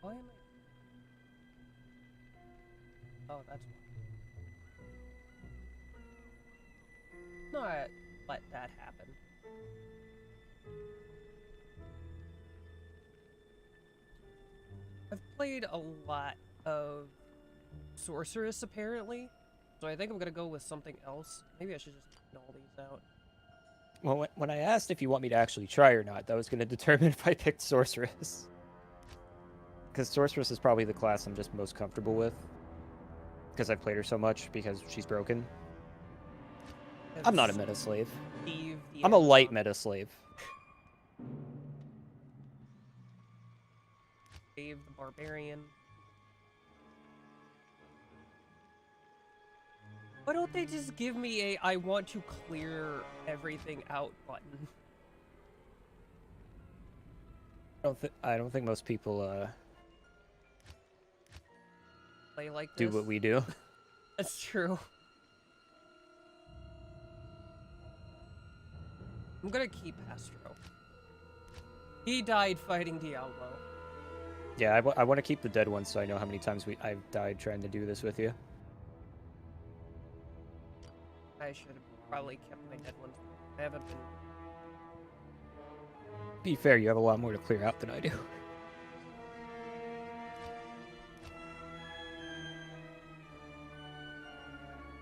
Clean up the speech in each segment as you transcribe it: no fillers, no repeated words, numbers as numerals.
Why am I? Oh, that's why. Not let that happen. I've played a lot of Sorceress, apparently, so I think I'm gonna go with something else. Maybe I should just take all these out. Well, when I asked if you want me to actually try or not, that was going to determine if I picked Sorceress. Because Sorceress is probably the class I'm just most comfortable with. Because I've played her so much, because she's broken. I'm not a meta slave. I'm a light meta slave. Save the Barbarian. Why don't they just give me a I want to clear everything out button? I don't think most people play like this. Do what we do. That's true. I'm gonna keep Astro. He died fighting Diablo. Yeah, I want to keep the dead ones so I know how many times I've died trying to do this with you. I should have probably kept my dead ones. I haven't been... Be fair, you have a lot more to clear out than I do.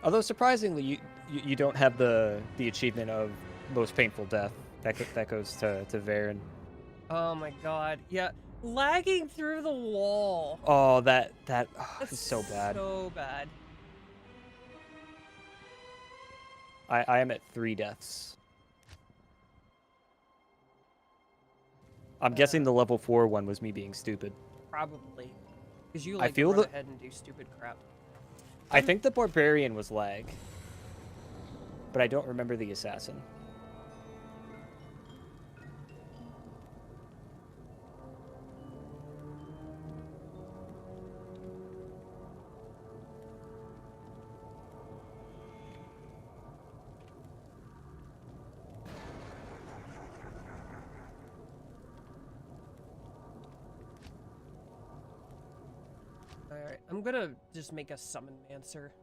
Although surprisingly, you don't have the achievement of most painful death. That goes to Varen. Oh my god, yeah. Lagging through the wall. Oh, that is so bad. So bad. I am at 3 deaths. I'm guessing the level 4 one was me being stupid. Probably. Because you I feel run ahead and do stupid crap. I think the Barbarian was lag. But I don't remember the Assassin. Alright, I'm gonna just make a summon mancer.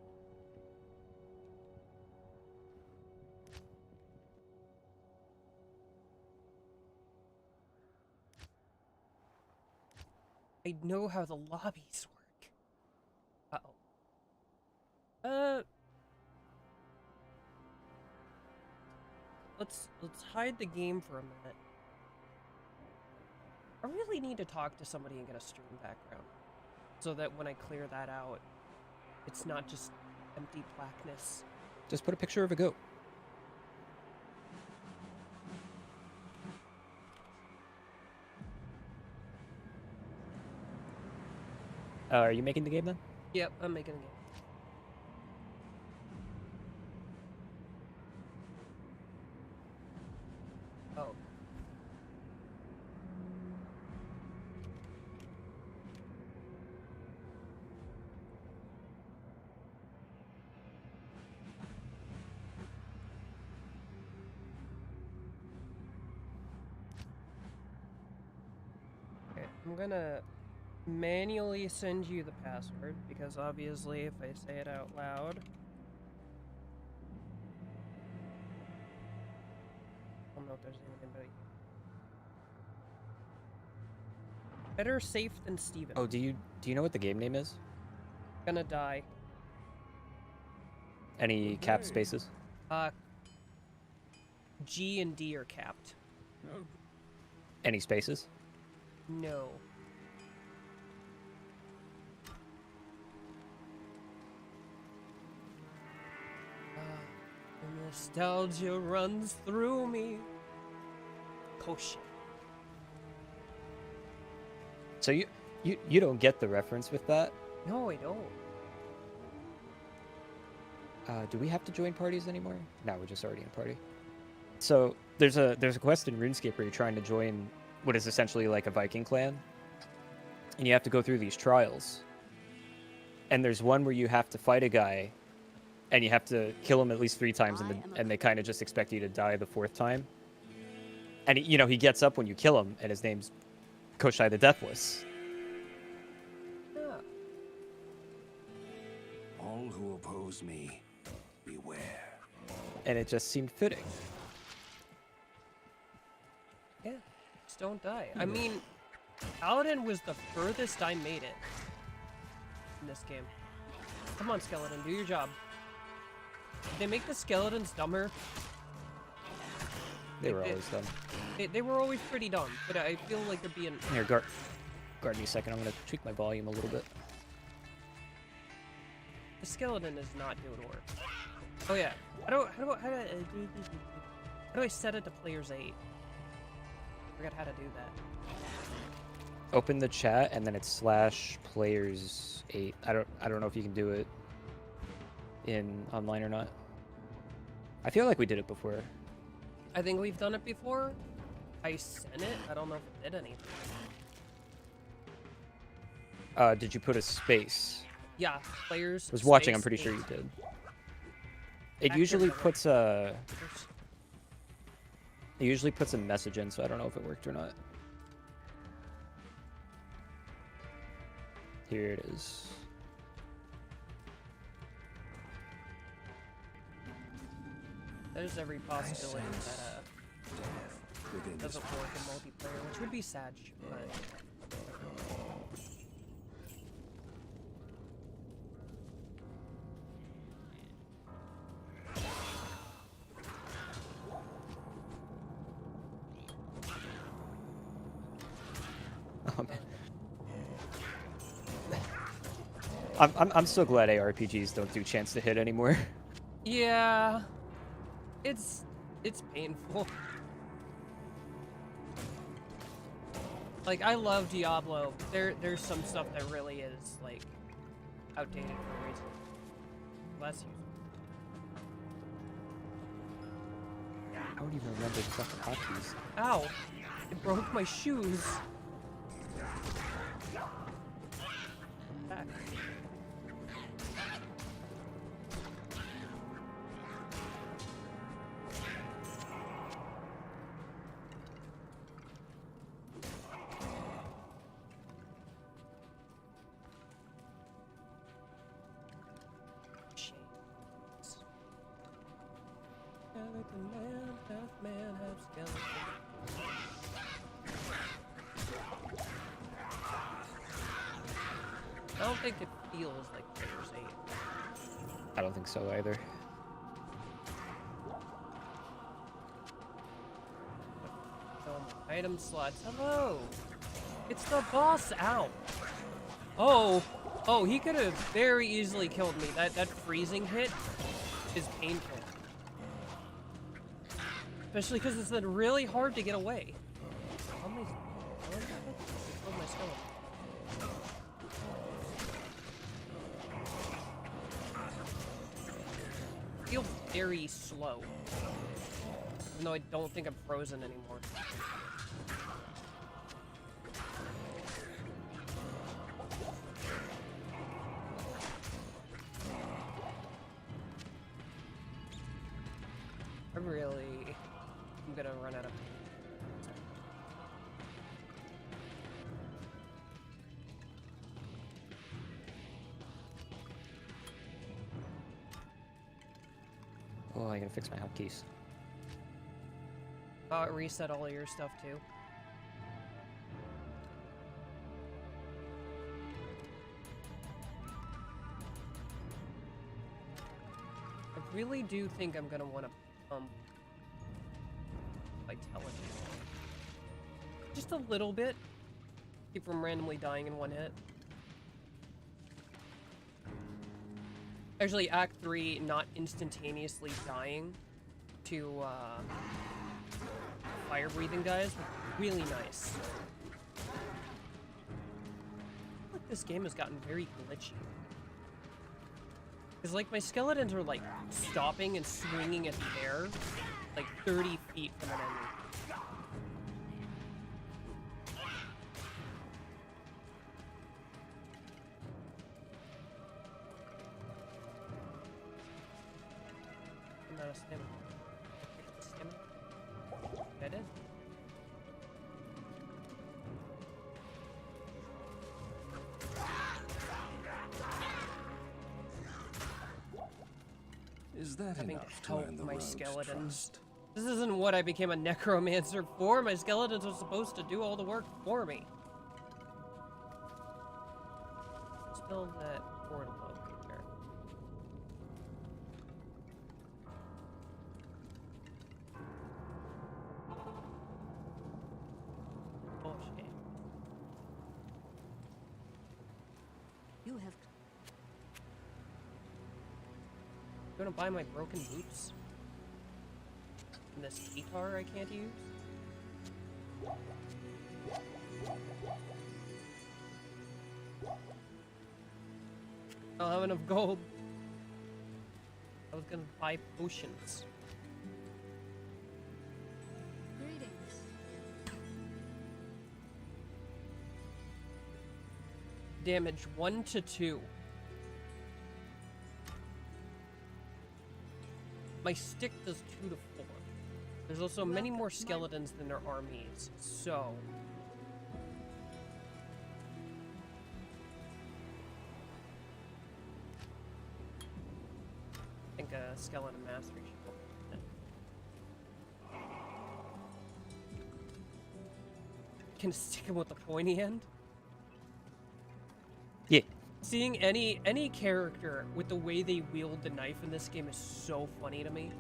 I know how the lobbies work. Uh-oh. Let's hide the game for a minute. I really need to talk to somebody and get a stream background. So that when I clear that out, it's not just empty blackness. Just put a picture of a goat. Are you making the game then? Yep, I'm making the game. Oh. Okay, I'm gonna manually send you the password, because obviously if I say it out loud... I don't know if there's anybody. Better safe than Steven. Oh, do you know what the game name is? Gonna die. Any cap spaces? G and D are capped. Any spaces? No. The nostalgia runs through me. Kosher. So you don't get the reference with that? No, I don't. Do we have to join parties anymore? No, we're just already in a party. So there's a quest in RuneScape where you're trying to join what is essentially like a Viking clan, and you have to go through these trials. And there's one where you have to fight a guy and you have to kill him at least 3 times, and they kind of just expect you to die the 4th time. And you know, he gets up when you kill him, and his name's Koshai the Deathless. Yeah. All who oppose me, beware. And it just seemed fitting. Yeah. Just don't die. I mean, Paladin was the furthest I made it in this game. Come on, skeleton, do your job. Did they make the skeletons dumber? They were always dumb. They were always pretty dumb, but I feel like they're being... Here, guard me a second. I'm gonna tweak my volume a little bit. The skeleton is not doing work. Oh yeah. How do I set it to players 8? I forgot how to do that. Open the chat and then it's /players8. I don't know if you can do it in online or not. I feel like we did it before. I think we've done it before. I sent it. I don't know if it did anything. Did you put a space? Yeah, players. I was watching. I'm space pretty sure 8. you did. It Active usually level. puts a. It usually puts a message in, so I don't know if it worked or not. Here it is. There's every possibility that Within this doesn't work in multiplayer, which would be sad, but Oh, man. I'm so glad ARPGs don't do chance to hit anymore. yeah, it's painful. Like, I love Diablo. There's some stuff that really is like outdated for a reason. Bless you. I don't even remember the fucking hotkeys. Ow! It broke my shoes. Back. Skeleton man, half man, half skeleton. I don't think it feels like Players 8. I don't think so either. Item slots. Hello! It's the boss out! Oh! Oh, he could have very easily killed me. That freezing hit is painful. Especially because it's been really hard to get away. Oh my skeleton. I feel very slow. Even though I don't think I'm frozen anymore. I'm gonna run out of... Oh, I gotta fix my hotkeys. Reset all of your stuff too. I really do think I'm gonna want to pump vitality. Just a little bit. Keep from randomly dying in one hit. Actually, Act 3, not instantaneously dying to fire-breathing guys was really nice. I feel like this game has gotten very glitchy. Because, like, my skeletons are, like, stopping and swinging at the air, like, 30 feet from an enemy. Out of stamina. Stamina? I did. Is that Having enough to to help earn the my rogue's skeletons. trust? This isn't what I became a necromancer for. My skeletons are supposed to do all the work for me. Still that portal over there. Bullshit. You have You wanna buy my broken boots? And this guitar I can't use? I don't have enough gold. I was gonna buy potions. greetings. Damage 1 to 2. My stick does 2 to 4. There's also many more skeletons than there are armies, so... I think a skeleton mastery should go with it. Can stick him with the pointy end? Yeah. Seeing any character with the way they wield the knife in this game is so funny to me.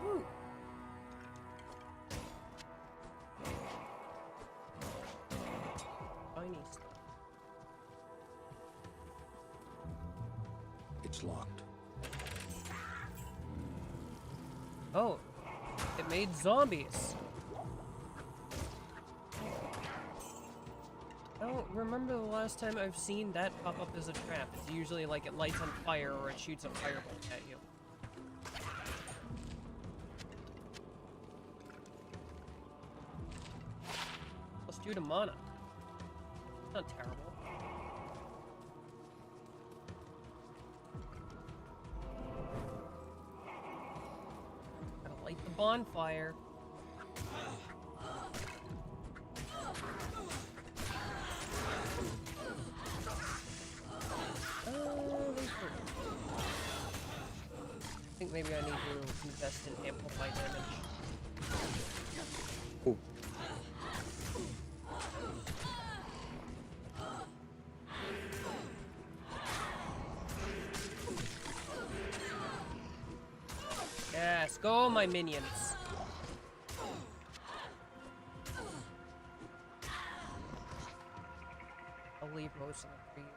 Woo. Tiny stuff. It's locked. Oh, it made zombies. I don't remember the last time I've seen that pop up as a trap. It's usually like it lights on fire or it shoots a firebolt at you. Plus 2 to mana. Not terrible. Gotta light the bonfire. I think maybe I need to invest in amplify damage. Ooh. Yes, go my minions. I'll leave most of the tree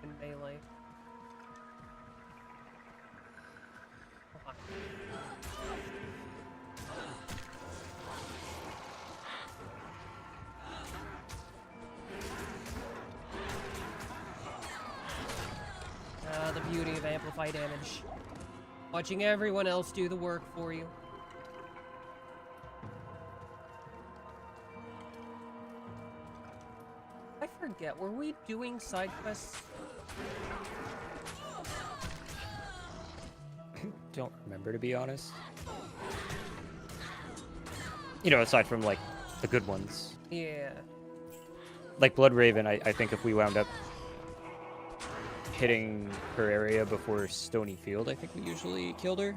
in melee. Come on. Ah, the beauty of amplify damage. Watching everyone else do the work for you. I forget, were we doing side quests? Don't remember, to be honest. You know, aside from, like, the good ones. Yeah. Like Bloodraven, I think if we wound up hitting her area before Stony Field, I think we usually killed her.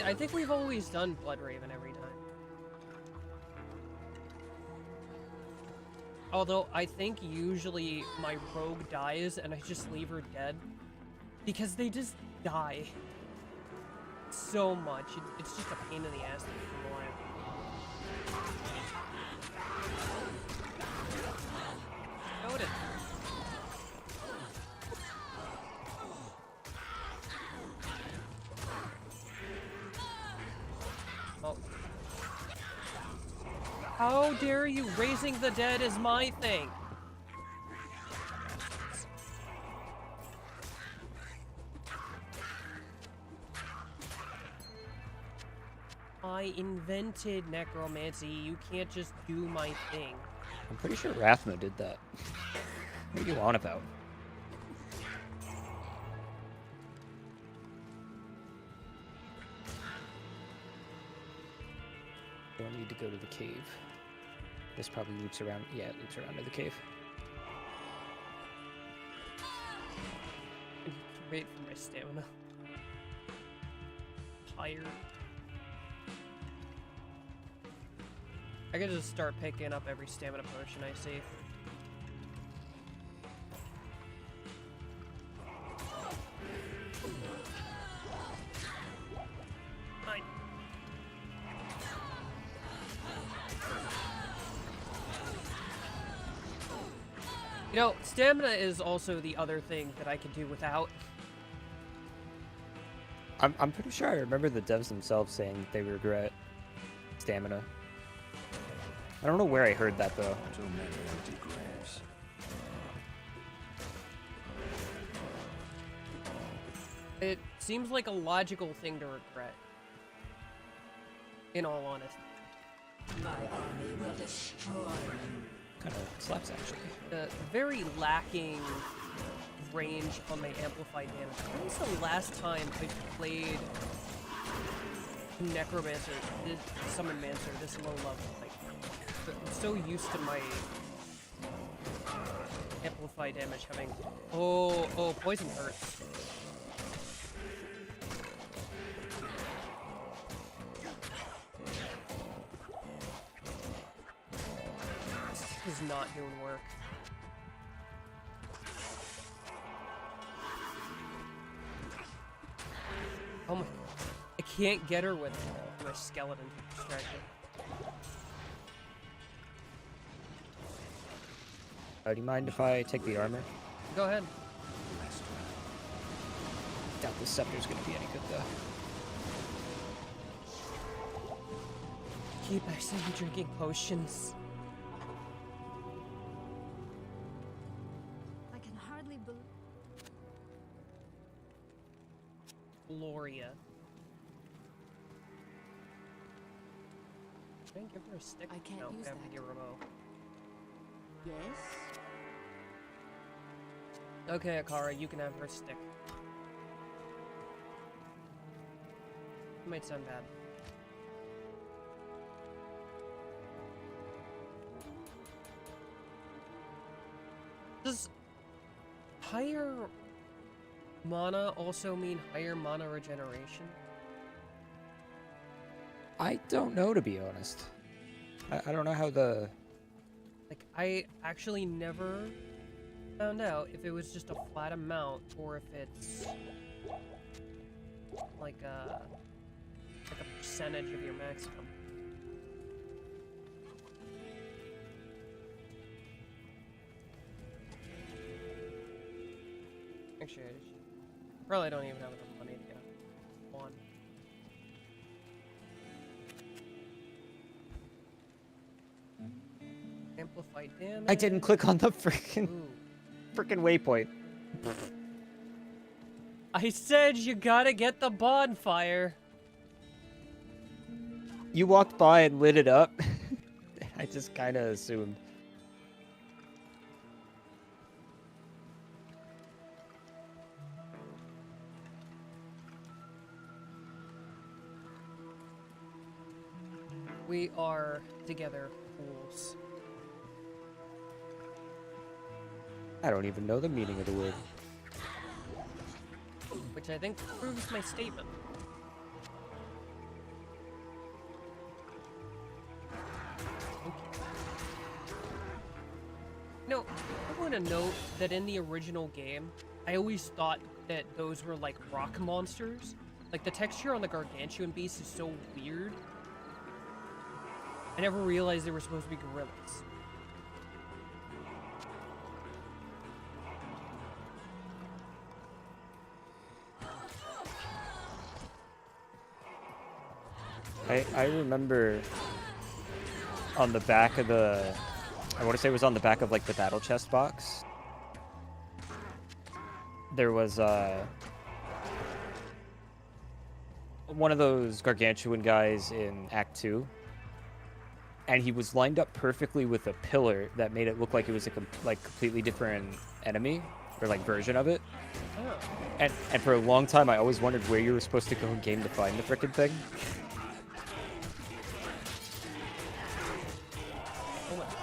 I think we've always done Bloodraven every time. Although, I think usually my rogue dies and I just leave her dead. Because they just die so much. It's just a pain in the ass to keep them alive. Noted. How dare you? Raising the dead is my thing. I invented necromancy. You can't just do my thing. I'm pretty sure Rathma did that. What are you on about? Don't need to go to the cave. This probably loops around. Yeah, it loops around to the cave. I need to wait for my stamina. Tired. I could just start picking up every stamina potion I see. Fine. You know, stamina is also the other thing that I could do without. I'm pretty sure I remember the devs themselves saying that they regret stamina. I don't know where I heard that though. Too many empty graves. It seems like a logical thing to regret. In all honesty. Kind of slaps actually. Very lacking range on my amplified damage. When was the last time I played Necromancer, Summon Mancer, this low level? Like, I'm so used to my amplified damage having. Oh, poison hurts. This is not doing work. Oh my, I can't get her with my skeleton distracted. Do you mind if I take the armor? Go ahead. Doubt this scepter's gonna be any good though. Keep actually drinking potions. I can hardly believe. Gloria. Can I give her a stick? I can't no, use I have to that. give her a bow. Yes. Okay, Akara, you can have her stick. It might sound bad. Does higher mana also mean higher mana regeneration? I don't know, to be honest. I don't know how the... Like, I actually never found out if it was just a flat amount or if it's like a percentage of your maximum. Actually, I just probably don't even have enough money to get one. Amplified damage. I didn't click on the freaking Ooh. waypoint. I said you gotta get the bonfire. You walked by and lit it up. I just kind of assumed. We are together, fools. I don't even know the meaning of the word. Which I think proves my statement. No, I want to note that in the original game, I always thought that those were like rock monsters. Like the texture on the gargantuan beast is so weird. I never realized they were supposed to be gorillas. I remember on the back of the, I want to say it was on the back of like the battle chest box. There was one of those gargantuan guys in Act 2, and he was lined up perfectly with a pillar that made it look like it was a completely different enemy or like version of it. Oh. And for a long time, I always wondered where you were supposed to go in game to find the frickin' thing. Oh my God.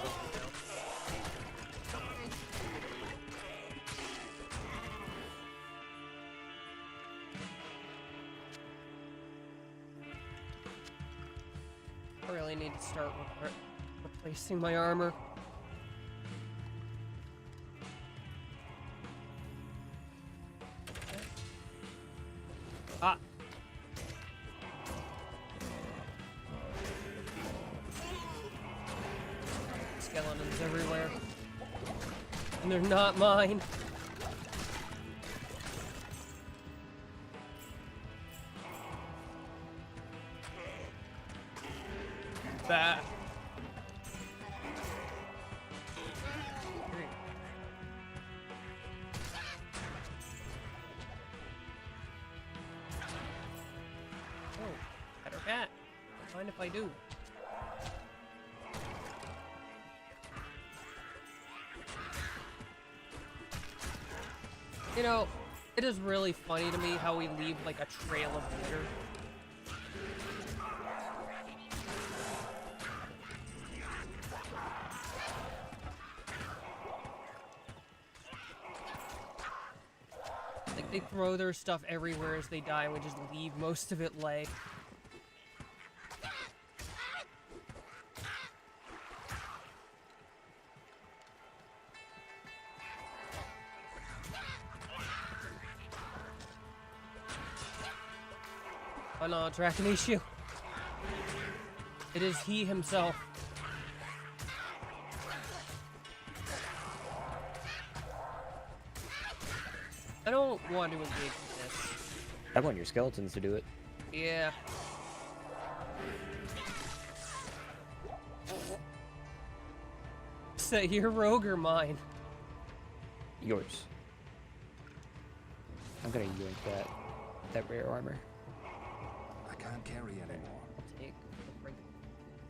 I really need to start replacing my armor. Ah. Skeletons everywhere. And they're not mine. That. Oh, better bat. Mind if I do? You know, it is really funny to me how we leave like a trail of litter. Like, they throw their stuff everywhere as they die and we just leave most of it leg. Oh no, tracking issue. It is he himself. I don't want to engage with I want your skeletons to do it. this. Yeah. Is that your rogue or mine? Yours. I'm gonna yoink that rare armor. I can't carry anymore. I'll take the break.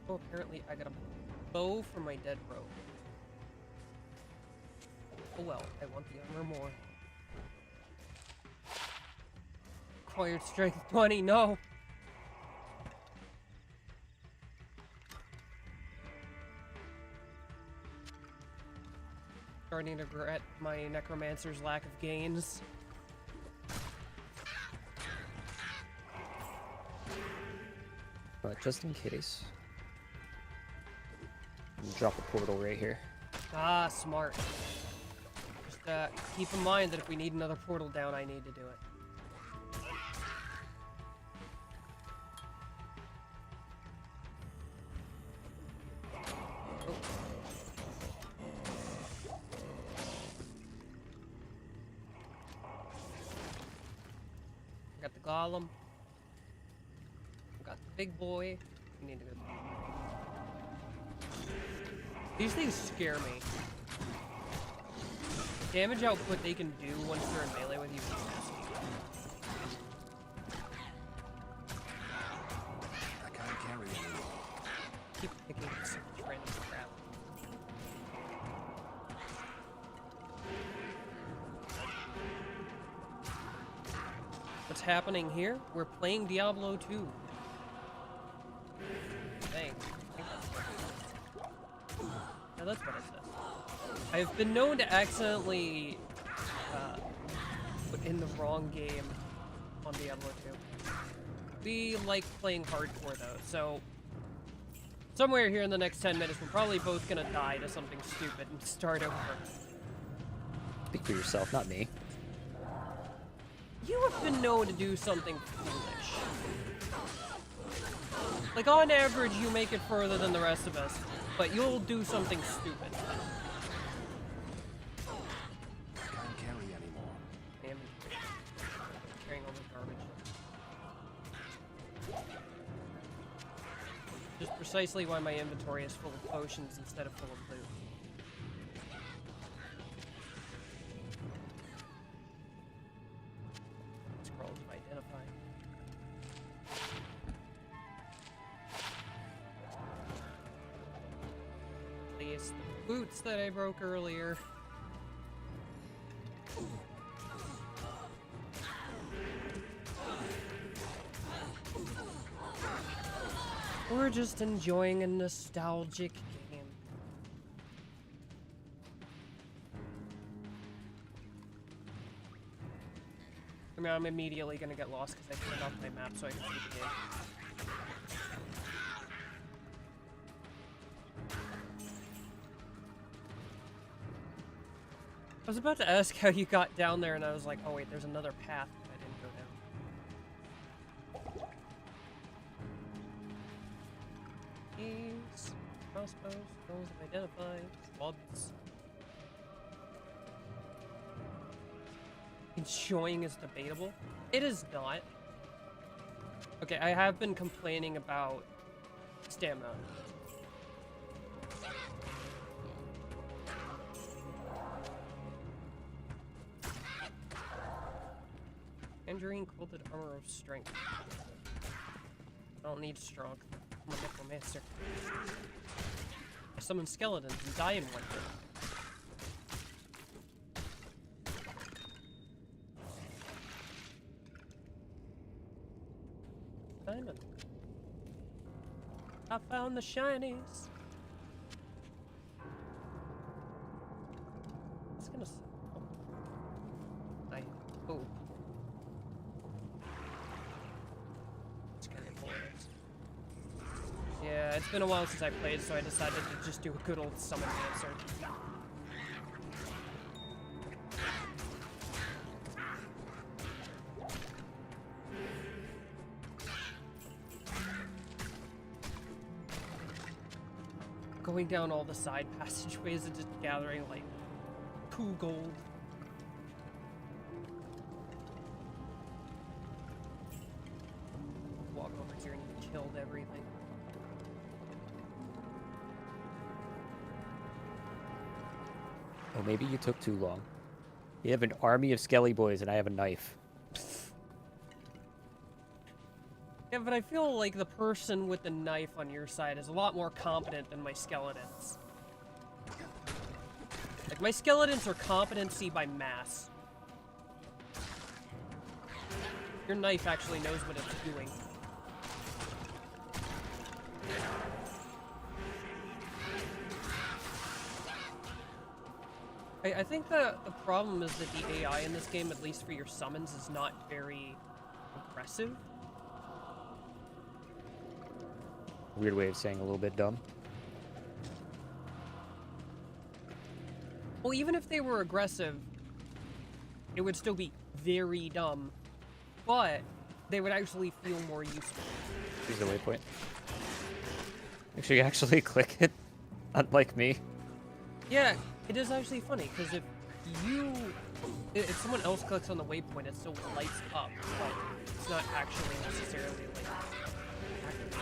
Oh, apparently I got a bow for my dead rogue. Oh well, I want the armor more. Acquired strength 20, no! Starting to regret my necromancer's lack of gains. But just in case, drop a portal right here. Ah, smart. Just keep in mind that if we need another portal down, I need to do it. Got the golem. Got the big boy. We need to go. These things scare me. The damage output they can do once they're in melee with you is nasty. I can't carry anymore. Keep picking this random crap. What's happening here? We're playing Diablo 2. Thanks. No, that's what it says. I've been known to accidentally put in the wrong game on Diablo 2. We like playing hardcore though, so somewhere here in the next 10 minutes we're probably both gonna die to something stupid and start over. Speak for yourself, not me. You have been known to do something foolish. Like, on average, you make it further than the rest of us, but you'll do something stupid. I can't carry anymore. Damn. Carrying all the garbage. Which is precisely why my inventory is full of potions instead of full of loot. Scrolls of identify. Place the boots that I broke earlier. We're just enjoying a nostalgic game. I mean, I'm immediately gonna get lost because I turned off my map so I can see the game. I was about to ask how you got down there, and I was like, oh wait, there's another path that I didn't go down. Keys, crossbows, scrolls of identify, mods. Enjoying is debatable. It is not. Okay, I have been complaining about stamina. Tangerine quilted armor of strength. I don't need strong. I'm a necromancer. I summon skeletons and die in one hit. Diamond. I found the shinies. It's gonna. Oh. Yeah, it's been a while since I played, so I decided to just do a good old summon answer. Going down all the side passageways and just gathering, like, cool gold. Walk over here and you killed everything. Oh, maybe you took too long. You have an army of skelly boys, and I have a knife. Yeah, but I feel like the person with the knife on your side is a lot more competent than my skeletons. Like, my skeletons are competency by mass. Your knife actually knows what it's doing. I think the problem is that the AI in this game, at least for your summons, is not very aggressive. Weird way of saying a little bit dumb. Well, even if they were aggressive, it would still be very dumb, but they would actually feel more useful. Here's the waypoint. Make sure you actually click it, unlike me. Yeah, it is actually funny, because if someone else clicks on the waypoint, it still lights up, but it's not actually necessarily, like, activated.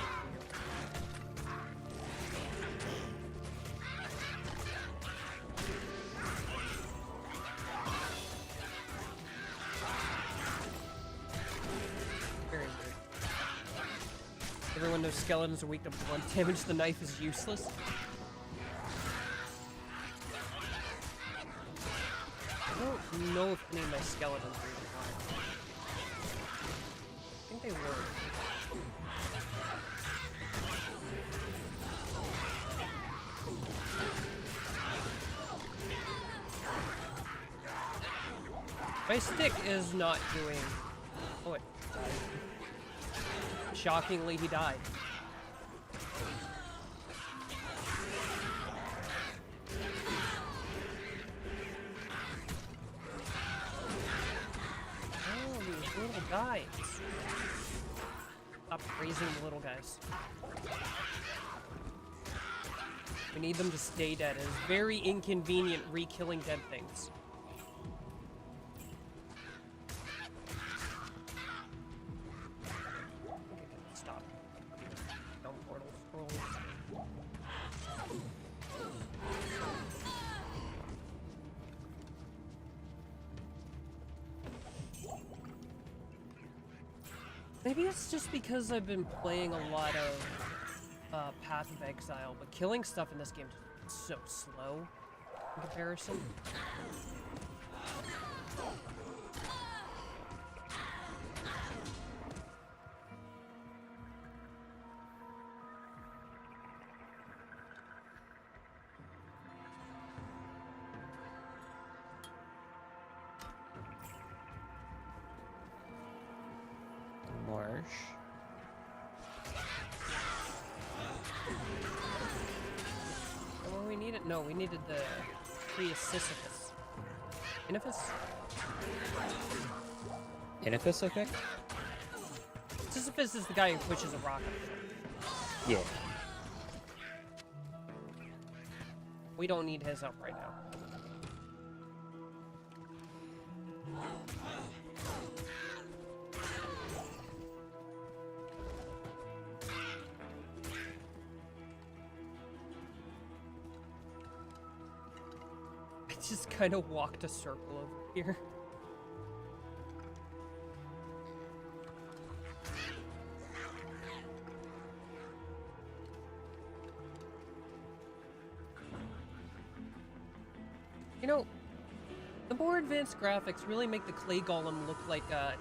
Very weird. Everyone knows skeletons are weak to blunt damage. The knife is useless. I don't know if any of my skeletons are even alive. I think they were. My stick is not doing... Oh, it died. Shockingly, he died. Oh, these little guys. Stop raising the little guys. We need them to stay dead. It is very inconvenient re-killing dead things. Stop. Down portal scrolls. Maybe it's just because I've been playing a lot of Path of Exile, but killing stuff in this game is so slow in comparison. Marsh. Well, we needed no, we needed the tree of Sisyphus. Sisyphus? Inifis, I think? Sisyphus is the guy who pushes a rock up the hill. Yeah. We don't need his help right now. I just kind of walked a circle over here. You know, the more advanced graphics really make the clay golem look like a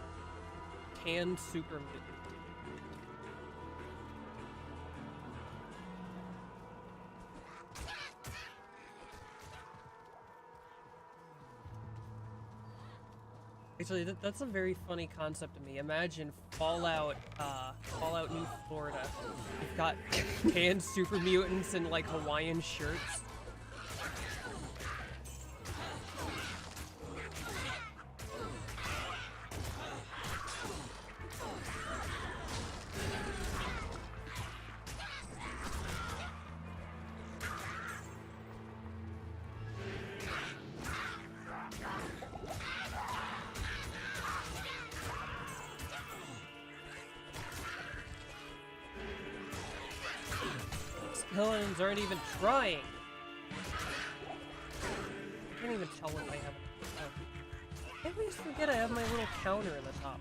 canned super mutant. Actually, that's a very funny concept to me. Imagine Fallout New Florida. You've got canned super mutants in like Hawaiian shirts. Skeletons aren't even trying. I can't even tell if I have. Oh. I always forget I have my little counter in the top.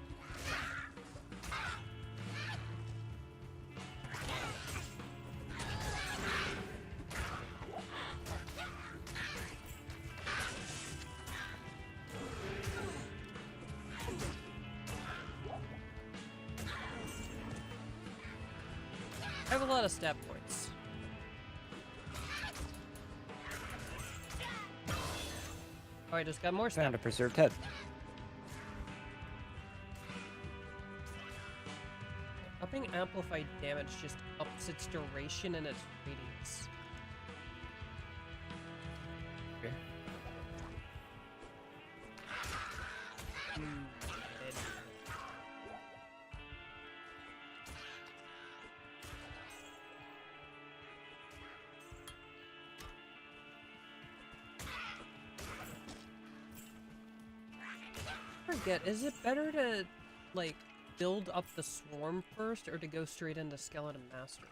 I have a lot of stat points. Oh, I just got more Found stat. a preserved head. Upping amplified damage just ups its duration and its radius. Okay. Dead. Forget, is it better to, like, build up the swarm first, or to go straight into Skeleton Master?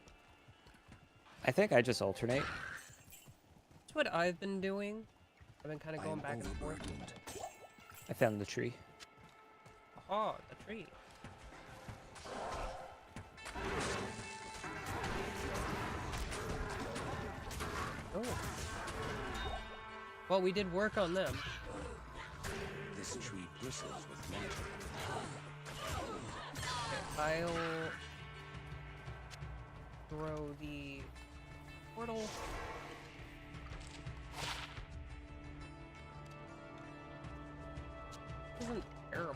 I think I just alternate. That's what I've been doing. I've been kind of I going am back and forth. overburdened. I found the tree. Aha, the tree. Oh. Well, we did work on them. This tree bristles with magic. Okay, I'll throw the portal. Isn't terrible.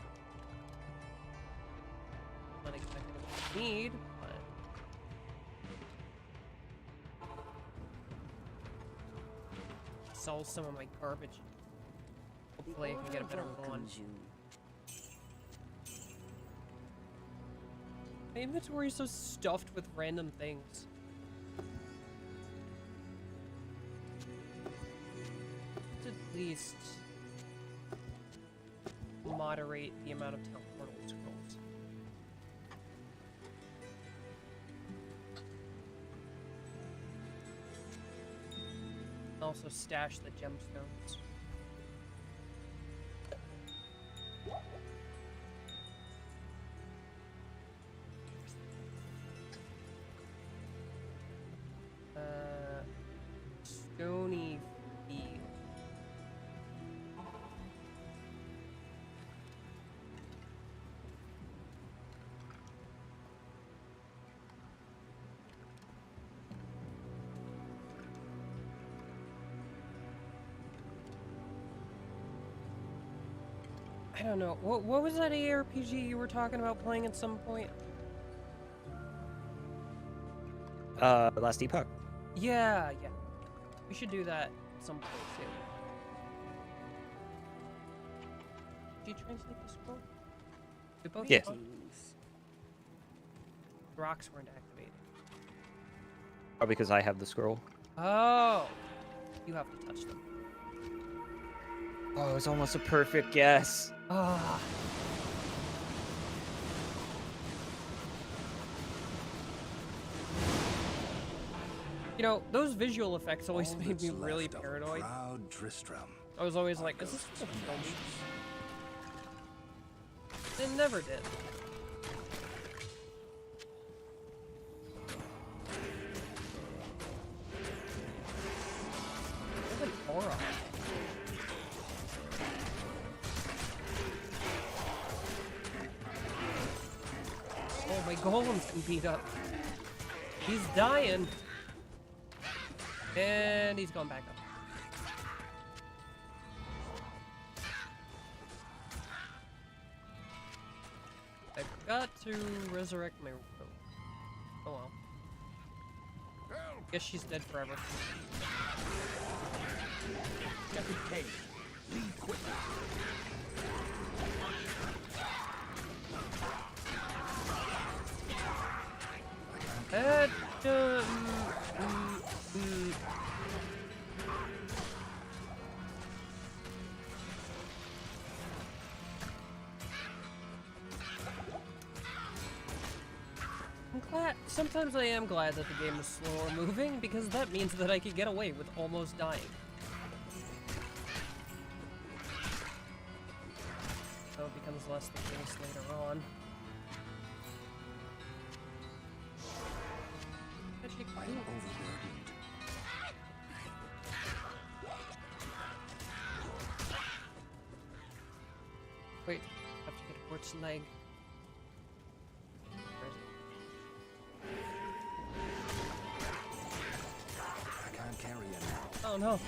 Unexpected what I need, but sell some of my garbage. Hopefully I can get a better one. My inventory is so stuffed with random things. Let's at least moderate the amount of teleportal scrolls. Also stash the gemstones. I don't know. What was that ARPG you were talking about playing at some point? Last Epoch. Yeah, yeah. We should do that at some point too. Did you translate the scroll? We both Yeah. did. Rocks weren't activated. Oh, because I have the scroll. Oh! You have to touch them. Oh, it was almost a perfect guess. Ah. You know, those visual effects always All made that's me really left of paranoid. Proud Tristram. I was always like, is this gonna kill me? It never did. Look at aura. Oh, my golem's been beat up. He's dying. And he's gone back up. I forgot to resurrect my... Oh well. Guess she's dead forever. I'm glad. Sometimes I am glad that the game is slower moving because that means that I could get away with almost dying. So it becomes less the case later on. I'm overburdened. Wait, I have to get Quartz leg. Where is I can't carry it now. it? Oh no.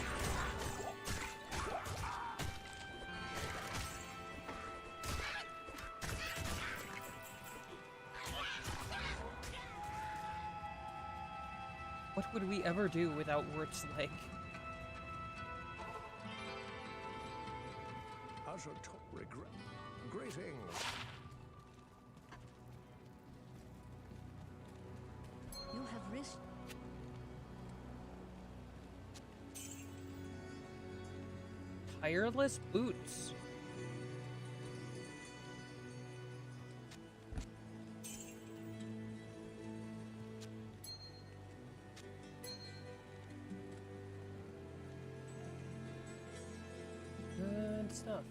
What would we ever do without Wirt's leg? Greetings. You have risked. Tireless boots. Good stuff.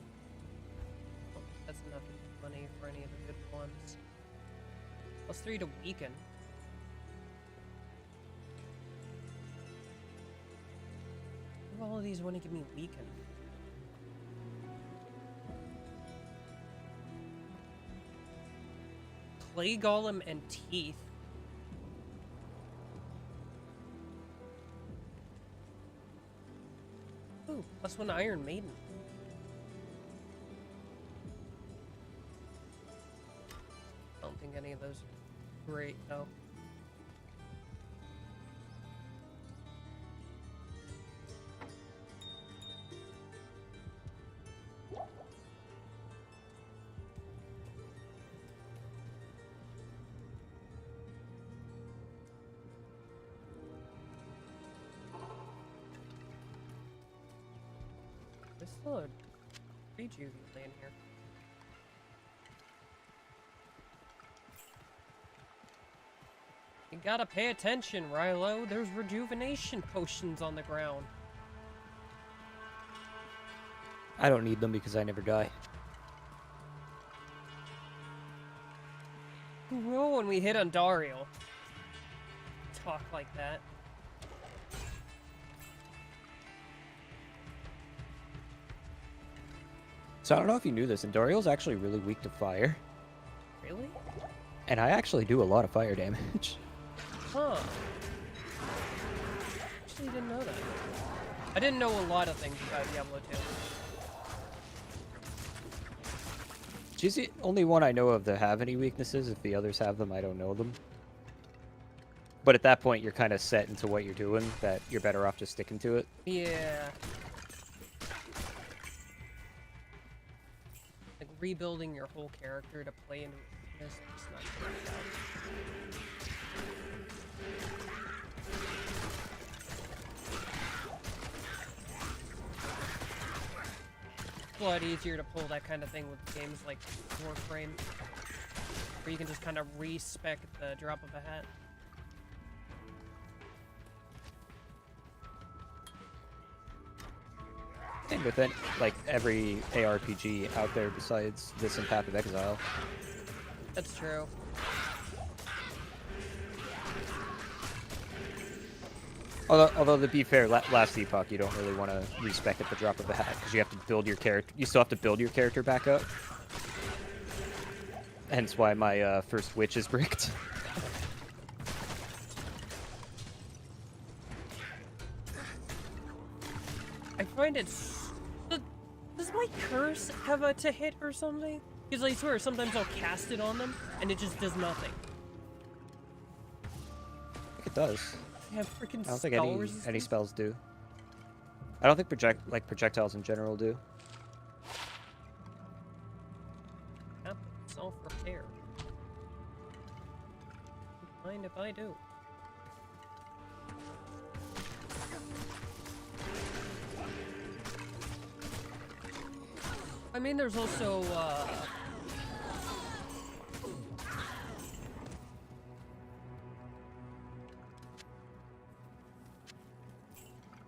Well, that's enough money for any of the good ones. +3 to weaken. All of these want to give me weaken. Clay Golem and Teeth. Ooh, +1 Iron Maiden. I don't think any of those are great, though. There's still a rejuve in here. You gotta pay attention, Rylo. There's rejuvenation potions on the ground. I don't need them because I never die. Whoa, when we hit on Dario. Talk like that. So I don't know if you knew this, and Doriel's actually really weak to fire. Really? And I actually do a lot of fire damage. Huh. Actually didn't know that. I didn't know a lot of things about Diablo 2. She's the only one I know of that have any weaknesses. If the others have them, I don't know them. But at that point, you're kind of set into what you're doing, that you're better off just sticking to it. Yeah. Like rebuilding your whole character to play into this is not gonna work out. It's a lot easier to pull that kind of thing with games like Warframe, where you can just kind of respec the drop of a hat. And with it, like every ARPG out there besides this and Path of Exile. That's true. Although to be fair, last Epoch you don't really want to respec at the drop of a hat because you have to build your character. You still have to build your character back up. Hence why my first witch is bricked. I find it's... Does my curse have a to hit or something? Because I swear, sometimes I'll cast it on them, and it just does nothing. I think it does. I have freaking I don't think spell any resistance. spells do. I don't think projectiles in general do. Self-repair. Mind if I do? I mean, there's also,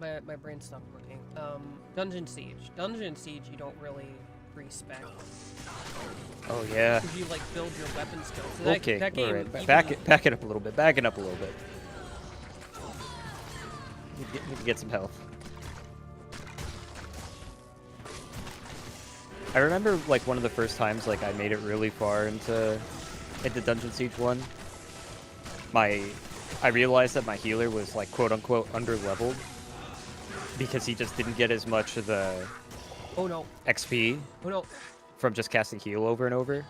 my brain stopped working. Dungeon Siege. Dungeon Siege, you don't really respec. Oh yeah. Because you, like, build your weapon skills. So Okay, that game, alright. even- Back it up a little bit. Back it up a little bit. Need to get some health. I remember, like, one of the first times, like, I made it really far into Dungeon Siege 1. I realized that my healer was, like, quote-unquote under-leveled. Because he just didn't get as much of the Oh no. XP Oh no. from just casting heal over and over.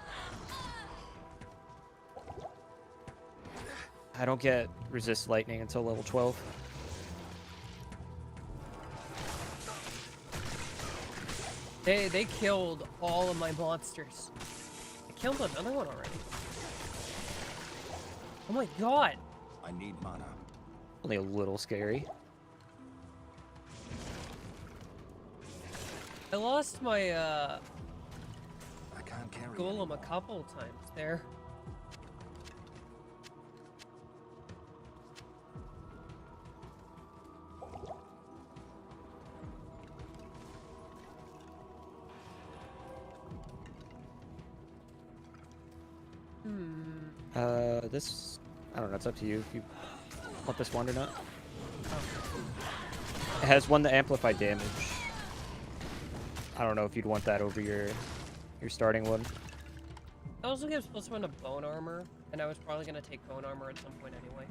I don't get resist lightning until level 12. They killed all of my monsters. I killed another one already. Oh my god. I need mana. Only a little scary. I lost my I can't carry golem anymore. a couple times there. This... I don't know, it's up to you if you want this one or not. It has one to amplify damage. I don't know if you'd want that over your starting one. It also gives +1 to bone armor, and I was probably gonna take bone armor at some point anyway.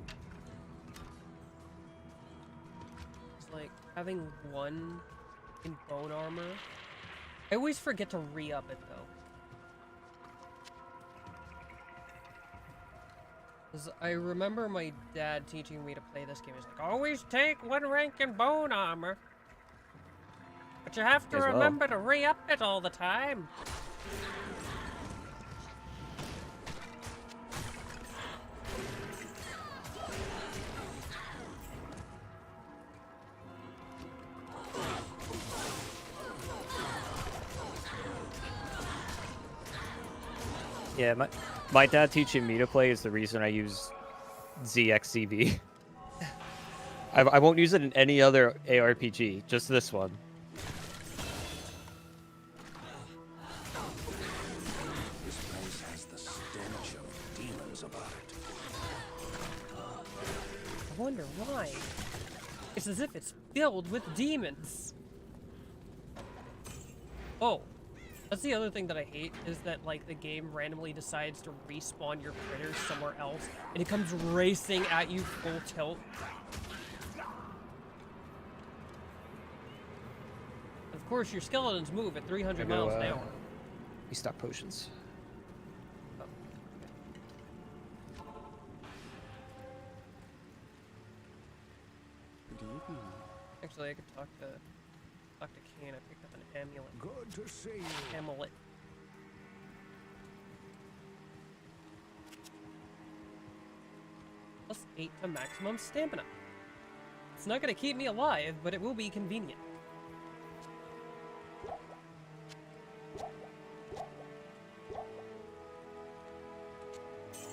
It's like having 1 in bone armor. I always forget to re-up it though. 'Cause I remember my dad teaching me to play this game. He's like, always take 1 rank in bone armor. But you have to As well. remember to re-up it all the time. Yeah, my dad teaching me to play is the reason I use ZXCV. I won't use it in any other ARPG, just this one. This place has the stench of demons about it. I wonder why. It's as if it's filled with demons. Oh, that's the other thing that I hate, is that, like, the game randomly decides to respawn your critters somewhere else, and it comes racing at you full tilt. Of course, your skeletons move at 300 miles an hour. Restock potions. Oh, Good evening. actually, I could talk to Kane. I picked up an amulet. Good to see you. Amulet. +8 to maximum stamina. It's not gonna keep me alive, but it will be convenient.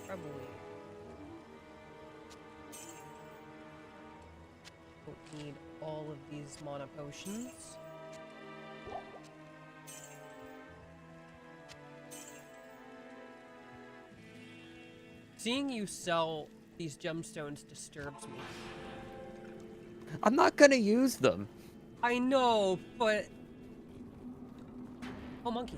Probably. Don't need all of these mana potions. Seeing you sell these gemstones disturbs me. I'm not gonna use them. I know, but... Oh, monkeys.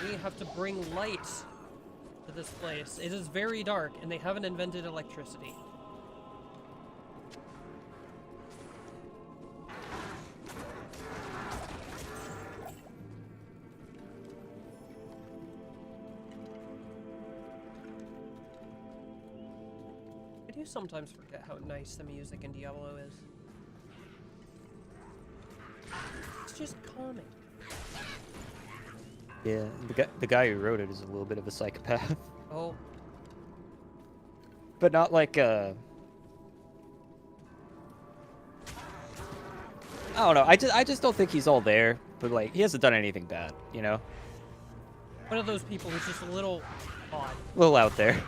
We have to bring light to this place. It is very dark, and they haven't invented electricity. I do sometimes forget how nice the music in Diablo is. It's just calming. Yeah, the guy who wrote it is a little bit of a psychopath. Oh, But not like I don't know. I just don't think he's all there. But like he hasn't done anything bad, you know. one of those people who's just a little odd. A little out there.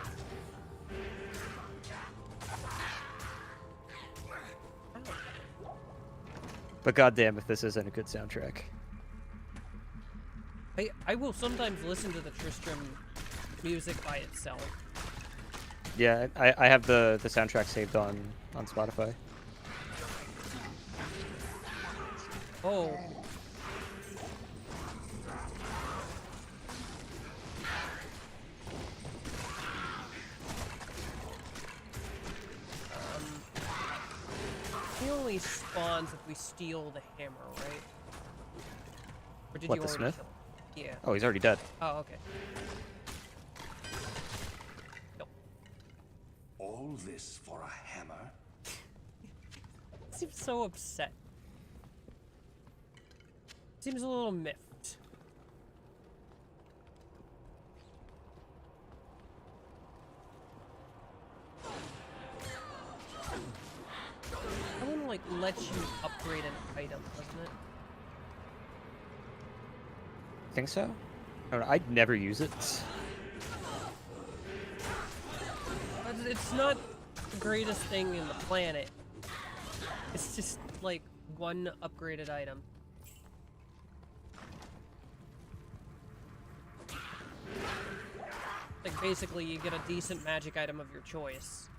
But goddamn, if this isn't a good soundtrack. I will sometimes listen to the Tristram music by itself. Yeah, I have the soundtrack saved on Spotify. Oh. He only spawns if we steal the hammer, right? Or did What, you the already smith? kill him? Yeah. Oh, he's already dead. Oh, okay. Nope. All this for a hammer? Seems so upset. Seems a little miffed. Someone like lets you upgrade an item, doesn't it? Think so? I don't know, I'd never use it. It's not the greatest thing in the planet. It's just like one upgraded item. Like basically you get a decent magic item of your choice.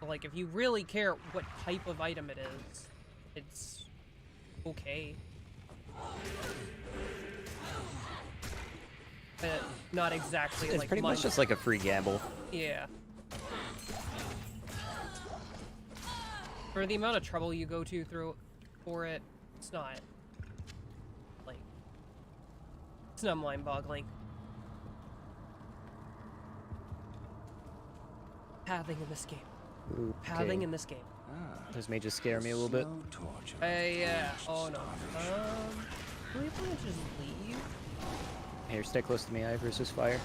But like if you really care what type of item it is, it's okay. But not exactly It's like pretty much just like a free gamble. yeah. For the amount of trouble you go to for it, it's not like it's not mind-boggling. Pathing in this game. Ooh, Pathing okay. in this game. Those mages scare me a little bit. Slow torture. Yeah. Oh no. Do we want to just leave? Here, stay close to me. I versus fire.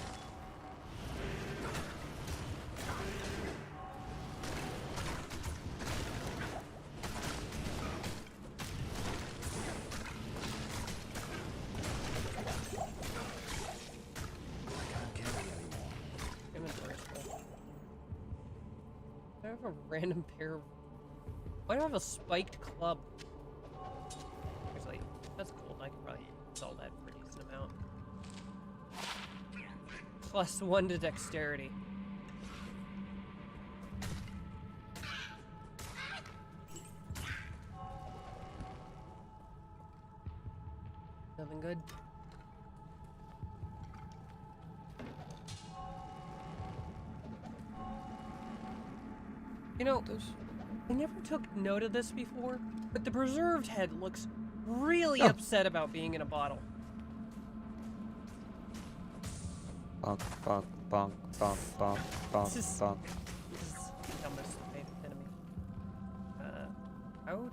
Can't carry anymore. Inventory's full. I have a random pair of... Why do I have a spiked club? Actually, that's cool. I could probably sell that for a decent amount. +1 to dexterity. Nothing good. You know, I never took note of this before, but the preserved head looks really upset about being in a bottle. Bonk, bonk, bonk, bonk, bonk, bonk, This is bonk. the dumbest enemy. How do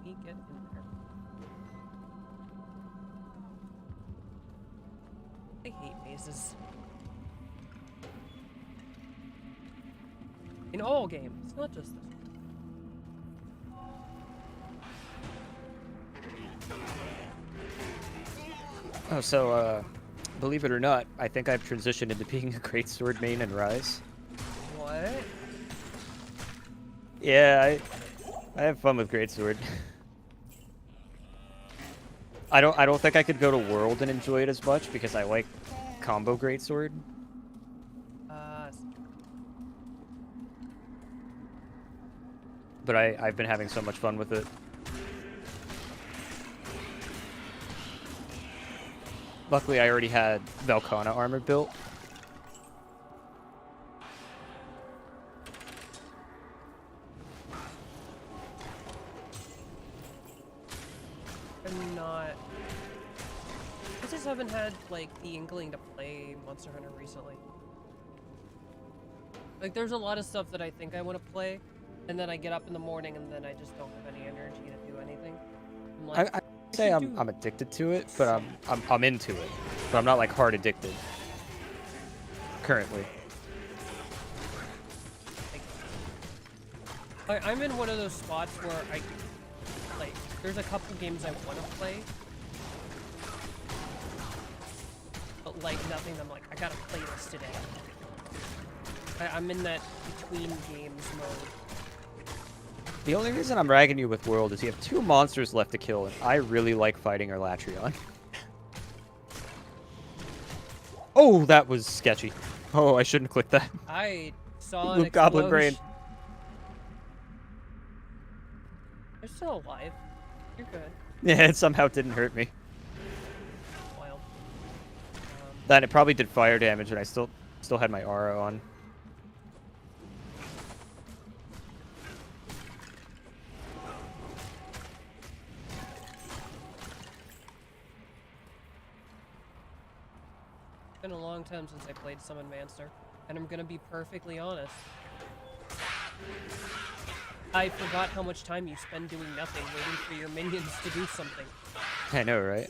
we get in there? I hate mazes. In all games, not just this. Oh, so, believe it or not, I think I've transitioned into being a greatsword main in Rise. What? Yeah, I have fun with greatsword. I don't think I could go to World and enjoy it as much because I like combo greatsword. But I've been having so much fun with it. Luckily, I already had Velkhana armor built. I'm not. I just haven't had like the inkling to play Monster Hunter recently. Like, there's a lot of stuff that I think I want to play, and then I get up in the morning and then I just don't have any energy to do anything. I'm like, I say I'm addicted to it, but I'm into it. But I'm not like hard addicted. Currently. I'm in one of those spots where like, there's a couple games I want to play, but like nothing. I'm like, I gotta play this today. I'm in that between games mode. The only reason I'm ragging you with World is you have 2 monsters left to kill, and I really like fighting Erlatrion. Oh, that was sketchy. Oh, I shouldn't click that. I saw an Luke Goblin Brain. explosion. They're still alive. You're good. Yeah, it somehow didn't hurt me. Wild. Then it probably did fire damage, and I still had my aura on. It's been a long time since I played Summon Manster, and I'm gonna be perfectly honest. I forgot how much time you spend doing nothing, waiting for your minions to do something. I know, right?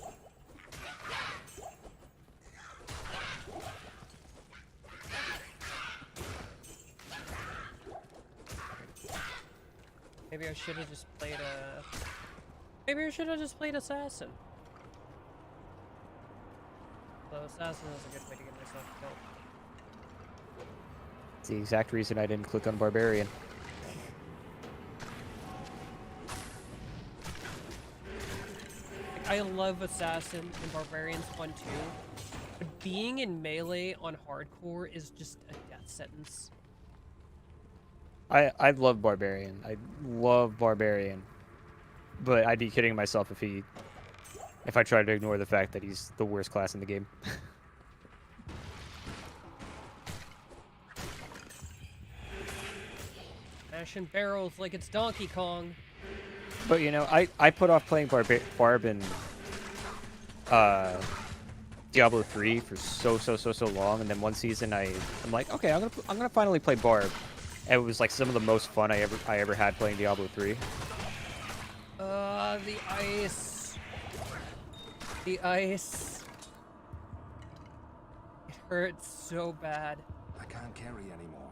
Maybe I should have just played Maybe I should have just played Assassin. So Assassin is a good way to get myself killed. It's the exact reason I didn't click on Barbarian. I love Assassin and Barbarian's fun too, but being in melee on hardcore is just a death sentence. I love Barbarian. I love Barbarian. But I'd be kidding myself if I tried to ignore the fact that he's the worst class in the game. Mashing barrels like it's Donkey Kong. But you know, I put off playing Barb in Diablo 3 for so long, and then one season I'm like, okay, I'm gonna finally play Barb. And it was like some of the most fun I ever had playing Diablo 3. The ice. The ice. It hurts so bad. I can't carry anymore.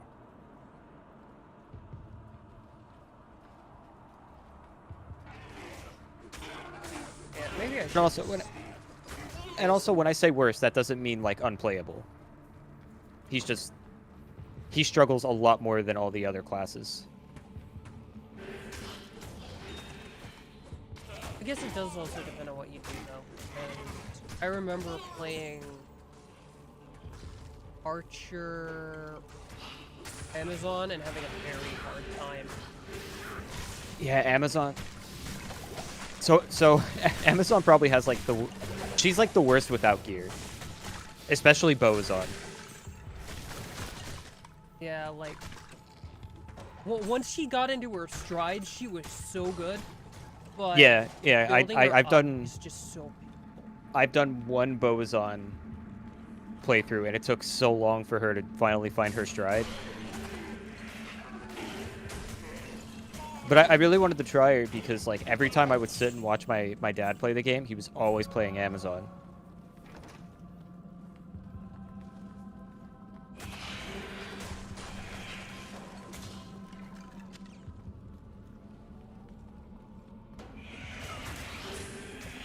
Yeah, maybe I should. And also when I say worse, that doesn't mean like unplayable. He struggles a lot more than all the other classes. I guess it does also depend on what you do, though. And I remember playing Archer Amazon and having a very hard time. Yeah, Amazon. So Amazon probably has like She's like the worst without gear. Especially Boazon. Yeah, like... Well, once she got into her stride, she was so good. But Yeah, building her I've up done is just so painful. I've done one Boazon playthrough, and it took so long for her to finally find her stride. But I really wanted to try her because, like, every time I would sit and watch my dad play the game, he was always playing Amazon.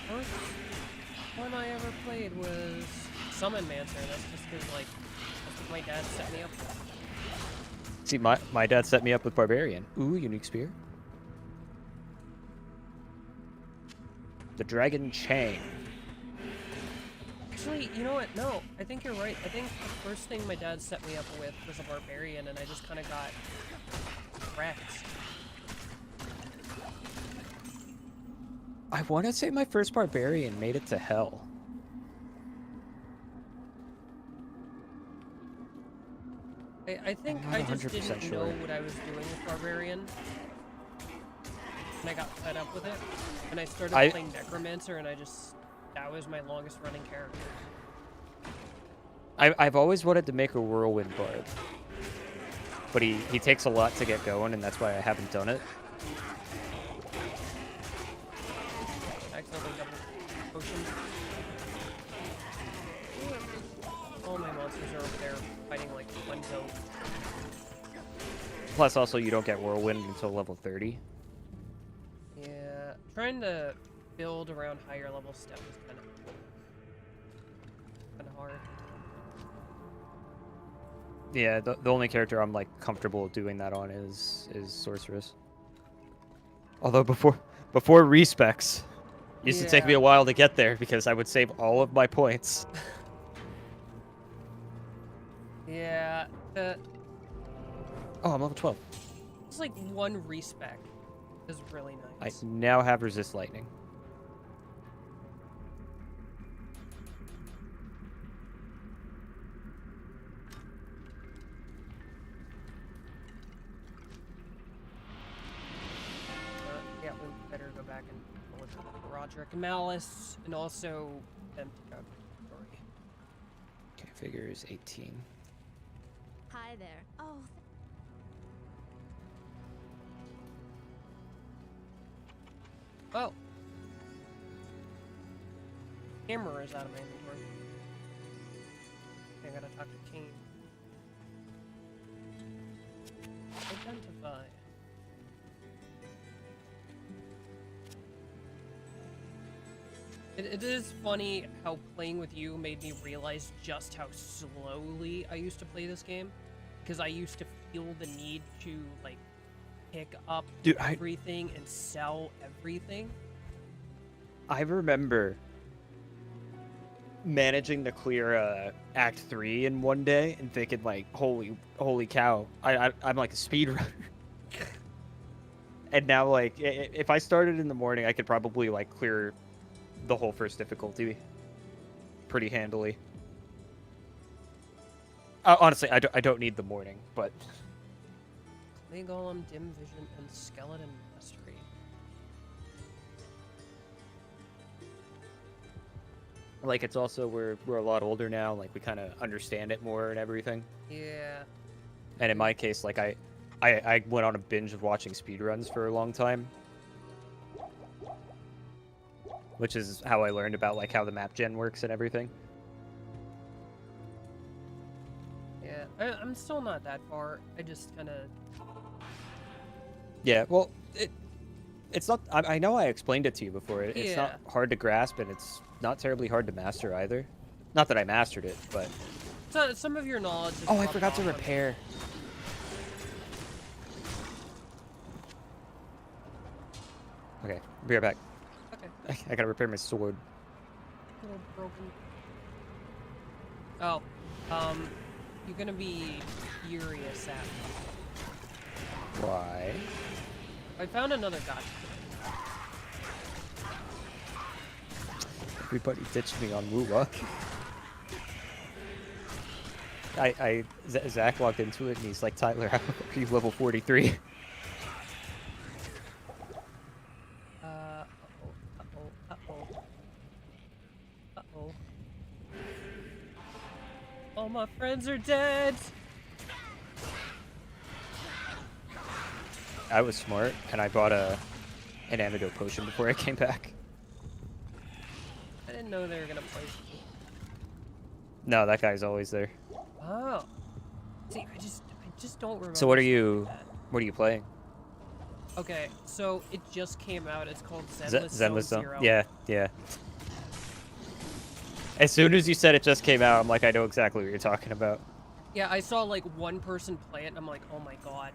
First one I ever played was Summon Mancer, and that's just because, like, that's what my dad set me up with. See, my dad set me up with Barbarian. Ooh, unique spear. The Dragon Chain. Actually, you know what? No, I think you're right. I think the first thing my dad set me up with was a Barbarian, and I just kind of got wrecked. I want to say my first Barbarian made it to Hell. I think I'm not I just 100% didn't sure. know what I was doing with Barbarian. And I got fed up with it. And I started playing Necromancer, and that was my longest running character. I've always wanted to make a Whirlwind Bard. But he takes a lot to get going, and that's why I haven't done it. Accidentally double potion. All my monsters are over there fighting like one goat. Plus, also, you don't get Whirlwind until level 30. Yeah, trying to build around higher level stuff is kind of hard. Yeah, the only character I'm like comfortable doing that on is Sorceress. Although before respecs, it used to take me a while to get there because I would save all of my points. Yeah, Oh, I'm level 12. it's like one respec is really I nice. now have Resist Lightning. Yeah, we better go back and look at Roderick and Malice, and also Empty Cup story. Okay, figures 18. Hi there. Oh, Oh! Camera is out of my inventory. Okay, I gotta talk to Kane. Identify. It is funny how playing with you made me realize just how slowly I used to play this game. Because I used to feel the need to, like, pick up everything and sell everything. I remember managing to clear Act 3 in one day and thinking, like, holy cow, I'm like a speedrunner. And now, like, if I started in the morning, I could probably, like, clear the whole first difficulty pretty handily. Honestly, I don't need the morning, but... Clay Golem, Dim Vision, and Skeleton Mastery. Like, it's also, we're a lot older now, like, we kind of understand it more and everything. Yeah. And in my case, like, I went on a binge of watching speedruns for a long time. Which is how I learned about, like, how the map gen works and everything. Yeah, I'm still not that far. I just kind of... Yeah, well, it's not... I know I explained it to you before. It's Yeah. not hard to grasp, and it's not terribly hard to master either. Not that I mastered it, but... So, some of your knowledge is Oh, I rubbed forgot to off on me. repair. Okay, I'll be right back. Okay. I gotta repair my sword. A little broken. Oh, you're gonna be furious at me. Why? I found another gotcha. Everybody ditched me on Woowa. Zach logged into it and he's like, Tyler, are you level 43? Uh-oh. All my friends are dead! I was smart and I bought an antidote potion before I came back. I didn't know they were gonna place me. No, that guy's always there. Oh. See, I just don't remember. So what are stuff you like that. what are you playing? Okay, so it just came out. It's called Zenless Zenless Zone Zone? Zero. Yeah. As soon as you said it just came out, I'm like, I know exactly what you're talking about. Yeah, I saw like one person play it and I'm like, oh my god.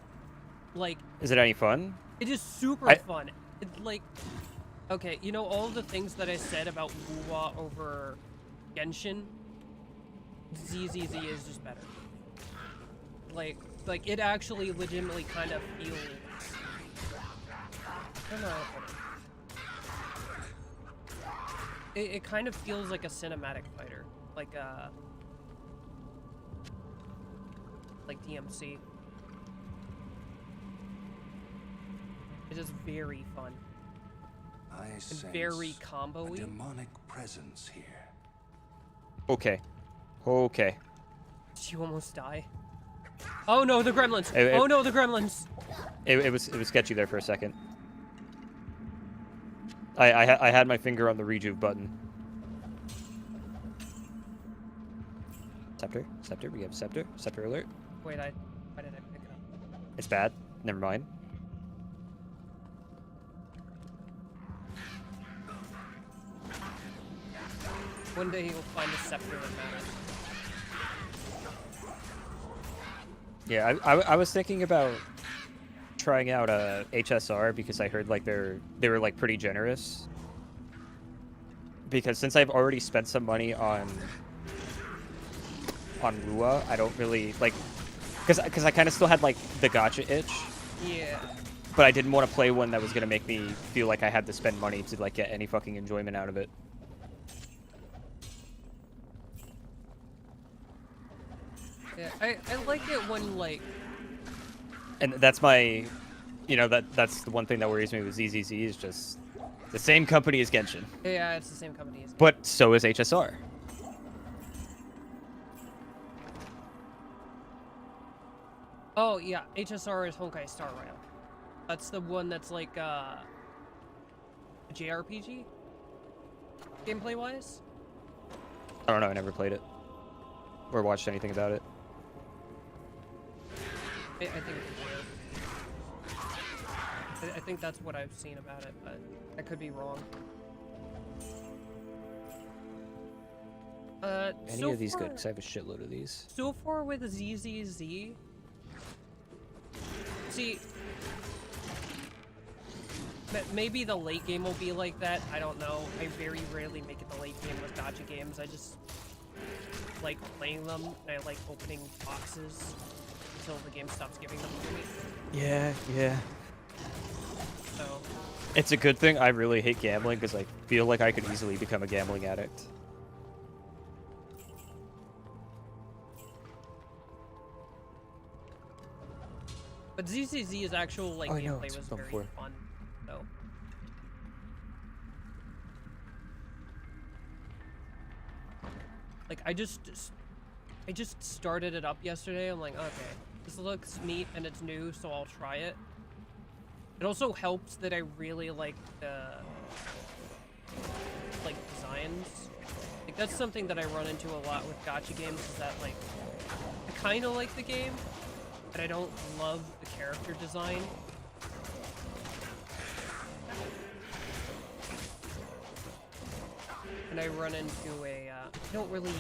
Like, Is it any fun? it is super fun. It's like, okay, you know all the things that I said about Wuwa over Genshin? ZZZ is just better. Like it actually legitimately kind of feels... I don't know. It kind of feels like a cinematic fighter. Like DMC. It is very fun. I sense Very a combo-y. demonic presence here. Okay. Did you almost die? Oh no, the gremlins! Oh no, the gremlins! It was sketchy there for a second. I had my finger on the rejuve button. Scepter, we have scepter alert. Wait, why did I pick it up? It's bad. Never mind. One day you'll find a scepter that matters. Yeah, I was thinking about trying out a HSR because I heard like they were like pretty generous. Because since I've already spent some money on Rua, I don't really like because I kind of still had like the gacha itch. Yeah. But I didn't want to play one that was gonna make me feel like I had to spend money to like get any fucking enjoyment out of it. Yeah, I like it when like... And that's my, you know, that's the one thing that worries me with ZZZ is just the same company as Genshin. Yeah, it's the same company as... But so is HSR. Oh, yeah, HSR is Honkai Star Rail. That's the one that's like, a JRPG? Gameplay-wise? I don't know, I never played it. Or watched anything about it. I think it's weird. I think that's what I've seen about it, but I could be wrong. Any so of these far, good, because I have a shitload of these. So far with ZZZ, see, maybe the late game will be like that. I don't know. I very rarely make it the late game with gacha games. I just like playing them, and I like opening boxes until the game stops giving them to me. Yeah. So, It's a good thing I really hate gambling, because I feel like I could easily become a gambling addict. but ZZZ's actual like Oh, I know, gameplay it's was from very before. fun. So. Like I just started it up yesterday. I'm like, okay, this looks neat and it's new, so I'll try it. It also helps that I really like the designs. Like that's something that I run into a lot with gacha games is that like I kind of like the game, but I don't love the character design. And I run into I don't really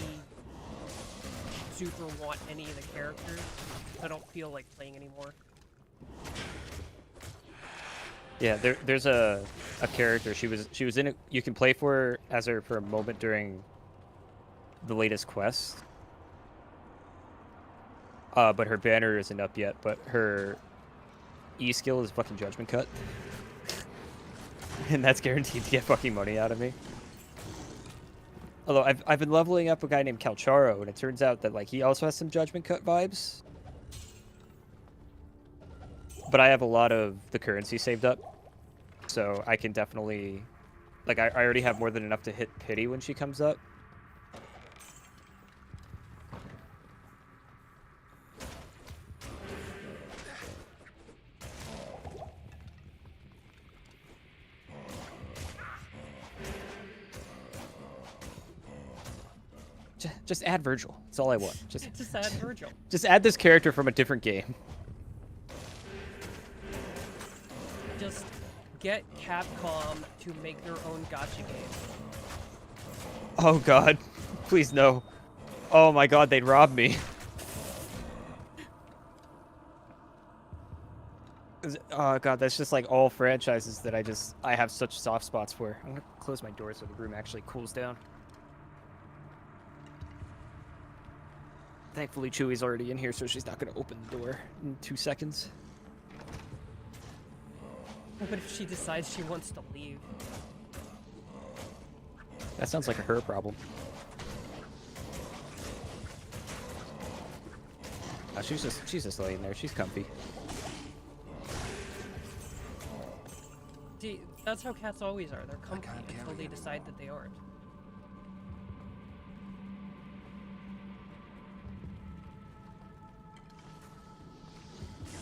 super want any of the characters. I don't feel like playing anymore. Yeah, there's a character. She was in it. You can play for her for a moment during the latest quest. But her banner isn't up yet. But her E skill is fucking Judgment Cut, and that's guaranteed to get fucking money out of me. Although I've been leveling up a guy named Calcharo, and it turns out that like he also has some Judgment Cut vibes. But I have a lot of the currency saved up, so I can definitely, like, I already have more than enough to hit Pity when she comes up. Just add Virgil. That's all I want. Just add Virgil. Just add this character from a different game. Just get Capcom to make their own gacha game. Oh god. Please no. Oh my god, they'd rob me. Oh god, that's just like all franchises that I have such soft spots for. I'm gonna close my door so the room actually cools down. Thankfully Chewie's already in here, so she's not gonna open the door in 2 seconds. What if she decides she wants to leave? That sounds like a her problem. Oh, she's just laying there. She's comfy. See, that's how cats always are. They're comfy until they decide that they aren't.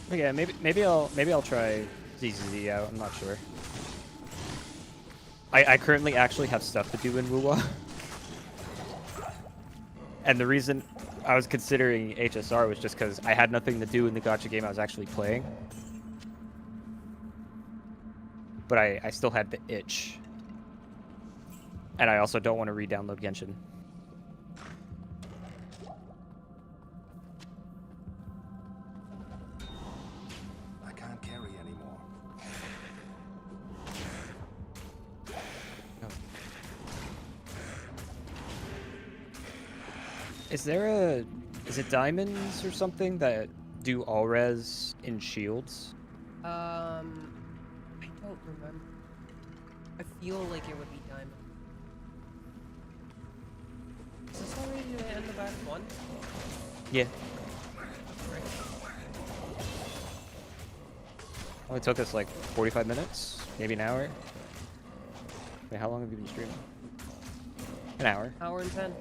Yeah, maybe I'll try ZZZ out. I'm not sure. I currently actually have stuff to do in Wuwa. And the reason I was considering HSR was just because I had nothing to do in the gacha game I was actually playing. But I still had the itch. And I also don't want to re-download Genshin. I can't carry anymore. Is it diamonds or something that do all res in shields? I don't remember. I feel like it would be diamond. Is this already the end of Act 1? Yeah. Right. Only took us like 45 minutes, maybe an hour. Wait, how long have you been streaming? An hour. Hour and 10.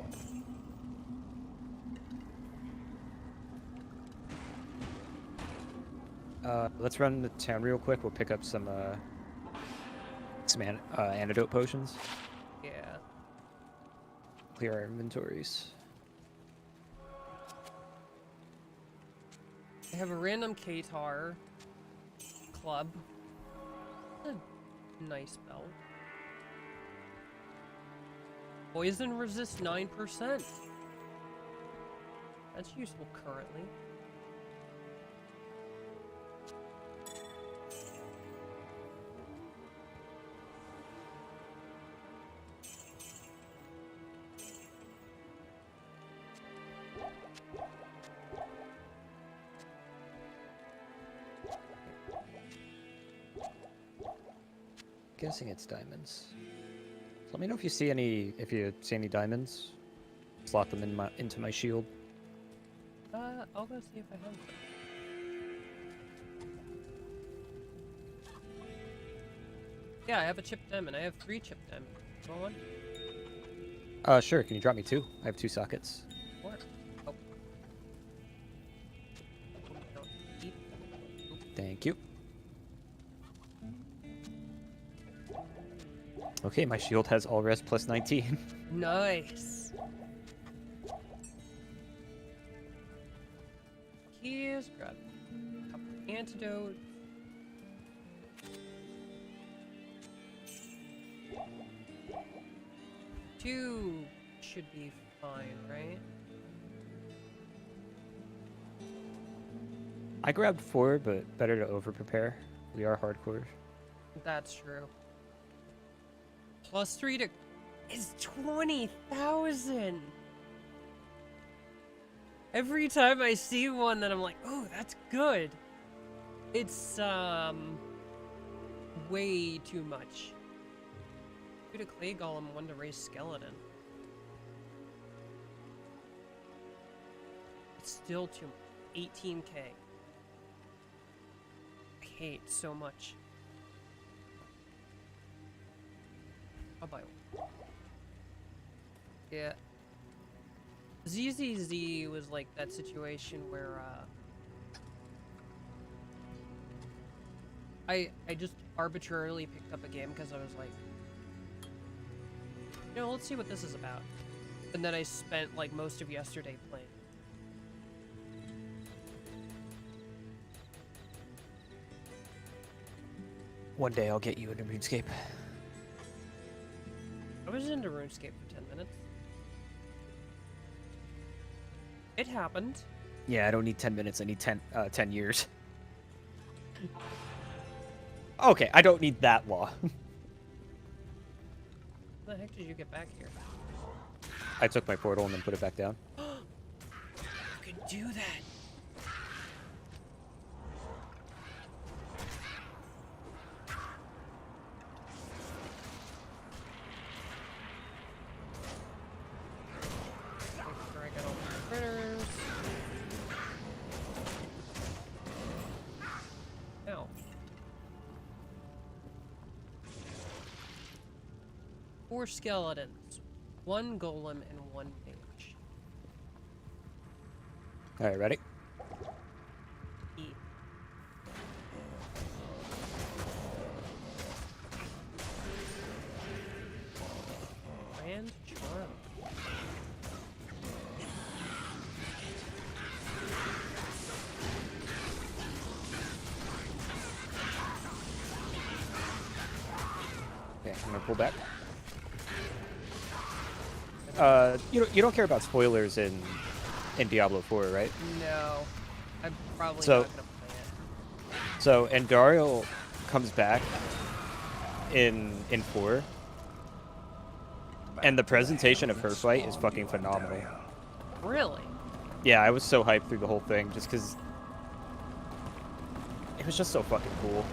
Let's run the town real quick. We'll pick up some antidote potions. Yeah. Clear our inventories. I have a random Katar club. A nice belt. Poison resist 9%. That's useful currently. Guessing it's diamonds. So let me know if you see any diamonds. Slot them into my shield. I'll go see if I have them. Yeah, I have a chipped diamond. I have 3 chipped diamonds. Want one? Sure. Can you drop me 2? I have 2 sockets. What? Oh. Don't eat. Thank you. Okay, my shield has all res plus 19. Nice. Here's grab a couple of antidotes. Two should be fine, right? I grabbed 4, but better to over-prepare. We are hardcore. That's true. Plus 3 to is 20,000. Every time I see one that I'm like, oh, that's good. It's way too much. 2 to clay golem, 1 to raise skeleton. still too much. 18K. I hate so much. I'll buy one. Yeah. ZZZ was like that situation where, I just arbitrarily picked up a game because I was like, you know, let's see what this is about. And then I spent like most of yesterday playing. One day I'll get you into RuneScape. I was into RuneScape for 10 minutes. It happened. Yeah, I don't need 10 minutes. I need 10 years. Okay, I don't need that long. How the heck did you get back here? I took my portal and then put it back down. You could do that. Make sure I got all the critters. Ow. 4 skeletons, 1 golem, and 1 mage. All right, ready? Eat. Grand charm. Okay, I'm gonna pull back. You don't care about spoilers in Diablo 4, right? No, I'm probably So- not gonna play it. So Andariel comes back in 4, and the presentation of her fight is fucking phenomenal. Really? Yeah, I was so hyped through the whole thing just because it was just so fucking cool.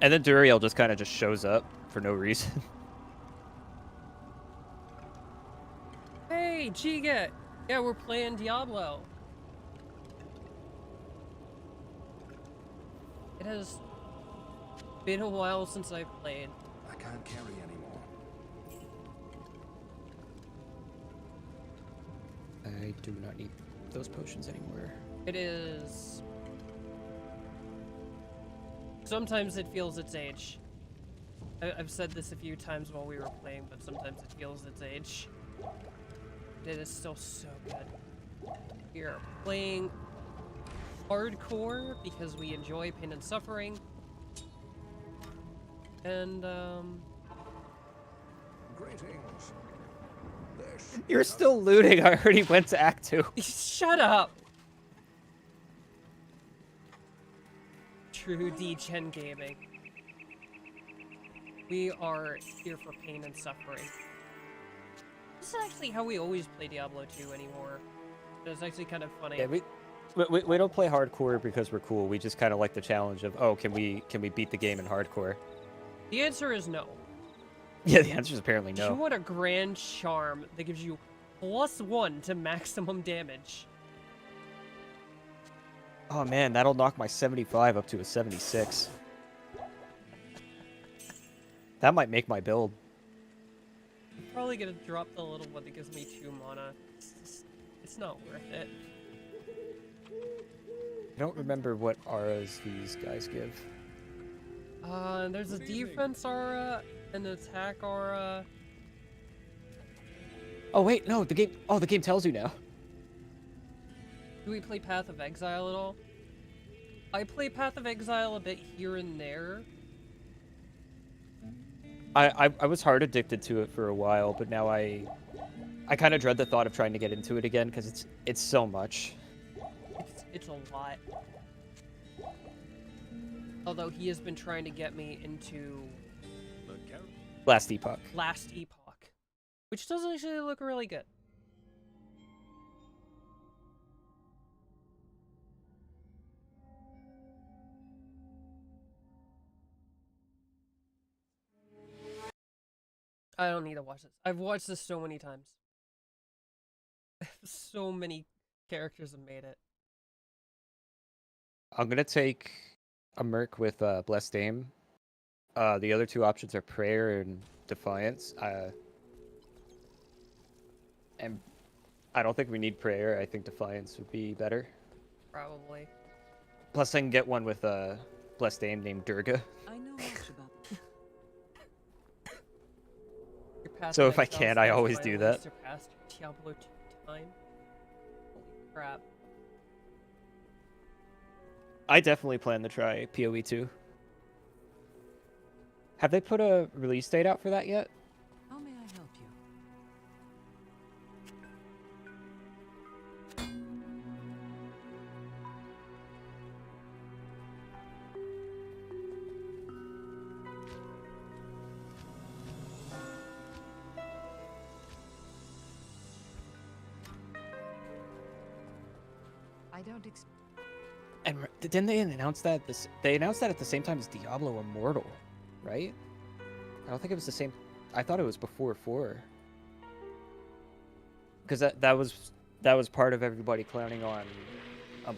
And then Duriel just kind of just shows up for no reason. Hey, Giga! Yeah, we're playing Diablo. It has been a while since I've played. I can't carry anymore. I do not need those potions anymore. It is... Sometimes it feels its age. I've said this a few times while we were playing, but sometimes it feels its age. It is still so good. We are playing hardcore because we enjoy pain and suffering. And, Greetings. This You're still looting. I already went to Act 2. shut up! True D-Gen gaming. We are here for pain and suffering. This is actually how we always play Diablo 2 anymore. It's actually kind of funny. Yeah, we don't play hardcore because we're cool. We just kind of like the challenge of, oh, can we beat the game in hardcore? The answer is no. Yeah, the answer is apparently You no. want a grand charm that gives you +1 to maximum damage. Oh man, that'll knock my 75 up to a 76. That might make my build. I'm probably gonna drop the little one that gives me 2 mana. It's not worth it. I don't remember what auras these guys give. There's a defense aura, an attack aura. Oh wait, no, the game tells you now. Do we play Path of Exile at all? I play Path of Exile a bit here and there. I was hard addicted to it for a while, but now I kind of dread the thought of trying to get into it again because it's so much. It's a lot. Although he has been trying to get me into Last Epoch. Last Epoch, which does actually look really good. I don't need to watch this. I've watched this so many times. So many characters have made it. I'm gonna take a merc with Blessed Aim. The other two options are Prayer and Defiance. And I don't think we need Prayer. I think Defiance would be better. Probably. Plus, I can get one with Blessed Aim named Durga. I know much about Your past So if I exile can, I skills always do finally that. Surpassed Diablo 2 time. Holy crap. I definitely plan to try PoE 2. Have they put a release date out for that yet? How may I help you? I don't expect. And didn't they announce that? They announced that at the same time as Diablo Immortal, right? I don't think it was the same. I thought it was before 4. Because that was part of everybody clowning on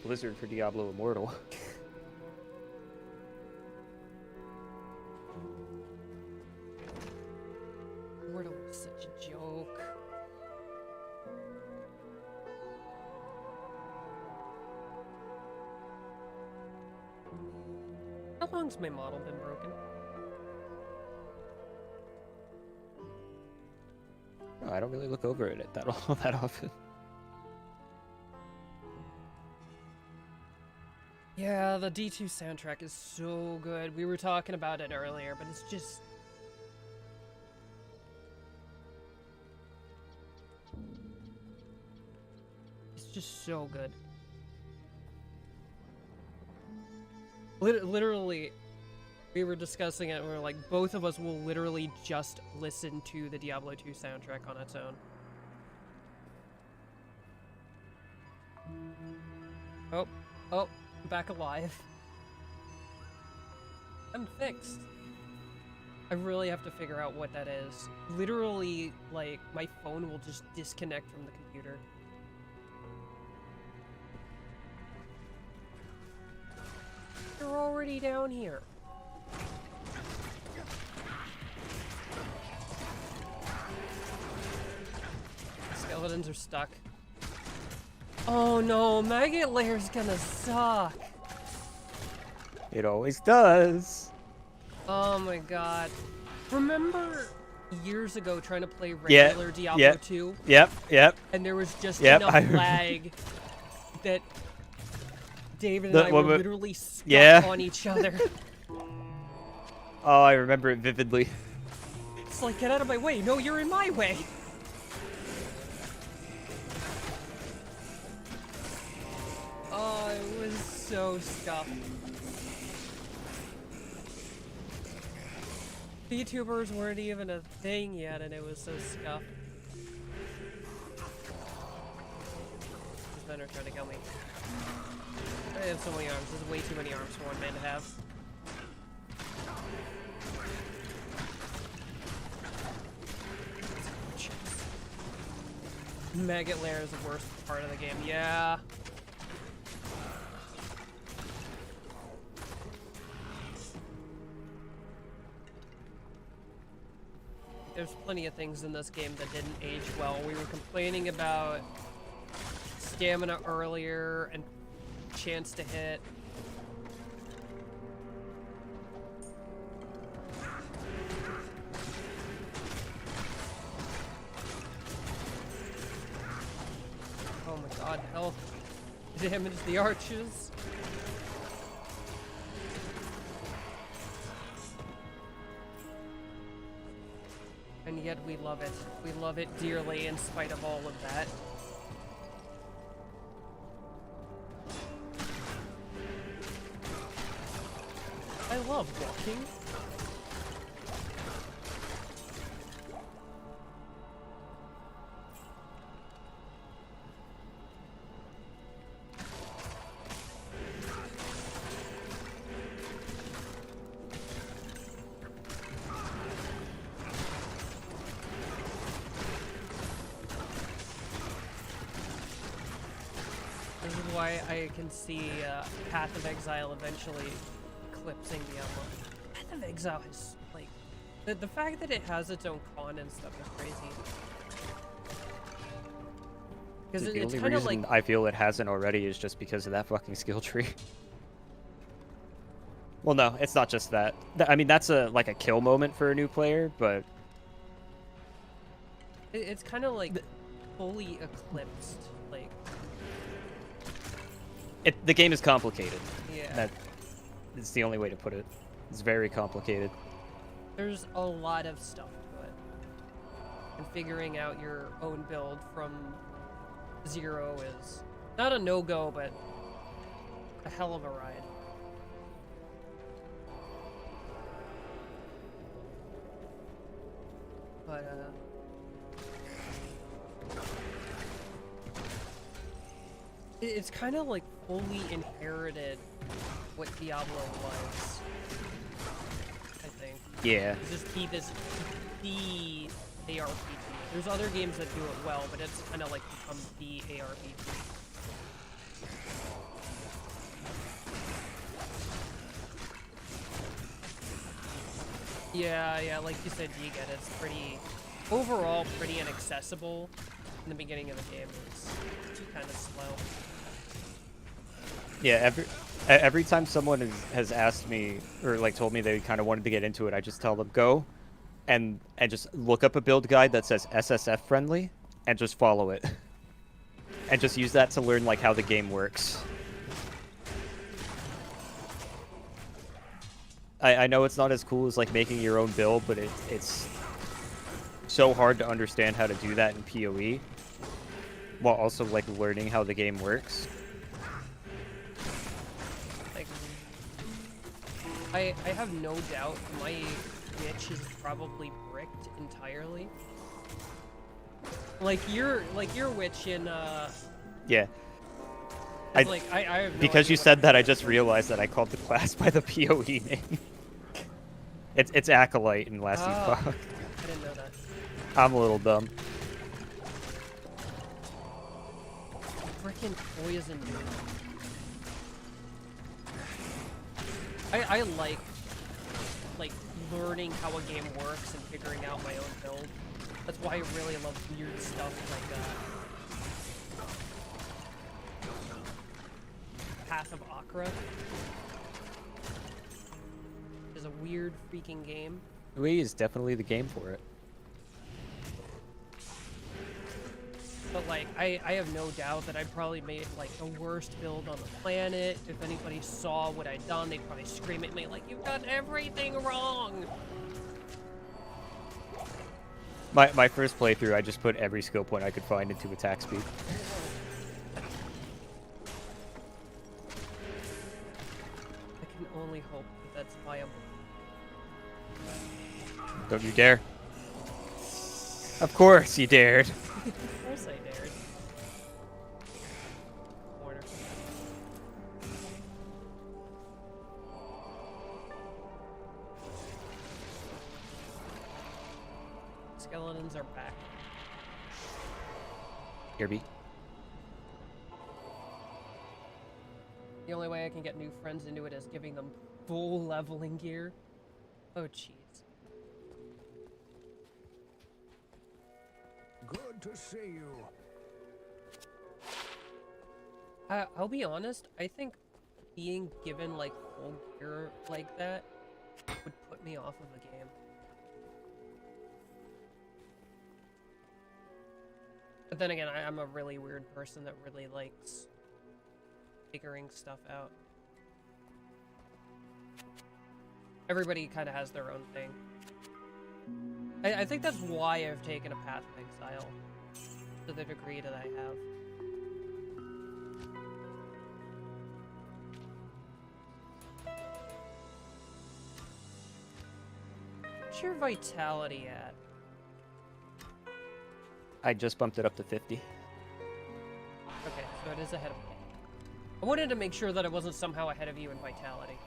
Blizzard for Diablo Immortal. Immortal was such a joke. How long's my model been broken? No, I don't really look over it that all that often. Yeah, the D2 soundtrack is so good. We were talking about it earlier, but it's just... It's just so good. Literally, we were discussing it and we were like, both of us will literally just listen to the Diablo 2 soundtrack on its own. Oh, I'm back alive. I'm fixed. I really have to figure out what that is. Literally, like, my phone will just disconnect from the computer. You're already down here. Skeletons are stuck. Oh no, Maggot Lair's gonna suck. It always does. Oh my god. Remember years ago trying to play Yeah, regular Diablo yeah. 2? Yep. And there was just Yep, enough I remember. lag that David and I were literally stuck on each other. Oh, I remember it vividly. It's like, get out of my way. No, you're in my way. Oh, it was so scuffed. VTubers weren't even a thing yet, and it was so scuffed. These men are trying to kill me. I have so many arms. There's way too many arms for one man to have. Maggot Lair is the worst part of the game. Yeah. There's plenty of things in this game that didn't age well. We were complaining about stamina earlier and chance to hit. Oh my god, health damage the arches. And yet we love it. We love it dearly in spite of all of that. I love walking. why I can see Path of Exile eventually eclipsing Diablo. Path of Exile is like the fact that it has its own con and stuff is crazy. Because The it's only kind of reason like I feel it hasn't already is just because of that fucking skill tree. Well, no, it's not just that. I mean, that's like a kill moment for a new player, but it's kind of like fully eclipsed. Like the game is complicated. yeah, That is the only way to put it. It's very complicated. there's a lot of stuff to it, and figuring out your own build from zero is not a no-go, but a hell of a ride. But it's kind of like fully inherited what Diablo was, I think. Yeah. Just be this the ARPG. There's other games that do it well, but it's kind of like become the ARPG. Yeah, like you said, you get it's pretty, overall pretty inaccessible in the beginning of the game. It's kind of slow. Yeah, every time someone has asked me or like told me they kind of wanted to get into it, I just tell them go and just look up a build guide that says SSF friendly and just follow it. And just use that to learn like how the game works. I know it's not as cool as like making your own build, but it's so hard to understand how to do that in PoE while also like learning how the game works. Like, I have no doubt my witch is probably bricked entirely. Like your witch in Yeah. I have no Because idea you what said it that, I is. just realized that I called the class by the PoE name. It's Acolyte in Last Oh, Epoch. I didn't know that. I'm a little dumb. Frickin' poison, dude. I like learning how a game works and figuring out my own build. That's why I really love weird stuff like Path of Akra. Is a weird freaking game. PoE is definitely the game for it. But like, I have no doubt that I probably made like the worst build on the planet. If anybody saw what I'd done, they'd probably scream at me like, "You've done everything wrong!" My first playthrough, I just put every skill point I could find into attack speed. I can only hope that that's viable. Don't you dare. Of course you dared. Of course I dared. Corner. Skeletons are back. Kirby. The only way I can get new friends into it is giving them full leveling gear. Oh, jeez. Good to see you. I'll be honest, I think being given like full gear like that would put me off of the game. But then again, I'm a really weird person that really likes figuring stuff out. Everybody kind of has their own thing. I think that's why I've taken a Path of Exile to the degree that I have. What's your vitality at? I just bumped it up to 50. Okay, so it is ahead of me. I wanted to make sure that I wasn't somehow ahead of you in vitality.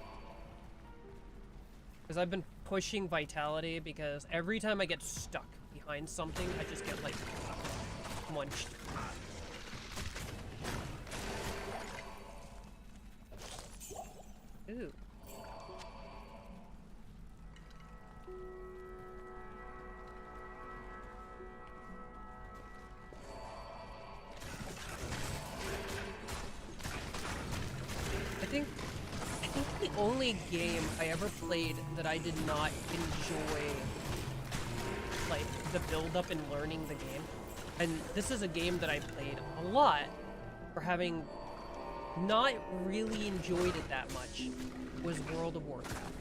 Because I've been pushing vitality because every time I get stuck behind something, I just get like munched. Ooh. I think the only game I ever played that I did not enjoy, like, the build-up and learning the game, and this is a game that I played a lot for having not really enjoyed it that much, was World of Warcraft.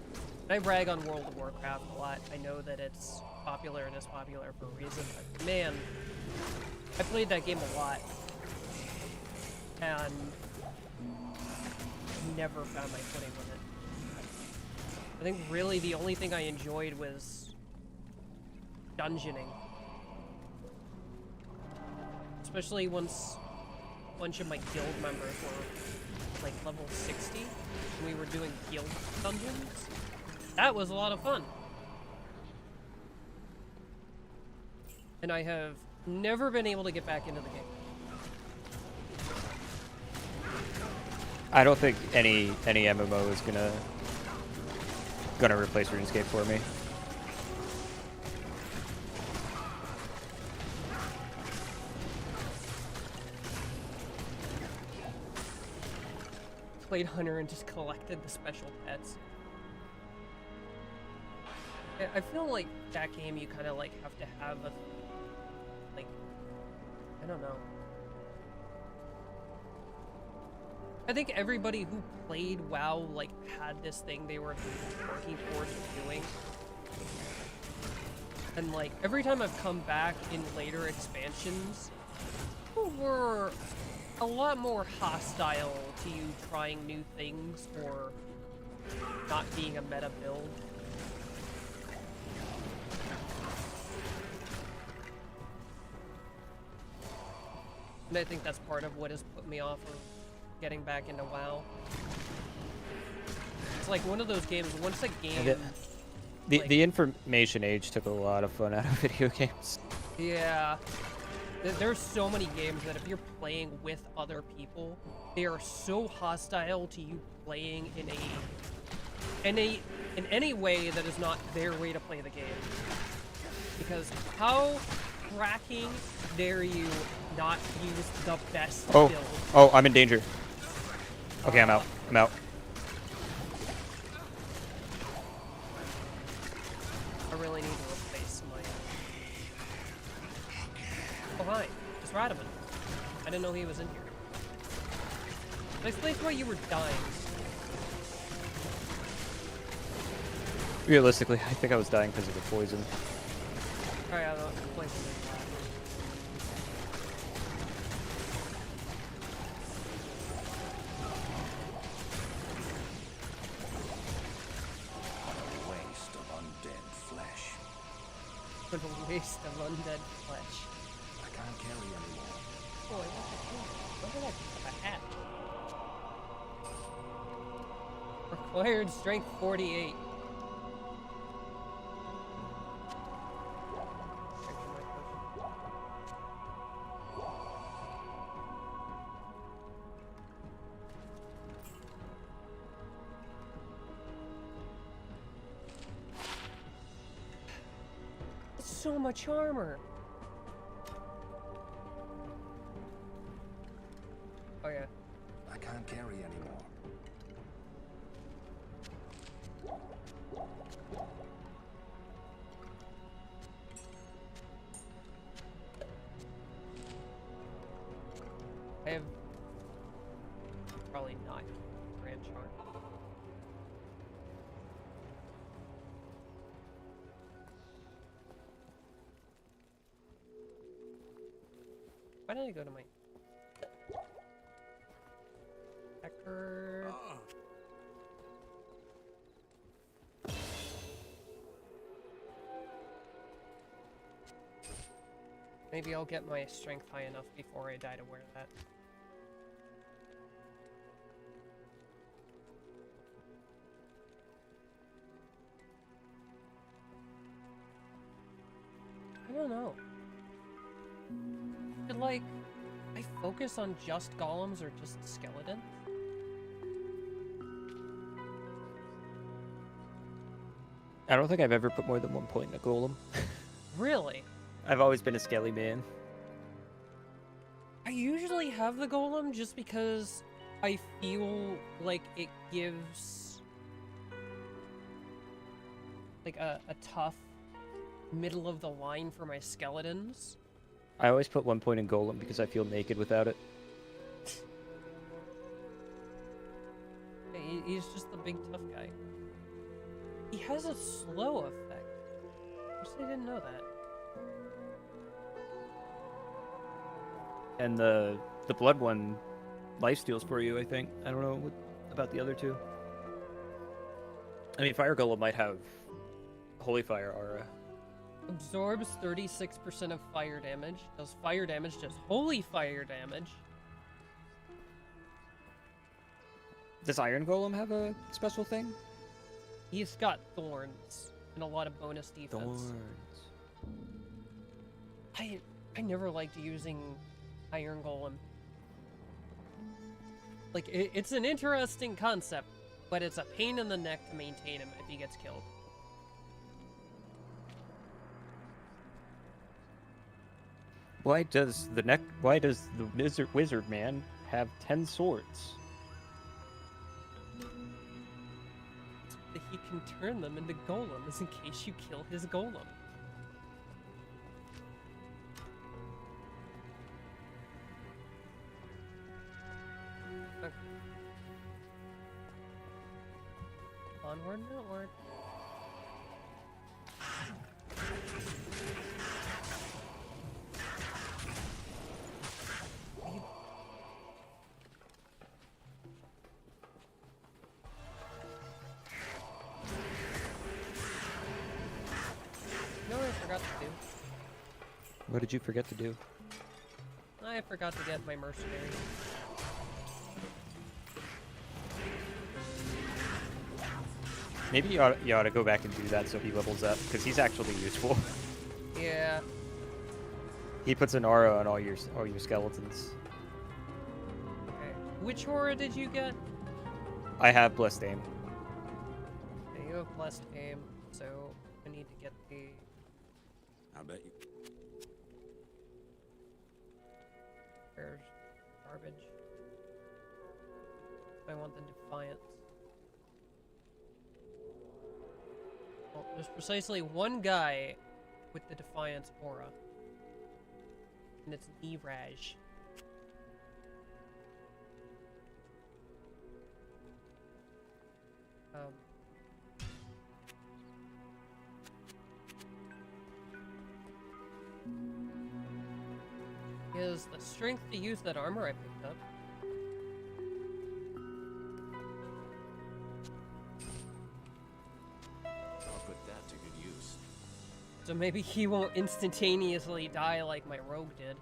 And I brag on World of Warcraft a lot. I know that it's popular and is popular for a reason, but man, I played that game a lot. And never found my footing with it. I think really the only thing I enjoyed was dungeoning. Especially once a bunch of my guild members were like level 60 and we were doing guild dungeons. That was a lot of fun. And I have never been able to get back into the game. I don't think any MMO is gonna replace RuneScape for me. Played Hunter and just collected the special pets. I feel like that game you kind of like have to have a, like, I don't know. I think everybody who played WoW, like, had this thing they were working towards doing. And, like, every time I've come back in later expansions, people were a lot more hostile to you trying new things or not being a meta build. And I think that's part of what has put me off of getting back into WoW. It's like one of those games, once a game... The information age took a lot of fun out of video games. Yeah. There's so many games that if you're playing with other people, they are so hostile to you playing in any way that is not their way to play the game. Because how cracking dare you not use the best build? Oh, I'm in danger. Okay, I'm out. I'm out. I really need to replace my... Oh, hi. It's Radaman. I didn't know he was in here. Explain why you were dying. Realistically, I think I was dying because of the poison. Alright, I'll play something. A waste of undead flesh. I can't carry anymore. Boy, what did I do? A hat. Required strength 48. So much armor. Oh yeah. I can't carry anymore. I have probably not branch armor. Why did I go to my record? Maybe I'll get my strength high enough before I die to wear that. I don't know. Should, like, I focus on just golems or just skeletons? I don't think I've ever put more than 1 point in a golem. Really? I've always been a skelly man. I usually have the golem just because I feel like it gives like a tough middle of the line for my skeletons. I always put 1 point in golem because I feel naked without it. He's just the big tough guy. He has a slow effect. I guess I didn't know that. And the blood one lifesteals for you, I think. I don't know about the other two. I mean, fire golem might have holy fire aura. Absorbs 36% of fire damage. Does fire damage, does holy fire damage. Does iron golem have a special thing? He's got thorns and a lot of bonus defense. Thorns. I never liked using iron golem. Like, it's an interesting concept, but it's a pain in the neck to maintain him if he gets killed. Why does the wizard man have 10 swords? That he can turn them into golems in case you kill his golem. Okay. Onward and outward. No, I forgot to do. What did you forget to do? I forgot to get my mercenary. Maybe you ought to go back and do that so he levels up, because he's actually useful. Yeah. He puts an aura on all your skeletons. Okay. Which aura did you get? I have blessed aim. Okay, you have blessed aim, so I need to get the. I bet you. There's garbage. I want the Defiance. Well, there's precisely one guy with the Defiance aura. And it's Niraj. He has the strength to use that armor I picked up. I'll put that to good use. So maybe he won't instantaneously die like my rogue did.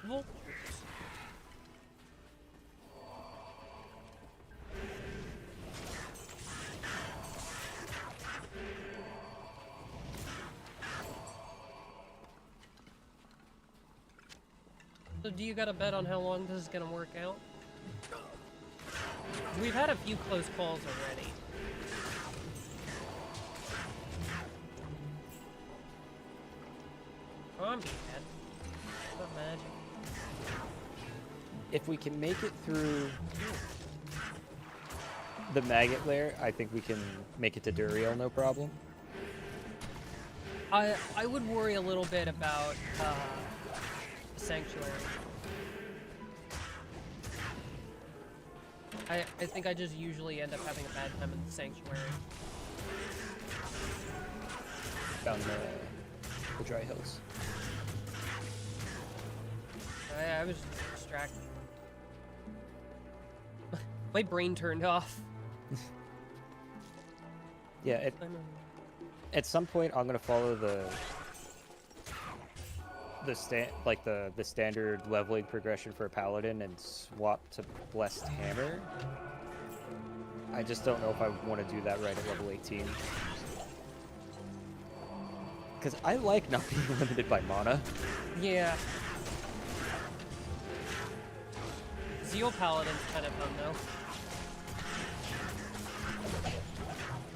Vultures. So do you got a bet on how long this is gonna work out? We've had a few close calls already. Oh, I'm being dead. Not magic. If we can make it through the maggot lair, I think we can make it to Duriel, no problem. I would worry a little bit about Sanctuary. I think I just usually end up having a bad time at the Sanctuary. Down the dry hills. I was distracted. My brain turned off. Yeah, at some point I'm gonna follow the standard leveling progression for a paladin and swap to blessed hammer. I just don't know if I want to do that right at level 18. Because I like not being limited by mana. Yeah. Zeal Paladin's kind of fun though.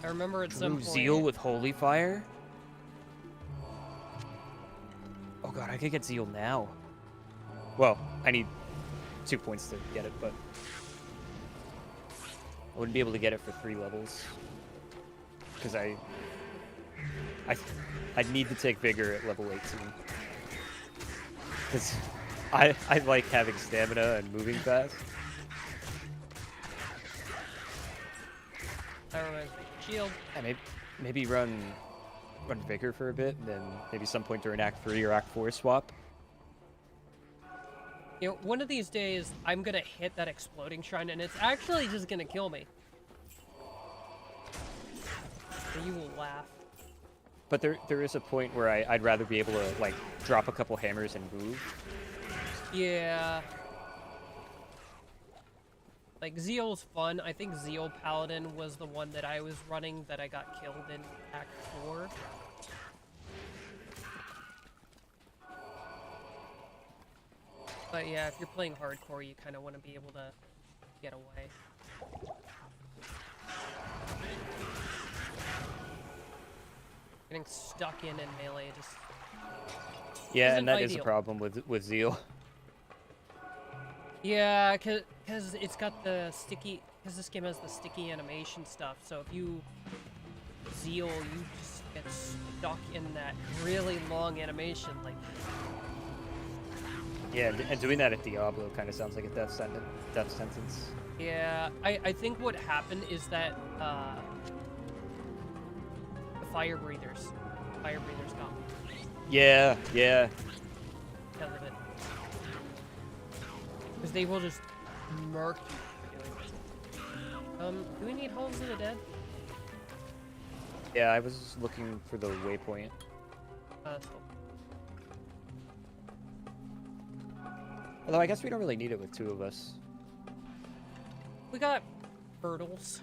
I remember at some Ooh, point. Zeal with Holy Fire? Oh god, I could get Zeal now. Well, I need 2 points to get it, but I wouldn't be able to get it for 3 levels. Because I'd need to take Vigor at level 18. Because I like having stamina and moving fast. That reminds me. Shield. Yeah, maybe run Vigor for a bit, and then maybe some point during Act 3 or Act 4 swap. You know, one of these days, I'm gonna hit that exploding shrine, and it's actually just gonna kill me. So you will laugh. But there is a point where I'd rather be able to, like, drop a couple hammers and move. Yeah. Like, Zeal's fun. I think Zeal Paladin was the one that I was running that I got killed in Act 4. But yeah, if you're playing hardcore, you kind of want to be able to get away. Getting stuck in melee just Yeah, isn't and that is a ideal. problem with Zeal. Yeah, cause it's got the sticky. Cause this game has the sticky animation stuff. So if you Zeal, you just get stuck in that really long animation. Like, Yeah, and doing that at Diablo kind of sounds like a death sentence. yeah, I think what happened is that the fire breathers got me Yeah. because of it. Because they will just murk you for doing it. Do we need Halls of the Dead? Yeah, I was looking for the waypoint. That's cool. Although I guess we don't really need it with 2 of us. We got hurdles.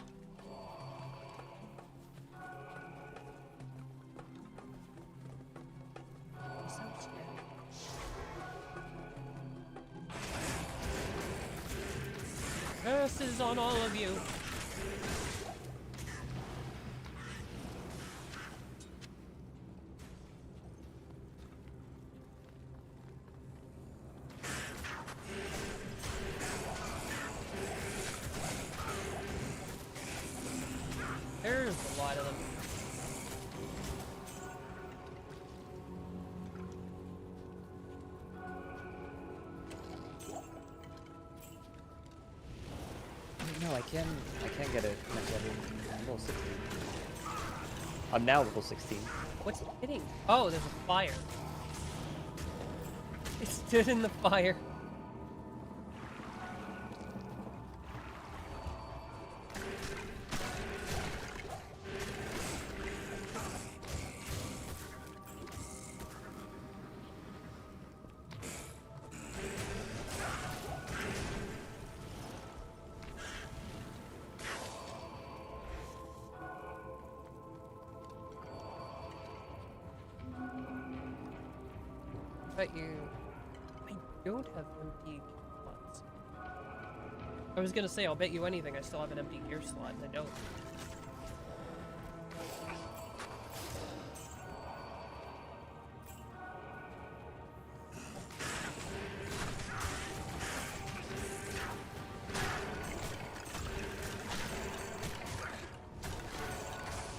Curses on all of you. There's a lot of them. No, I can get it next level. I'm level 16. I'm now level 16. What's it hitting? Oh, there's a fire. It stood in the fire. Bet you... I don't have empty slots. I was gonna say, I'll bet you anything I still have an empty gear slot, and I don't.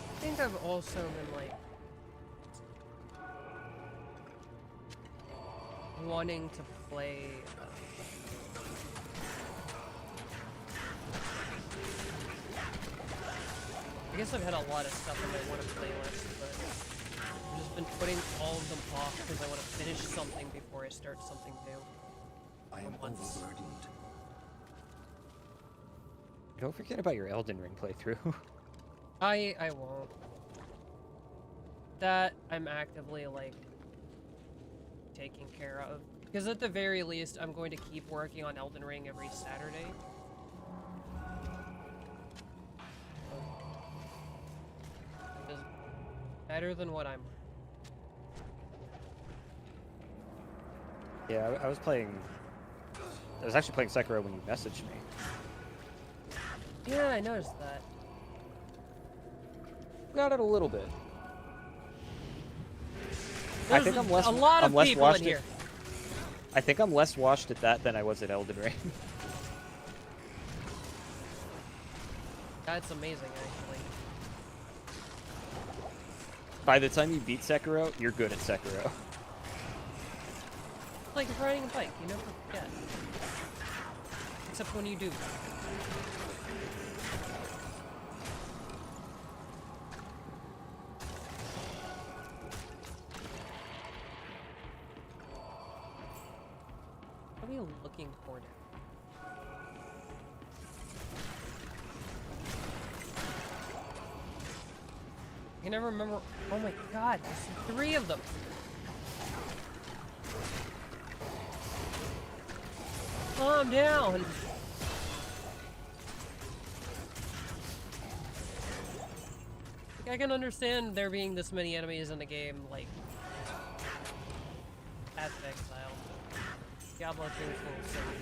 I think I've also been, like, wanting to play I guess I've had a lot of stuff on my wanna playlist, but I've just been putting all of them off because I want to finish something before I start something new. I am once. overburdened. Don't forget about your Elden Ring playthrough. I won't. That I'm actively, like, taking care of. Because at the very least, I'm going to keep working on Elden Ring every Saturday. It is better than what I'm. Yeah, I was playing. I was actually playing Sekiro when you messaged me. Yeah, I noticed that. Got it a little bit. I There's think I'm less. a lot I'm of less people washed in here. I think I'm less washed at that than I was at Elden Ring. That's amazing, actually. By the time you beat Sekiro, you're good at Sekiro. Like riding a bike, you never forget. Except when you do. What are you looking for now? I can never remember. Oh my god, there's 3 of them. Calm down. Like, I can understand there being this many enemies in the game, like, Path of Exile. Diablo 2 is a little silly.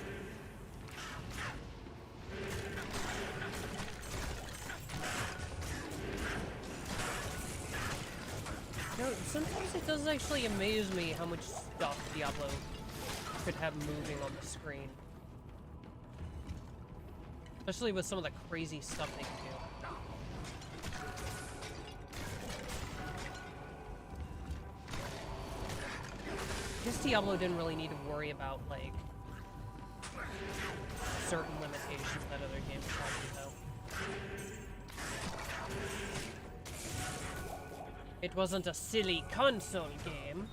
You know, sometimes it does actually amaze me how much stuff Diablo could have moving on the screen. Especially with some of the crazy stuff they can do. I guess Diablo didn't really need to worry about, like, certain limitations that other games had, though. It wasn't a silly console game.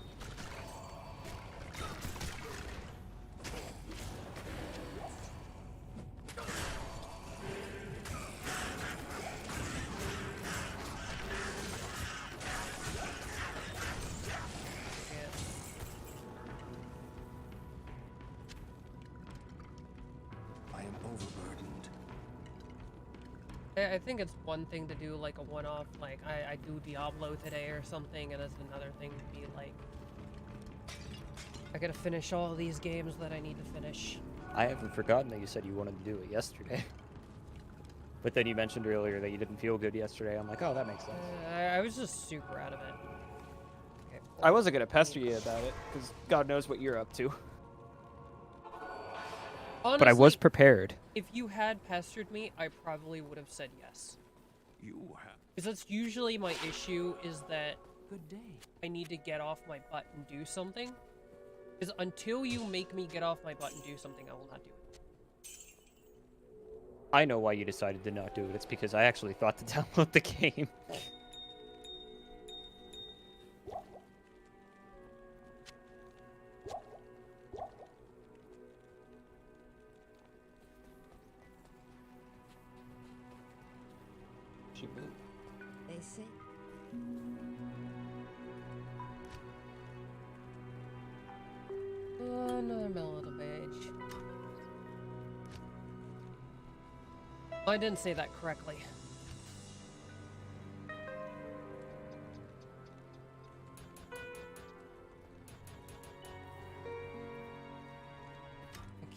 I am overburdened. I think it's one thing to do like a one-off, like I do Diablo today or something, and it's another thing to be like, I gotta finish all these games that I need to finish. I haven't forgotten that you said you wanted to do it yesterday. But then you mentioned earlier that you didn't feel good yesterday. I'm like, oh, that makes sense. I was just super out of it. Okay, I wasn't gonna pester you about it, because God knows what you're up to. honestly, But I was prepared. if you had pestered me, I probably would have said yes. You have. Because that's usually my issue, is that Good day. I need to get off my butt and do something. Because until you make me get off my butt and do something, I will not do it. I know why you decided to not do it. It's because I actually thought to download the game. She moved. They say. Another melody page. I didn't say that correctly. I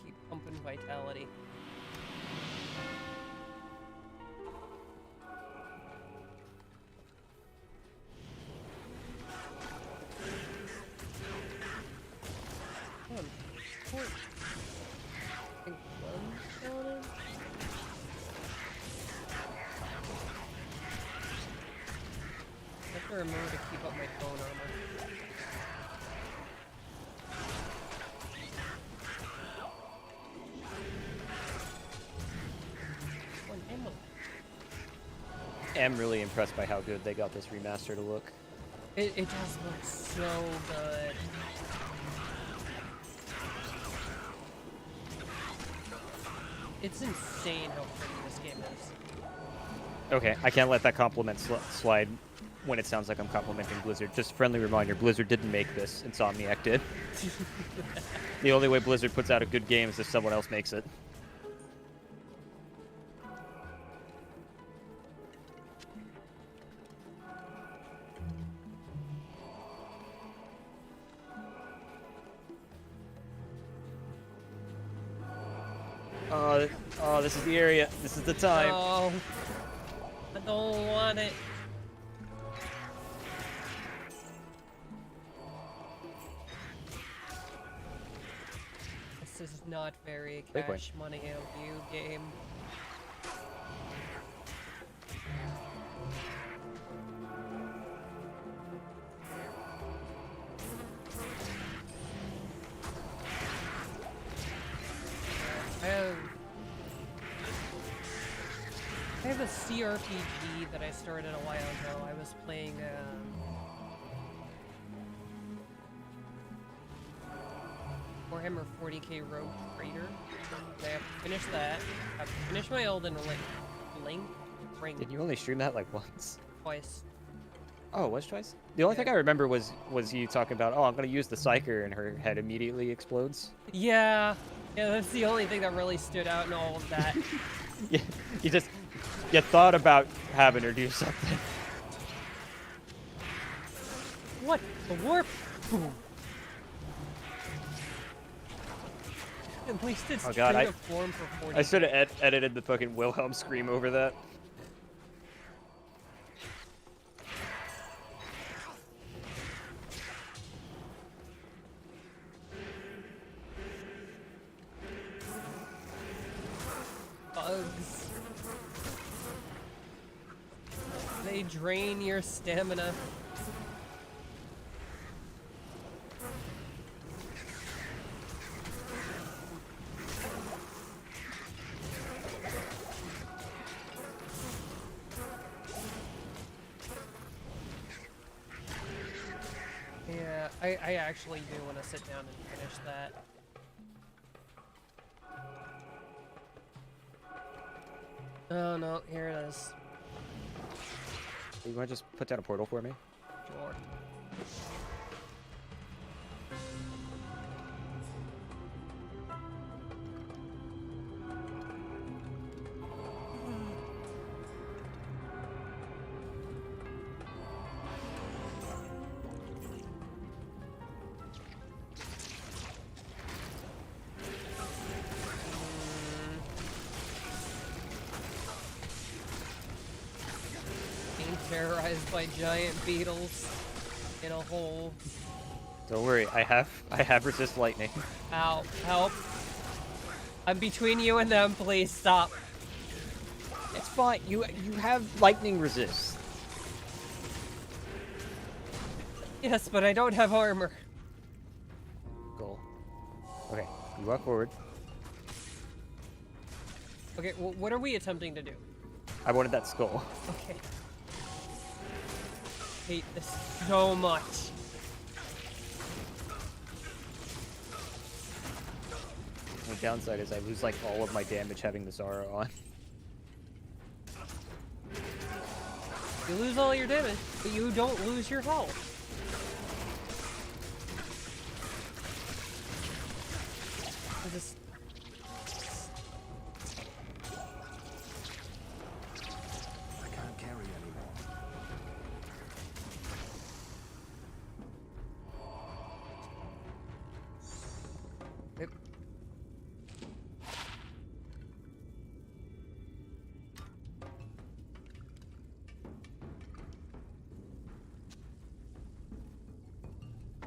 keep pumping vitality. I have to remember to keep up my bone armor. One ammo. I'm really impressed by how good they got this remaster to look. It just looks so good. It's insane how pretty this game is. Okay, I can't let that compliment slide when it sounds like I'm complimenting Blizzard. Just a friendly reminder, Blizzard didn't make this, Insomniac did. The only way Blizzard puts out a good game is if someone else makes it. Oh, this is the area. This is the time. No. I don't want it. This is not very Big win. cash money of you game. I have a CRPG that I started a while ago. I was playing Warhammer 40k Rogue Trader. I have to finish that. I've finished my Elden Ring Did you only stream that like once? twice. Oh, it was twice? The only thing I remember was you talking about, oh, I'm gonna use the Psyker, and her head immediately explodes. Yeah, that's the only thing that really stood out in all of that. Yeah, you thought about having her do something. What? The warp? At least it's Oh God, true to form for 40. I should have edited the fucking Wilhelm scream over that. Bugs. They drain your stamina. Yeah, I actually do want to sit down and finish that. Oh no, here it is. You want to just put down a portal for me? Sure. Being terrorized by giant beetles in a hole. Don't worry, I have resist lightning. Ow, help. I'm between you and them, please stop. It's fine. You have lightning resist. Yes, but I don't have armor. Goal. Okay, you walk forward. Okay, well, what are we attempting to do? I wanted that skull. Okay. Hate this so much. The downside is I lose like all of my damage having the Zara on. You lose all your damage, but you don't lose your health. Just... I can't carry anymore. Yep.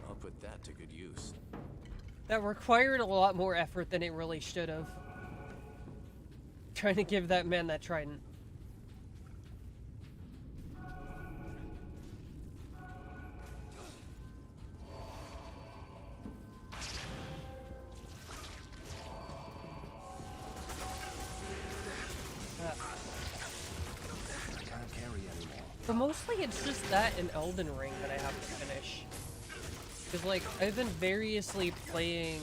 I'll put that to good use. That required a lot more effort than it really should have. Trying to give that man that trident. I can't carry anymore. But mostly it's just that and Elden Ring that I have to finish. Because, like, I've been variously playing...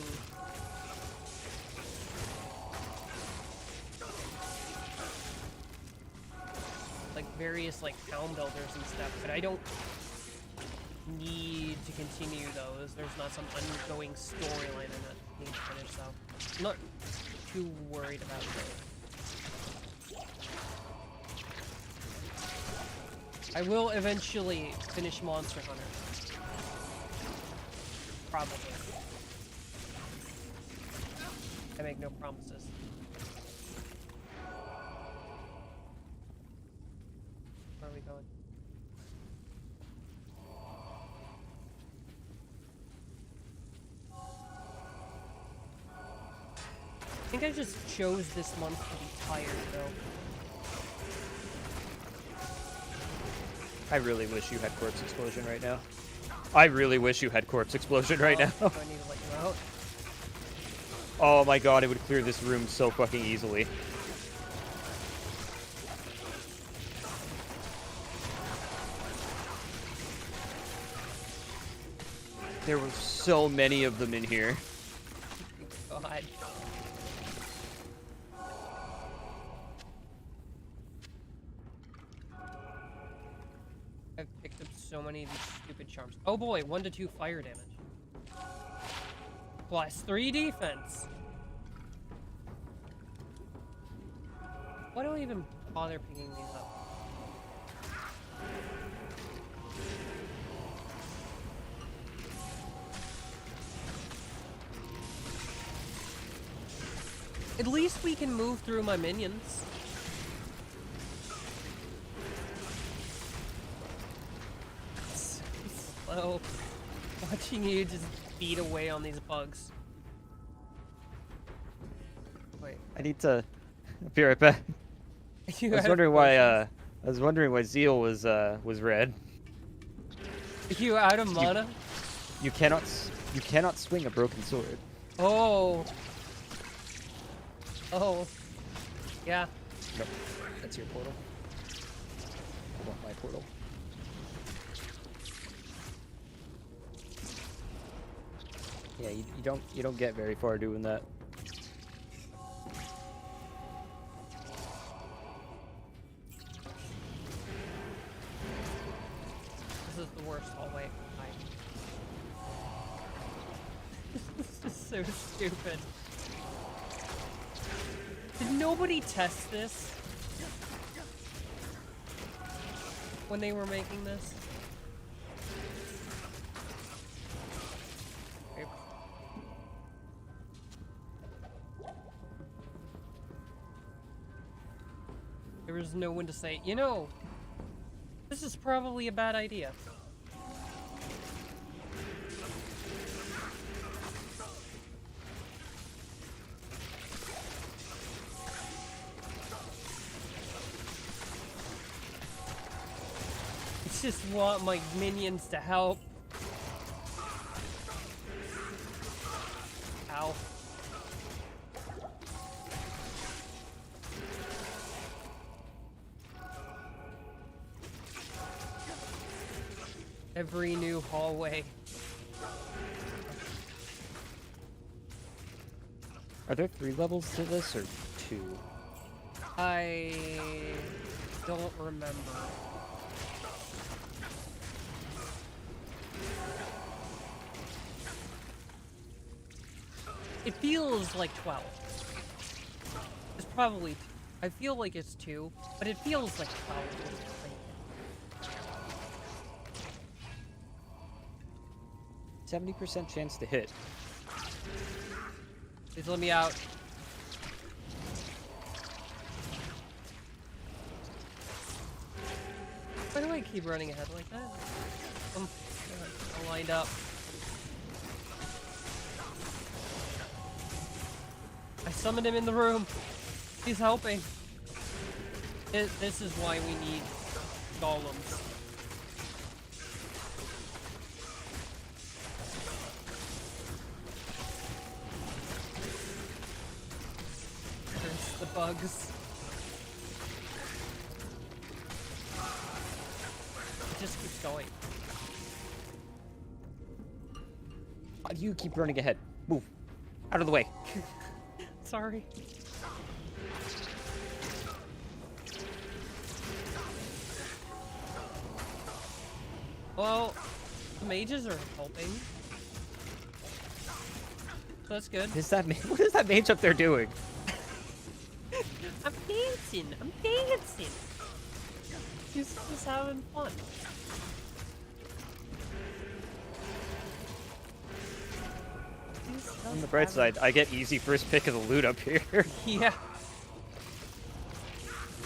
like, various, like, town builders and stuff, but I don't need to continue those. There's not some ongoing storyline in that I need to finish, so I'm not too worried about it. I will eventually finish Monster Hunter. Probably. I make no promises. think I just chose this month to be tired, though. I really wish you had Corpse Explosion right now. I really wish you had Corpse Explosion right now. Do I need to let you out? Oh my god, it would clear this room so fucking easily. There were so many of them in here. God. I've picked up so many of these stupid charms. Oh boy, 1 to 2 fire damage. Plus 3 defense. Why do I even bother picking these up? At least we can move through my minions. It's so slow. Watching you just beat away on these bugs. Wait. I need to be right back. You I was out of wondering why potions? Zeal was red. You out of mana? You cannot swing a broken sword. Oh. Oh. Yeah. Nope. That's your portal. I want my portal. Yeah, you don't get very far doing that. This is the worst hallway. This is so stupid. Did nobody test this when they were making this? Oops. There was no one to say, you know, this is probably a bad idea. I just want my minions to help. Ow. Every new hallway. Are there 3 levels to this or 2? I don't remember. It feels like 12. It's probably, I feel like it's 2, but it feels like 12. 70% chance to hit. Please let me out. Why do I keep running ahead like that? I'm lined up. I summoned him in the room. He's helping. This is why we need golems. Curse the bugs. It just keeps going. You keep running ahead. Move. Out of the way. Sorry. Well, the mages are helping. So that's good. What is that mage up there doing? I'm dancing. I'm dancing. He's just having fun. On the bright side, I get easy first pick of the loot up here. Yeah.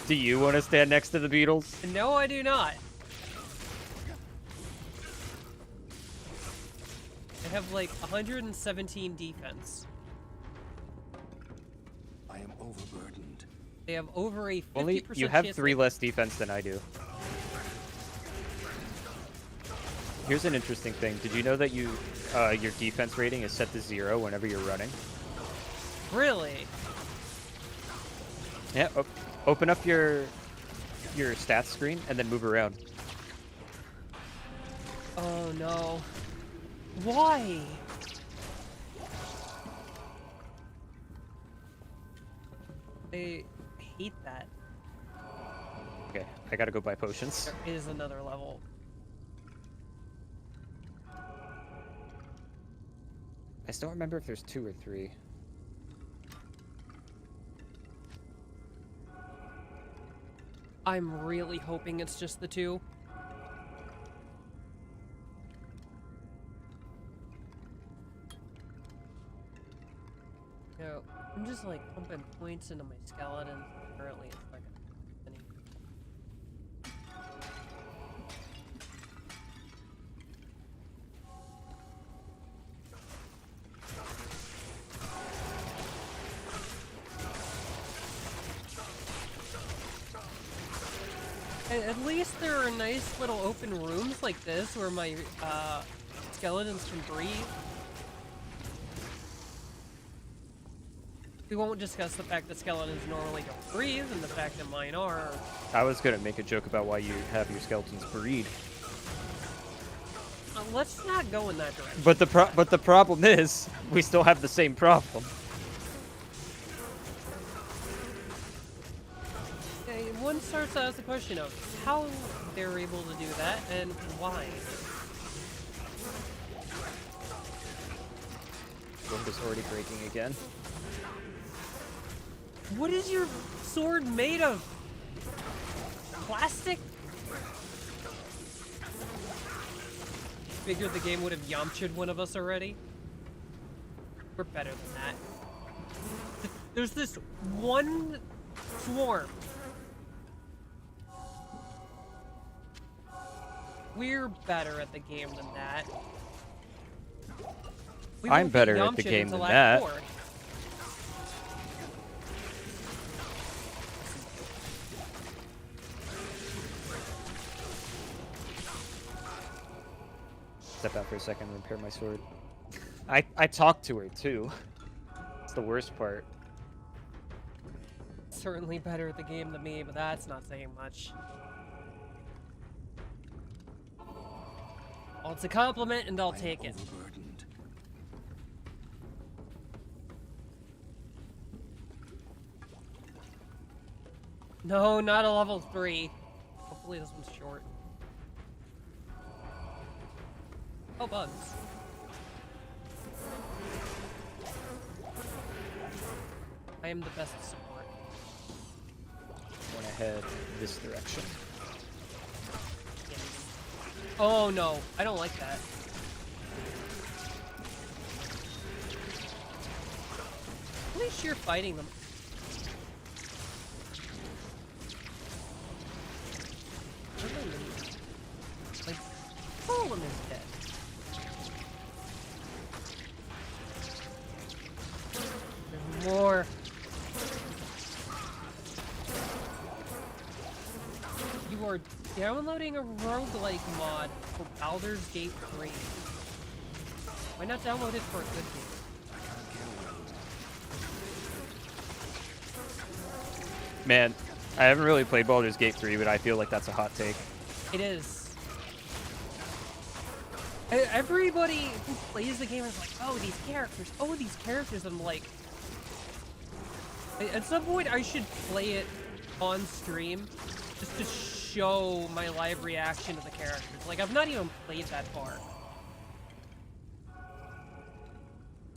Do you want to stand next to the beetles? No, I do not. I have like 117 defense. overburdened. They have over a 50% Only you have chance 3 that- less defense than I do. Here's an interesting thing. Did you know that your defense rating is set to 0 whenever you're running? Really? Yeah. Open up your stats screen and then move around. Oh no. Why? I hate that. Okay, I gotta go buy potions. There is another level. I still don't remember if there's 2 or 3. I'm really hoping it's just the 2. You know, I'm just like pumping points into my skeletons. Apparently, it's not gonna do any. At least there are nice little open rooms like this where my skeletons can breathe. We won't discuss the fact that skeletons normally don't breathe and the fact that mine are. I was gonna make a joke about why you have your skeletons breed. Let's not go in that direction. But the problem is, we still have the same problem. One starts to ask the question of how they're able to do that and why. Wind is already breaking again. What is your sword made of? Plastic? Figured the game would have Yamcha'd one of us already. We're better than that. There's this one swarm. We're better at the game than that. We I'm won't better beat at the Yamcha game until than Act that. 4. Step out for a second and repair my sword. I talked to her too. It's the worst part. Certainly better at the game than me, but that's not saying much. Well, it's a compliment, and I'll take it. Overburdened. No, not a level 3. Hopefully this one's short. Oh, bugs. I am the best support. Went ahead this direction. Yes. Oh no, I don't like that. At least you're fighting them. Where are they? Like, Golem is dead. There's more. You are downloading a roguelike mod for Baldur's Gate 3. Why not download it for a good game? Man, I haven't really played Baldur's Gate 3, but I feel like that's a hot take. It is. Everybody who plays the game is like, oh, these characters. I'm like, at some point I should play it on stream just to show my live reaction to the characters. Like, I've not even played that far.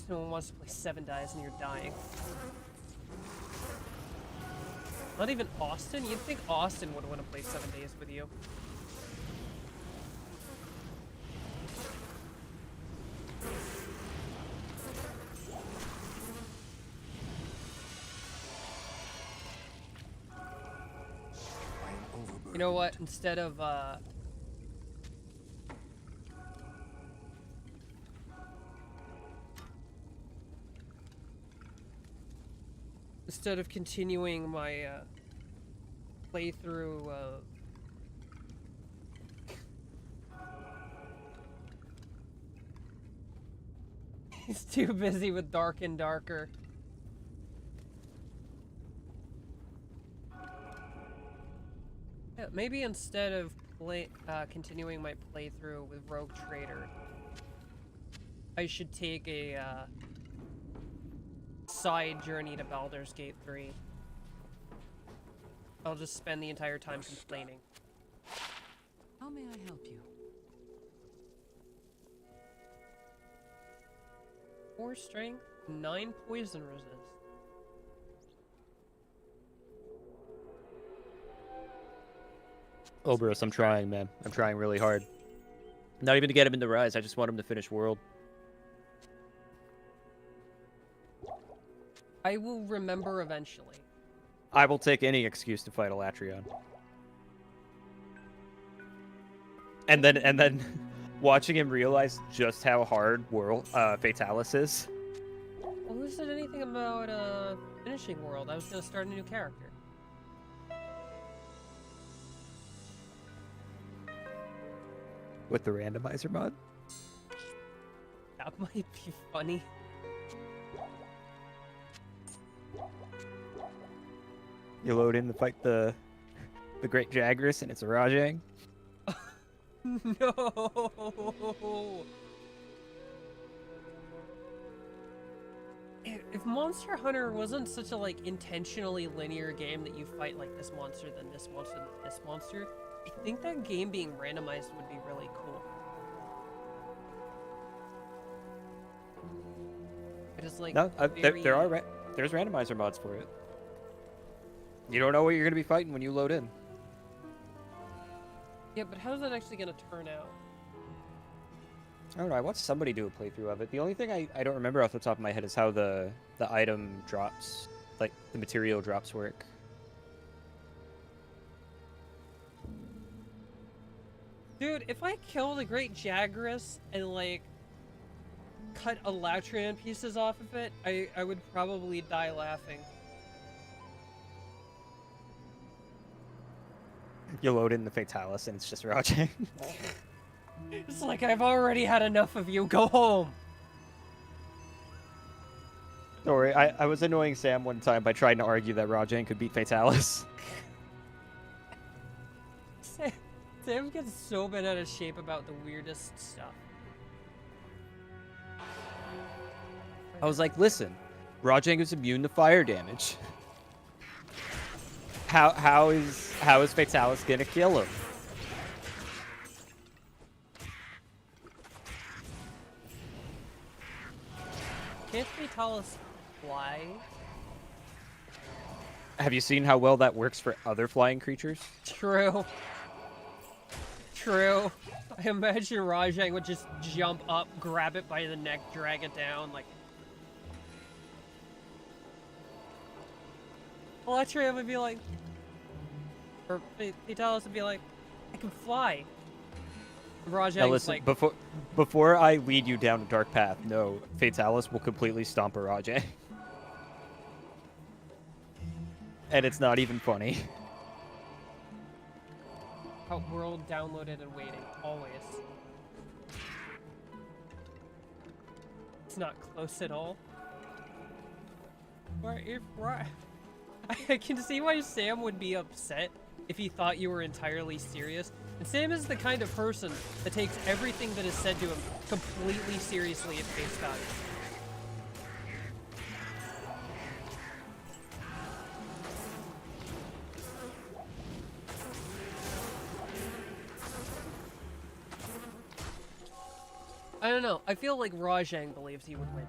No one wants to play 7 Dies and you're dying. Not even Austin? You'd think Austin would want to play 7 Days with you. You know what? Instead of Instead of continuing my playthrough he's too busy with Dark and Darker. Yeah, maybe instead of continuing my playthrough with Rogue Trader, I should take a side journey to Baldur's Gate 3. I'll just spend the entire time complaining. How may I help you? 4 strength, 9 poison resist. Oberus, I'm trying, man. I'm trying really hard. Not even to get him in the Rise. I just want him to finish World. I will remember eventually. I will take any excuse to fight Elatrion. And then watching him realize just how hard World Fatalis is. Well, who said anything about finishing World? I was gonna start a new character. With the randomizer mod? That might be funny. You load in to fight the Great Jagras and it's a Rajang. No. If Monster Hunter wasn't such a like intentionally linear game that you fight like this monster, then this monster, then this monster, I think that game being randomized would be really cool. It is like No, very... there's randomizer mods for it. You don't know what you're gonna be fighting when you load in. Yeah, but how's that actually gonna turn out? I don't know. I watched somebody do a playthrough of it. The only thing I don't remember off the top of my head is how the item drops, like the material drops work. Dude, if I kill the Great Jagras and like cut Elatrian pieces off of it, I would probably die laughing. You load in the Fatalis and it's just Rajang. It's like, I've already had enough of you, go home! Don't worry, I was annoying Sam one time by trying to argue that Rajang could beat Fatalis. Sam gets so bent out of shape about the weirdest stuff. I was like, listen, Rajang is immune to fire damage. How is Fatalis gonna kill him? Can't Fatalis fly? Have you seen how well that works for other flying creatures? True. True. I imagine Rajang would just jump up, grab it by the neck, drag it down, like... Elatrian would be like... Or Fatalis would be like, I can fly. Rajang's Now listen, like... before I lead you down a dark path, no, Fatalis will completely stomp a Rajang. And it's not even funny. World downloaded and waiting, always. It's not close at all. I can see why Sam would be upset if he thought you were entirely serious. And Sam is the kind of person that takes everything that is said to him completely seriously at face value. I don't know. I feel like Rajang believes he would win.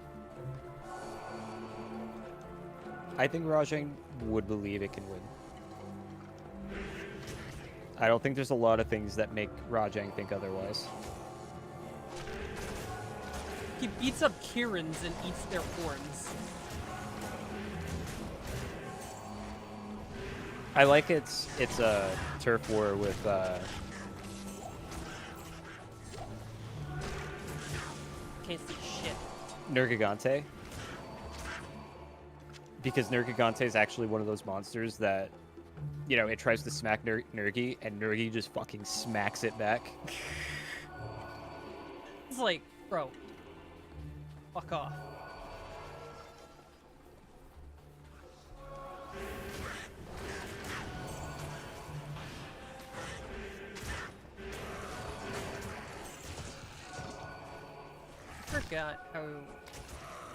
I think Rajang would believe it can win. I don't think there's a lot of things that make Rajang think otherwise. He beats up Kirans and eats their horns. I like it's a turf war with Can't see shit. Nergigante. because Nergigante is actually one of those monsters that, you know, it tries to smack Nergi, and Nergi just fucking smacks it back. It's like, bro, fuck off. I forgot how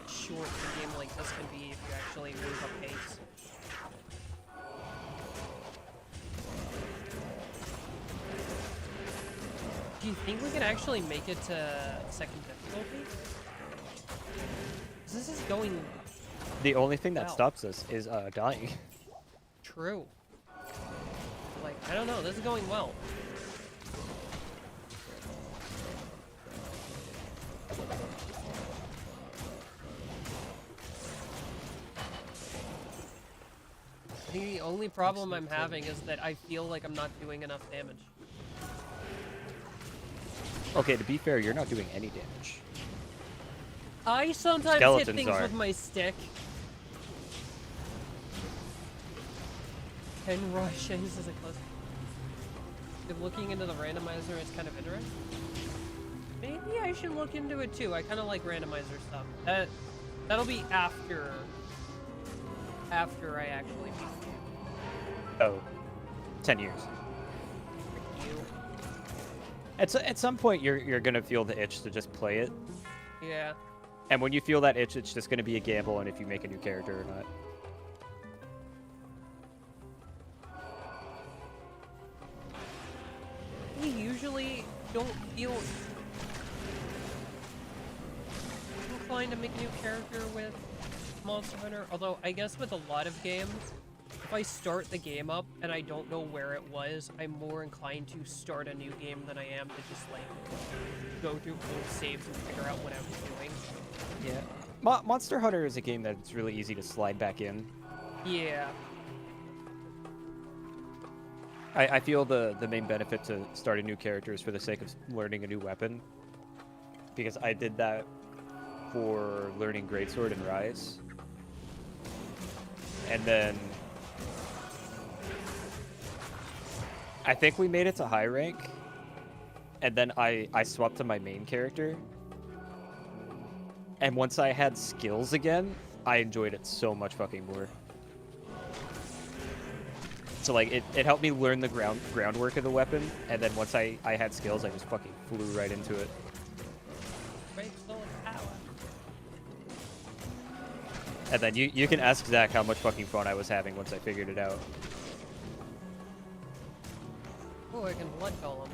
short a game like this can be if you actually move up pace. Do you think we can actually make it to second difficulty? 'Cause this is going The only thing that Wow. stops us is dying. true. Like, I don't know, this is going well. I think the only problem I'm having is that I feel like I'm not doing enough damage. Okay, to be fair, you're not doing any damage. I sometimes hit Skeletons things are. with my stick. And rush, and this is a close. If looking into the randomizer is kind of interesting. Maybe I should look into it too. I kind of like randomizer stuff. That'll be after I actually beat the game. Oh, 10 years. For you. At some point, you're gonna feel the itch to just play it, Yeah. and when you feel that itch, it's just gonna be a gamble on if you make a new character or not. We usually don't feel inclined to make a new character with Monster Hunter, although I guess with a lot of games, if I start the game up and I don't know where it was, I'm more inclined to start a new game than I am to just like go through old saves and figure out what I was doing. Yeah. Monster Hunter is a game that's really easy to slide back in. Yeah. I feel the main benefit to start a new character is for the sake of learning a new weapon. Because I did that for learning Greatsword and Rise. And then I think we made it to high rank. And then I swapped to my main character. And once I had skills again, I enjoyed it so much fucking more. So like it helped me learn the groundwork of the weapon, and then once I had skills, I just fucking flew right into it. Great sword power. And then you can ask Zach how much fucking fun I was having once I figured it out. Oh, I can blood golem.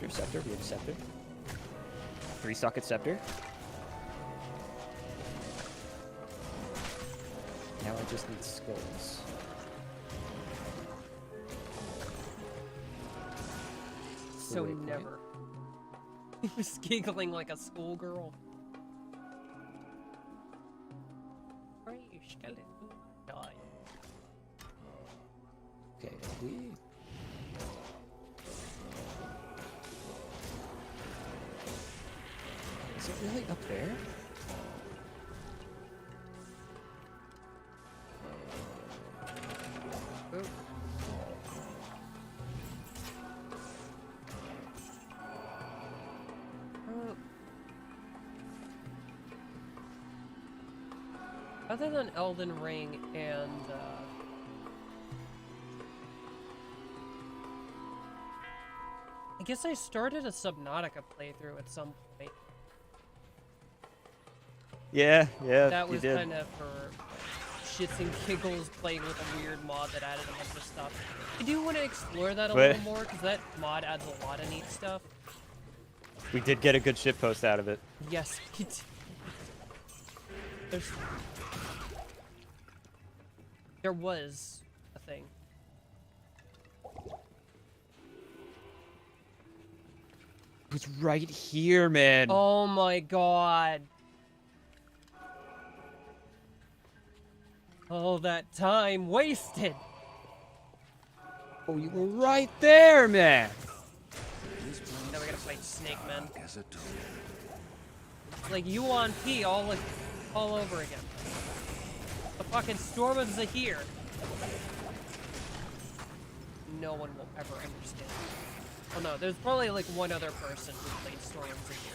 Scepter, we have a scepter. 3-socket scepter. Now I just need skulls. So Waypoint. never. He was giggling like a schoolgirl. Right, you skeleton. Die. Okay, if we... Is it really up there? Ooh. Other than Elden Ring and I guess I started a Subnautica playthrough at some point. Yeah, That you was did. kind of for shits and giggles, playing with a weird mod that added a bunch of stuff. I do want to explore that a little more, because that mod adds a lot of neat stuff. We did get a good shitpost out of it. Yes, we did. There was a thing. It was right here, man. Oh my god. All that time wasted. Oh, you were right there, man. This place Now we gotta fight Snake Man. dark as a tomb. It's like you on P all over again. The fucking Storm of Zahir. No one will ever understand. Oh no, there's probably like one other person who played Storm of Zahir.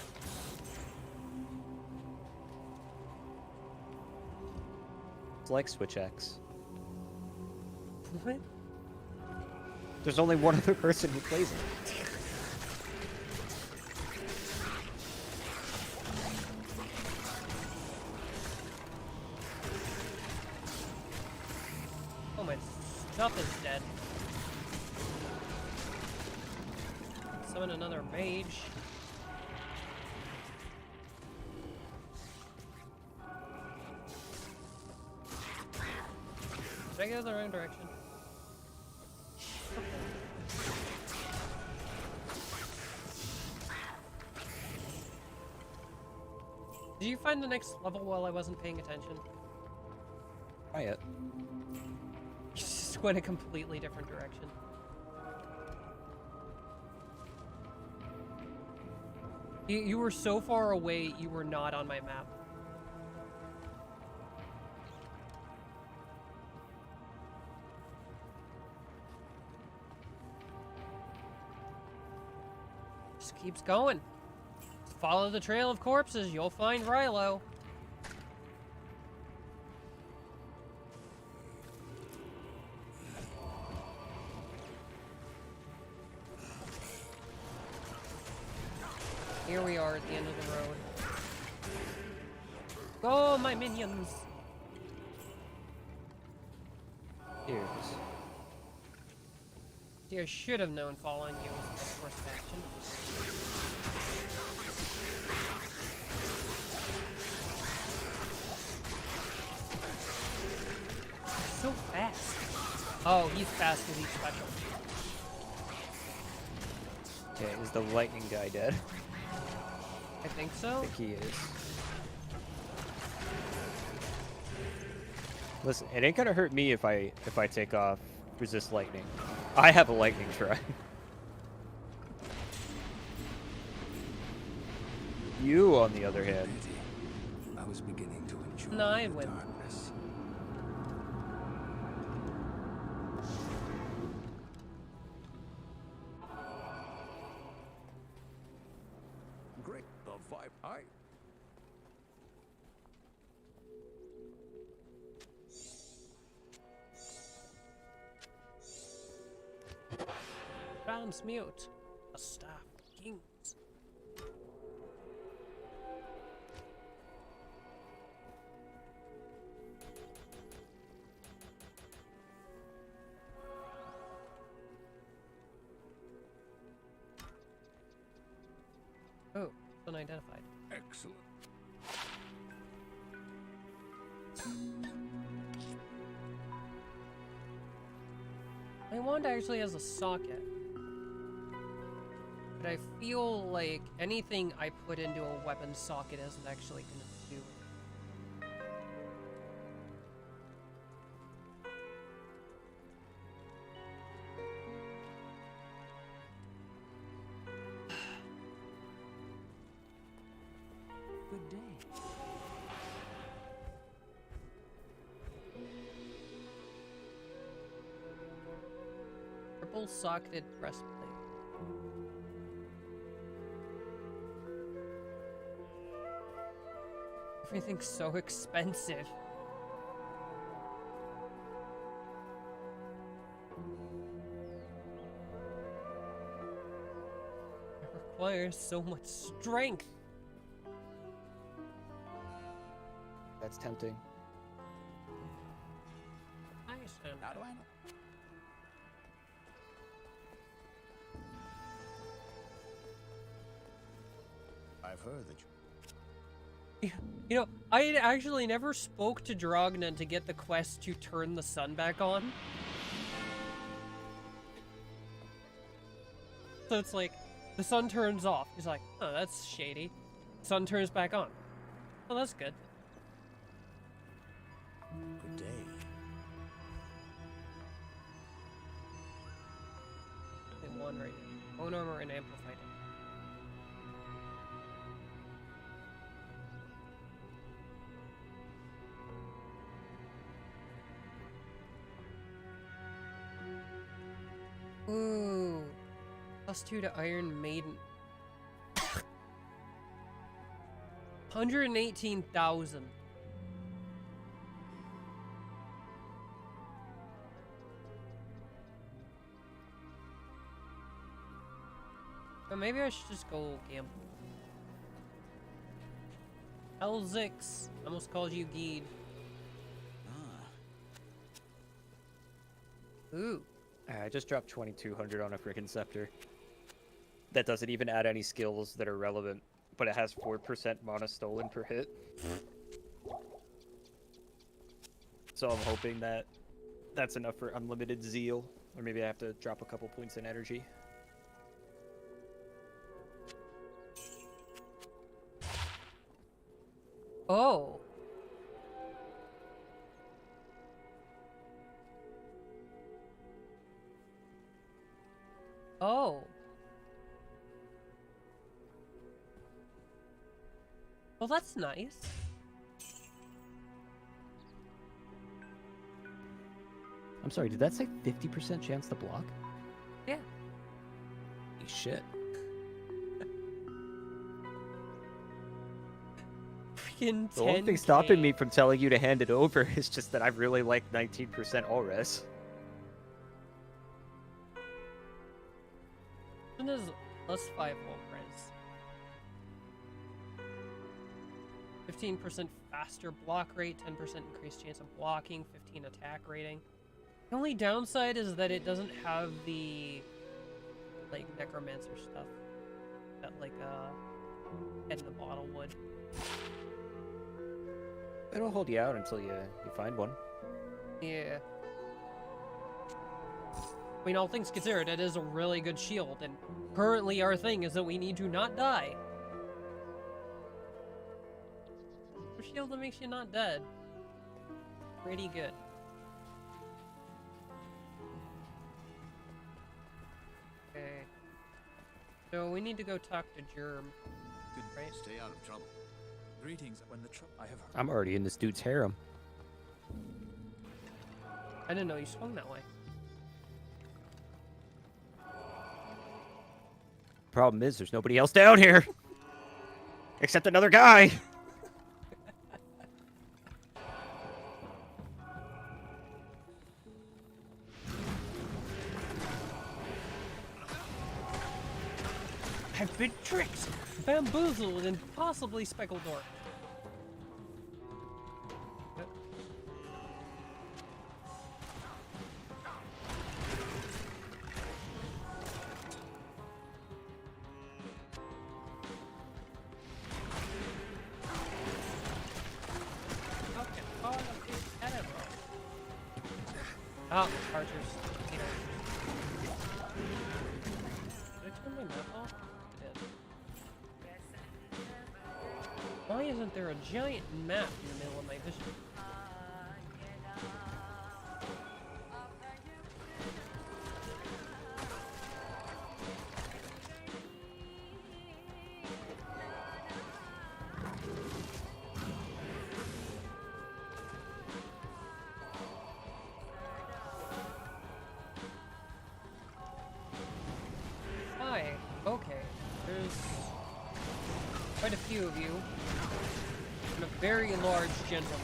It's like Switch X. What? There's only one other person who plays it. Oh, my stuff is dead. Summon another mage. Did I go the wrong direction? Did you find the next level while I wasn't paying attention? Try it. You just went a completely different direction. You were so far away, you were not on my map. Just keeps going. Follow the trail of corpses, you'll find Rylo. Here we are at the end of the road. Go, my minions! Here's. See, I should have known following you was the best course of action. So fast. Oh, he's fast because he's special. Okay, is the lightning guy dead? I think I so. think he is. Listen, it ain't gonna hurt me if I take off resist lightning. I have a lightning try. You, on the other hand. Pity. I was beginning to enjoy No, I the win. darkness. Great. The vibe. I. Transmute. A staff of kings. Oh, unidentified. Excellent. My wand actually has a socket. But I feel like anything I put into a weapon socket isn't actually going to do it. Good day. Triple socketed breastplate. Everything's so expensive. It requires so much strength. That's tempting. Nice. How do I know? I've heard that you. You know, I had actually never spoke to Drogna to get the quest to turn the sun back on. So it's like, the sun turns off. He's like, oh, that's shady. Sun turns back on. Well, that's good. Good day. Only one right here. Bone armor and amplified. +2 to Iron Maiden. 118,000. Or maybe I should just go gamble. Elzix. I almost called you Geed. Ooh. I just dropped 2,200 on a freaking scepter. That doesn't even add any skills that are relevant, but it has 4% mana stolen per hit. So I'm hoping that that's enough for unlimited zeal, or maybe I have to drop a couple points in energy. Oh. Oh. Well, that's nice. I'm sorry, did that say 50% chance to block? Yeah. Holy shit. Freaking 10K. The only thing stopping me from telling you to hand it over is just that I really like 19% all res. It is +5 whole price. 15% faster block rate, 10% increased chance of blocking, 15 attack rating. The only downside is that it doesn't have the like necromancer stuff that like head in the bottle would. It'll hold you out until you find one. Yeah. I mean, all things considered, it is a really good shield, and currently our thing is that we need to not die. A shield that makes you not dead. Pretty good. Okay. So we need to go talk to Germ. Good, right? Stay out of trouble. Greetings. When the trouble I have heard. I'm already in this dude's harem. I didn't know you swung that way. Problem is, there's nobody else down here. Except another guy. I've been tricked, bamboozled, and possibly speckled door. Oh, archers. Did I turn my map off? I did. Why isn't there a giant map in the middle of my vision? Hi. Okay. There's quite a few of you. And a very large gentleman.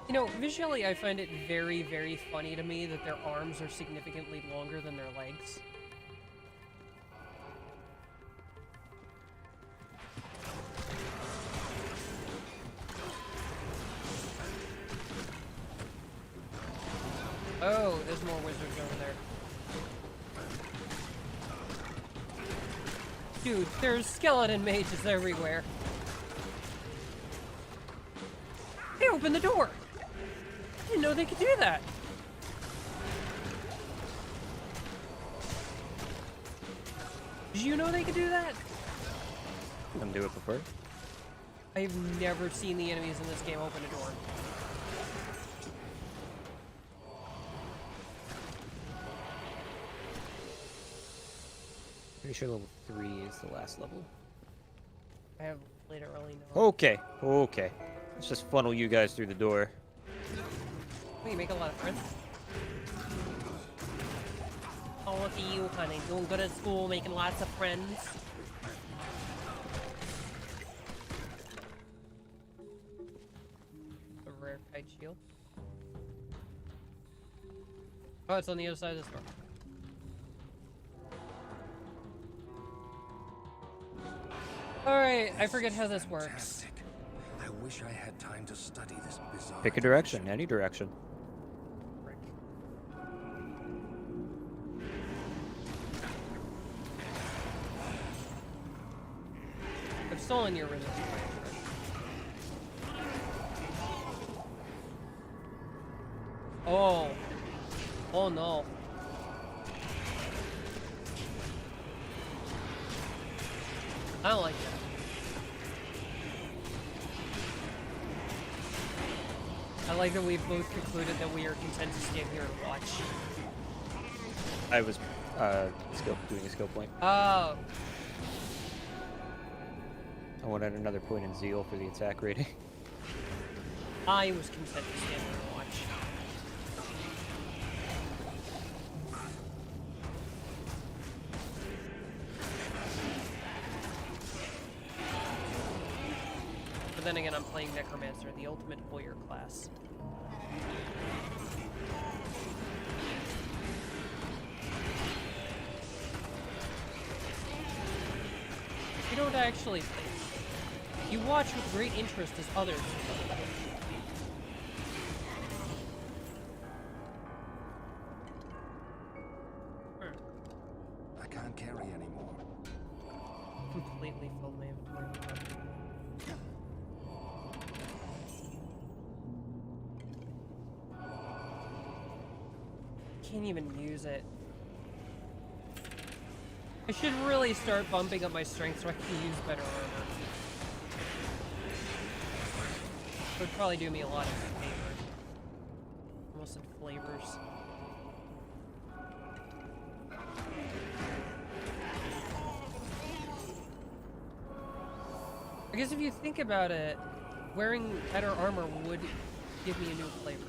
You know, visually I find it very, very funny to me that their arms are significantly longer than their legs. Oh, there's more wizards over there. Dude, there's skeleton mages everywhere. They opened the door! I didn't know they could do that! Did you know they could do that? Didn't do it before. I've never seen the enemies in this game open a door. Pretty sure level 3 is the last level. I have literally no. Okay, okay. Let's just funnel you guys through the door. Oh, you make a lot of friends. Oh, look at you, honey. Doing good at school, making lots of friends. A rare kite shield. Oh, it's on the other side of this door. Alright, I forget how this works. Fantastic. I wish I had time to study this bizarre. Pick a direction, any direction. Frick. I've stolen your resistance. Oh. Oh no. I don't like that. I like that we've both concluded that we are content to stand here and watch. I was doing a skill point. Oh. I wanted another point in zeal for the attack rating. I was content to stand here and watch. But then again, I'm playing Necromancer, the ultimate warrior class. You don't actually play. You watch with great interest as others. I can't carry anymore. Completely filled my inventory. Can't even use it. I should really start bumping up my strength so I can use better armor. It would probably do me a lot of favor. Almost in flavors. I guess if you think about it, wearing better armor would give me a new flavor.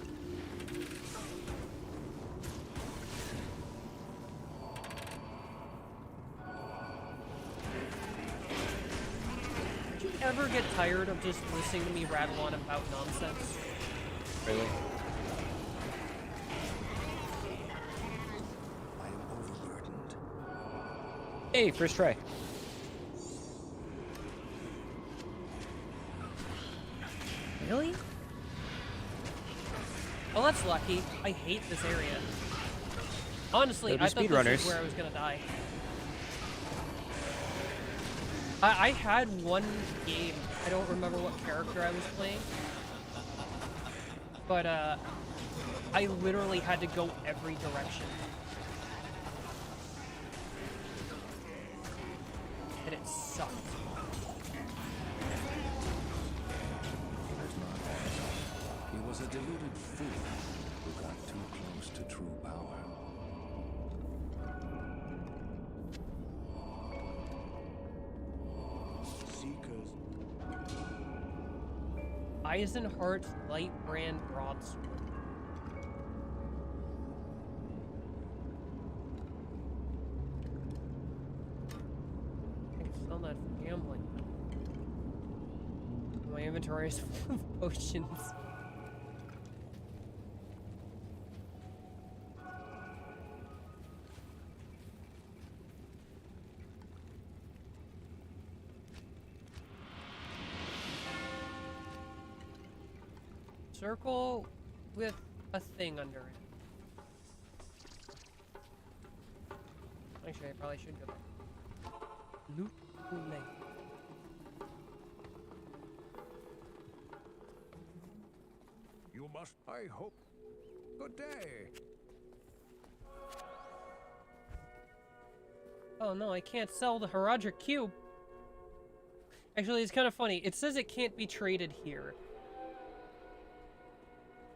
Did you ever get tired of just listening to me rattle on about nonsense? Really? I am overburdened. Hey, first try. Really? Oh, that's lucky. I hate this area. Honestly, They'll be I thought this speedrunners. was where I was gonna die. I had one game. I don't remember what character I was playing. But, I literally had to go every direction. And it sucked. He was a deluded fool who got too close to true power. Seekers. Eisenhart's light brand broadsword. I can sell that for gambling. My inventory is full of potions. Circle with a thing under it. Actually, I probably should go back. Loot Lake. You must, I hope. Good day. Oh no, I can't sell the Herodric Cube. Actually, it's kind of funny. It says it can't be traded here.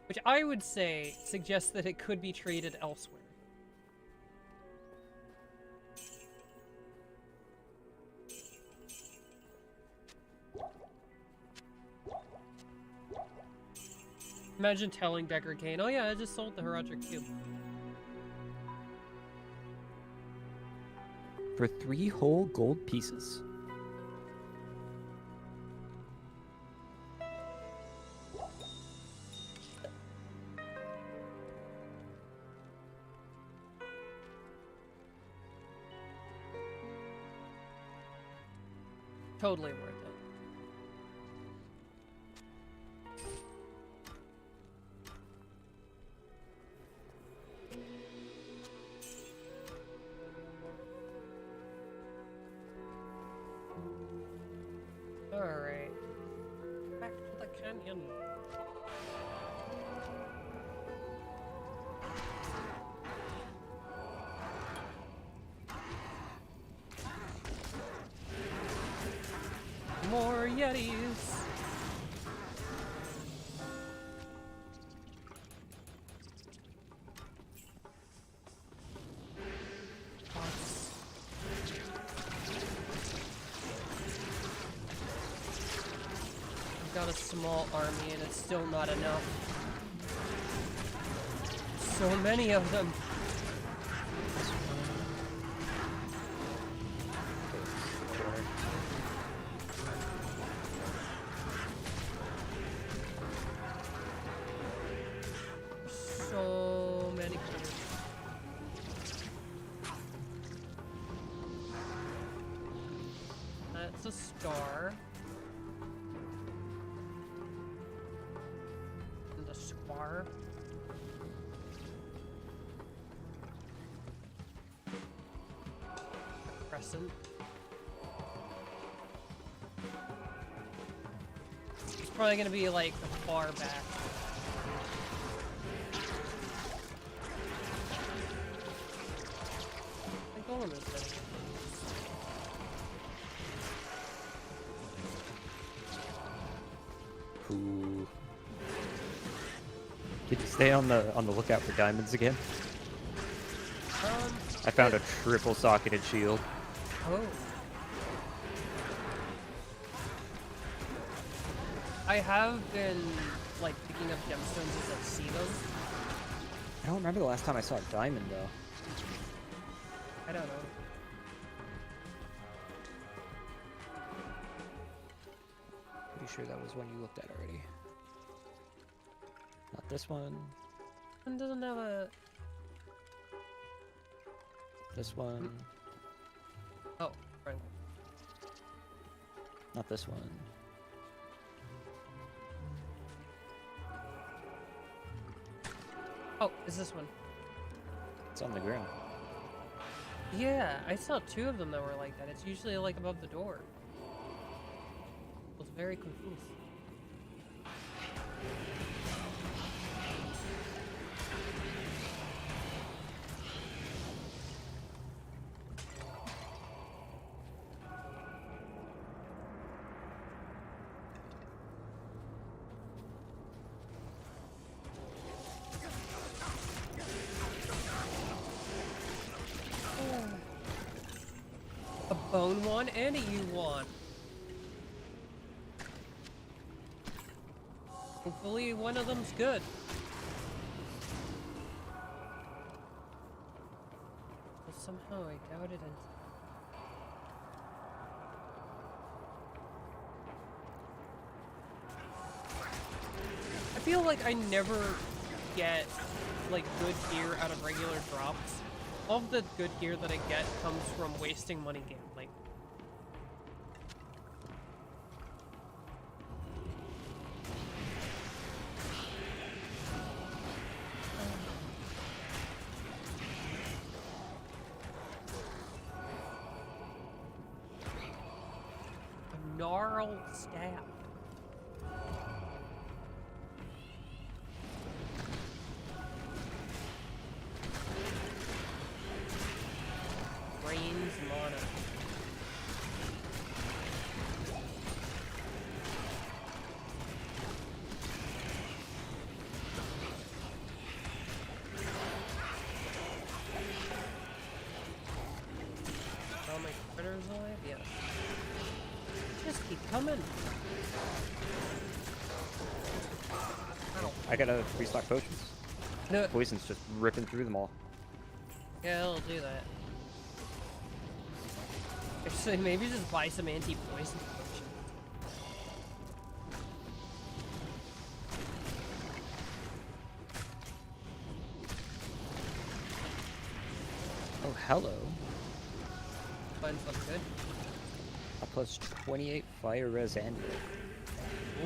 Which I would say suggests that it could be traded elsewhere. Imagine telling Deckard Cain, oh yeah, I just sold the Herodric Cube. For 3 whole gold pieces. Totally worth it. Alright. Back to the canyon. More Yetis. I've got a small army and it's still not enough. So many of them. So many critters. That's a star. And a square. A crescent. It's probably gonna be like far back. Ooh. Did you stay on the lookout for diamonds again? I found a triple socketed shield. Oh. I have been like picking up gemstones as I see them. I don't remember the last time I saw a diamond though. I don't know. Pretty sure that was one you looked at already. Not this one. It doesn't have a... This one. Oh, right. Not this one. Oh, is this one? It's on the ground. Yeah, I saw 2 of them that were like that. It's usually like above the door. I was very confused. A bone one and a U one. Hopefully one of them's good. But somehow I doubt it. I feel like I never get like good gear out of regular drops. All of the good gear that I get comes from wasting money gambling. A gnarled staff. Brains mana. All my critters alive? Yes. Just keep coming. Ow. I got a restock potions. No. Poison's just ripping through them all. Yeah, it'll do that. Actually, maybe just buy some anti-poison potion. Oh, hello. Mine's looking good. A plus 28 fire res amulet.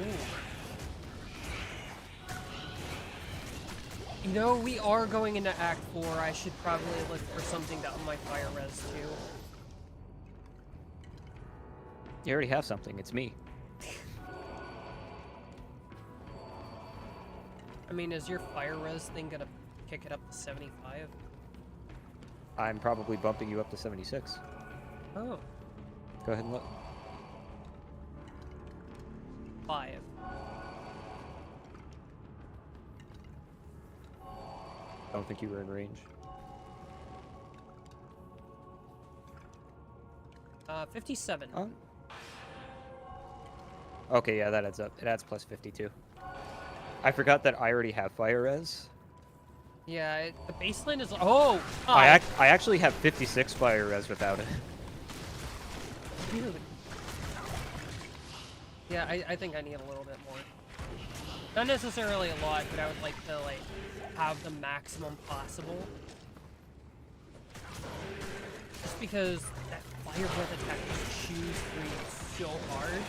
Ooh. You know, we are going into Act 4. I should probably look for something to up my fire res too. You already have something. It's me. I mean, is your fire res thing gonna kick it up to 75? I'm probably bumping you up to 76. Oh. Go ahead and look. 5. I don't think you were in range. 57. Oh. Okay, yeah, that adds up. It adds plus 52. I forgot that I already have fire res. Yeah, the baseline is. Oh! I actually have 56 fire res without it. Really? Yeah, I think I need a little bit more. Not necessarily a lot, but I would like to have the maximum possible. Just because that fire breath attack just chews through you so hard.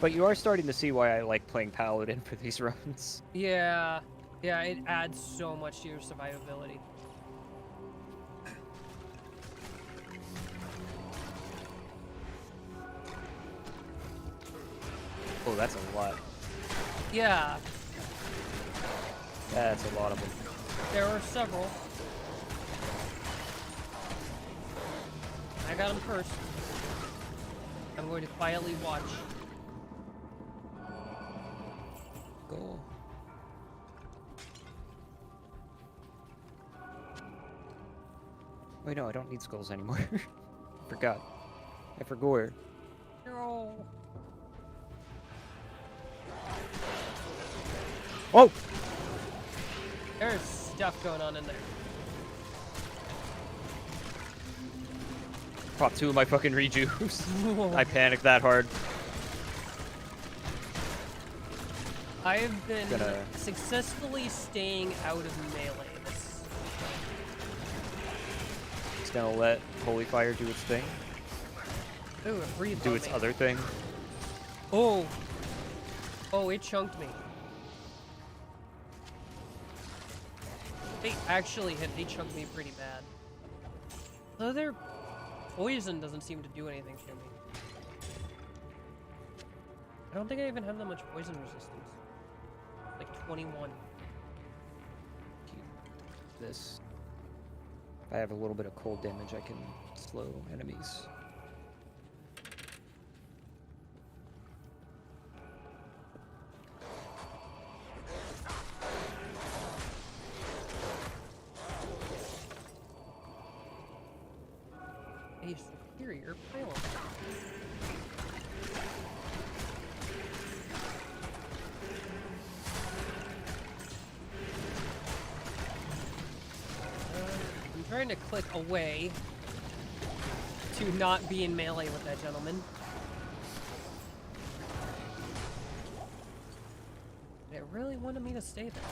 But you are starting to see why I like playing Paladin for these runs. Yeah, yeah, it adds so much to your survivability. Oh, that's a lot. Yeah, That's a lot of them. there are several. I got him first. I'm going to quietly watch. Go. Wait, no, I don't need skulls anymore. Forgot. I forgot. No. Oh! There's stuff going on in there. Pop 2 of my fucking rejuice. I panicked that hard. I have been Gonna- successfully staying out of melee. Just gonna let Holy Fire do its thing. Ooh, it breathed Do on its me. other thing. Oh. Oh, it chunked me. They actually they chunked me pretty bad. Though their poison doesn't seem to do anything to me. I don't think I even have that much poison resistance. Like 21. Keep this. If I have a little bit of cold damage, I can slow enemies. A superior pylon. I'm trying to click away to not be in melee with that gentleman. It really wanted me to stay there.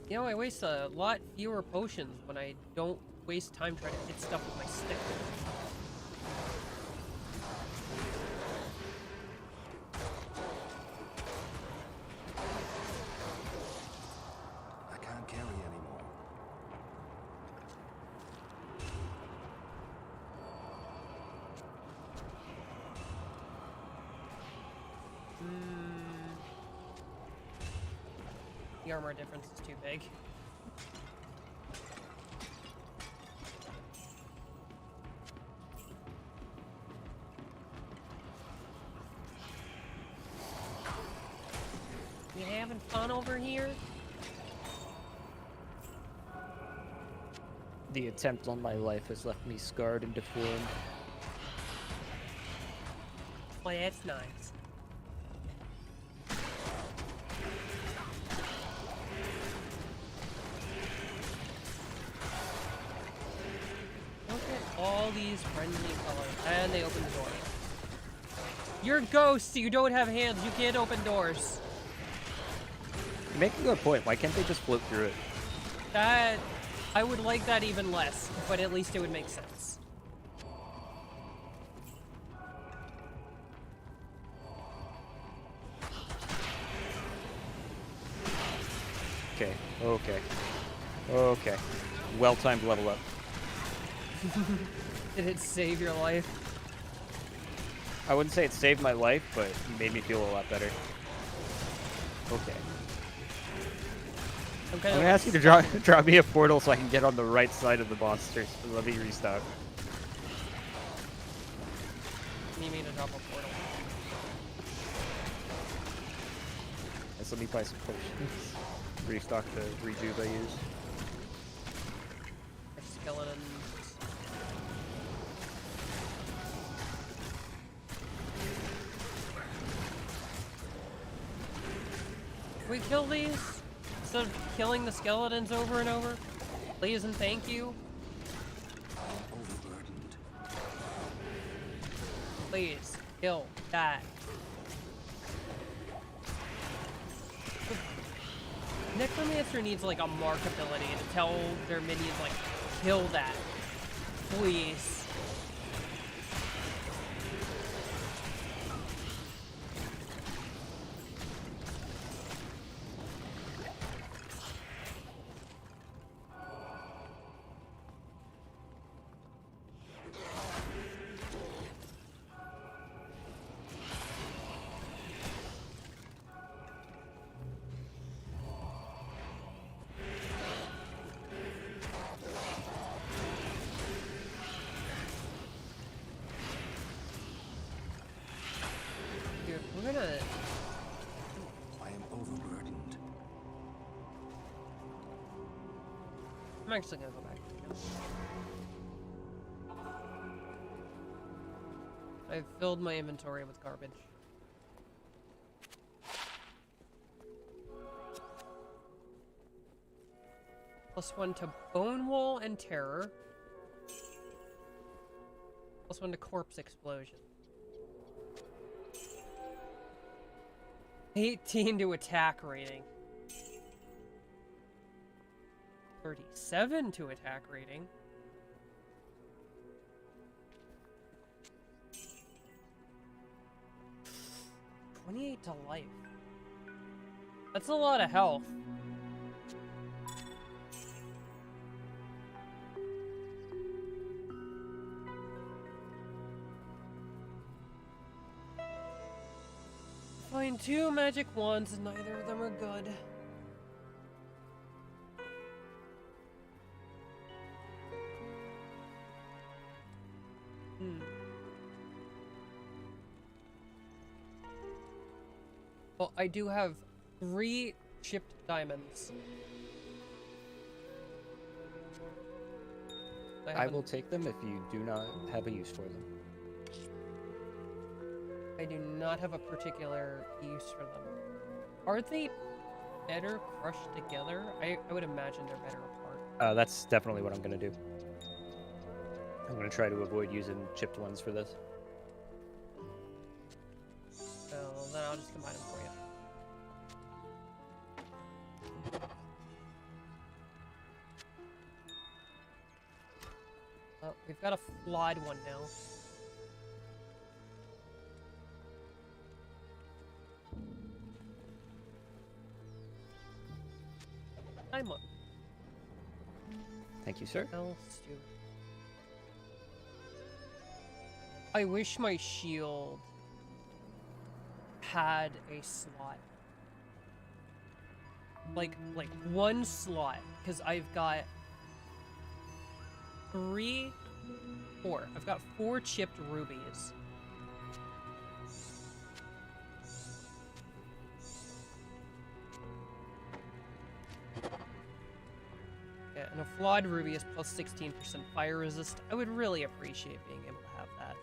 You know, I waste a lot fewer potions when I don't waste time trying to hit stuff with my stick. I can't carry anymore. The armor difference is too big. You having fun over here? The attempt on my life has left me scarred and deformed. Well, that's nice. Look at all these friendly colors. And they open the door. You're ghosts, you don't have hands, you can't open doors. You make a good point. Why can't they just float through it? That... I would like that even less, but at least it would make sense. Okay, okay. Okay. Well-timed level up. Did it save your life? I wouldn't say it saved my life, but it made me feel a lot better. Okay. I'm I'm gonna ask you to draw me a portal so I can get on the right side of the monsters. Let me restock. You mean to drop a portal? Yes, let me buy some potions. Restock the rejuve I use. Skeletons. Can we kill these? Instead of killing the skeletons over and over? Please and thank you. I'm overburdened. Please, kill that. Necromancer needs like a mark ability to tell their minions like, kill that. Please. Dude, we're gonna... I am overburdened. I'm actually gonna go back. I've filled my inventory with garbage. +1 to Bone Wall and Terror. +1 to Corpse Explosion. 18 to attack rating. 37 to attack rating. $28 to life. That's a lot of health. Find 2 magic wands and neither of them are good. Well, I do have 3 chipped diamonds. I will take them if you do not have a use for them. I do not have a particular use for them. Are they better crushed together? I would imagine they're better apart. That's definitely what I'm gonna do. I'm gonna try to avoid using chipped ones for this. So then I'll just combine them for you. Oh, we've got a flawed one now. I'm up. Thank you, sir. Else do. I wish my shield had a slot. Like one slot, because I've got 4. I've got 4 chipped rubies. Yeah, and a Flawed Ruby is plus 16% fire resist. I would really appreciate being able to have that.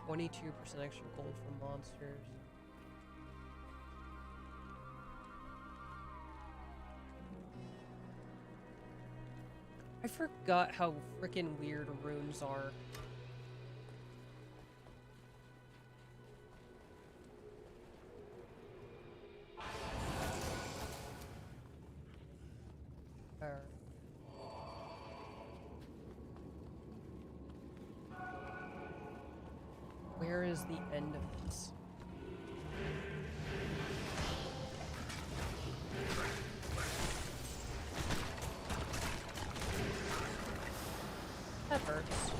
$22% extra gold for monsters. I forgot how freaking weird runes are. Alright. Where is the end of this? That hurts.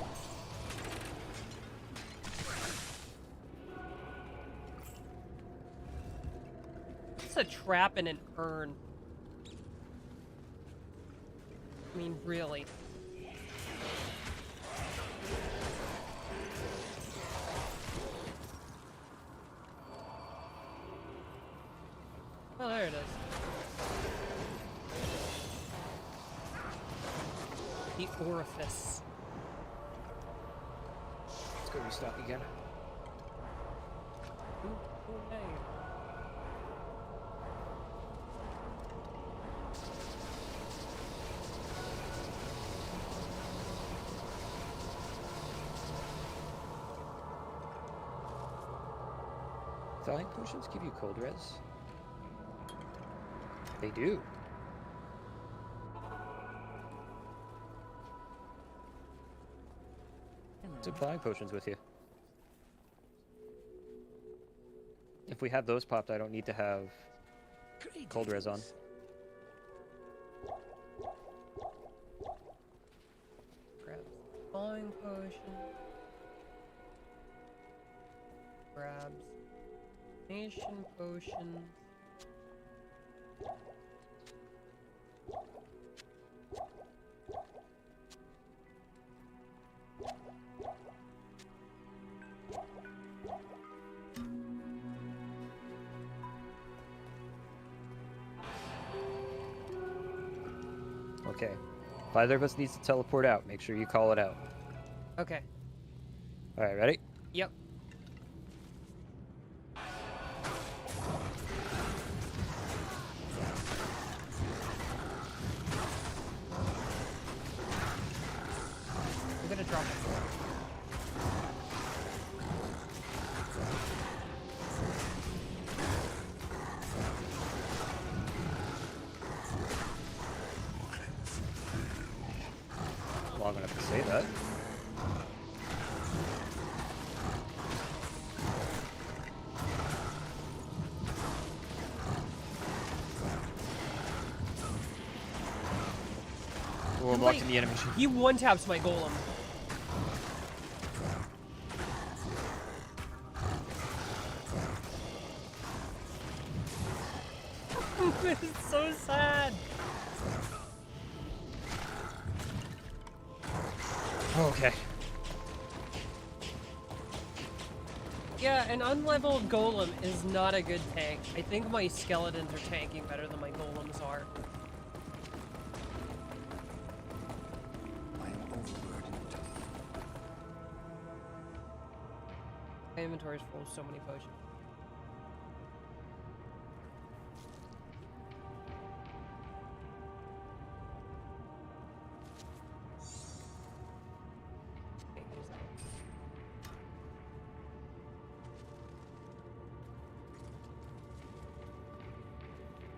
It's a trap in an urn. I mean, really. Oh, there it is. The orifice. Let's go restock again. Ooh, hey. Thawing potions give you cold res? They do. Took thawing potions with you. If we have those popped, I don't need to have cold res on. Grab thawing potion. Grabs nation potion. Okay. If either of us needs to teleport out, make sure you call it out. Okay. Alright, ready? Yep. I'm gonna drop it. Long enough to say that. Oh, I'm locked in the animation. He one-taps my golem. It's so sad. Okay. Yeah, an unleveled golem is not a good tank. I think my skeletons are tanking better than my golems are. I am overburdened. My inventory is full of so many potions. Can't use that.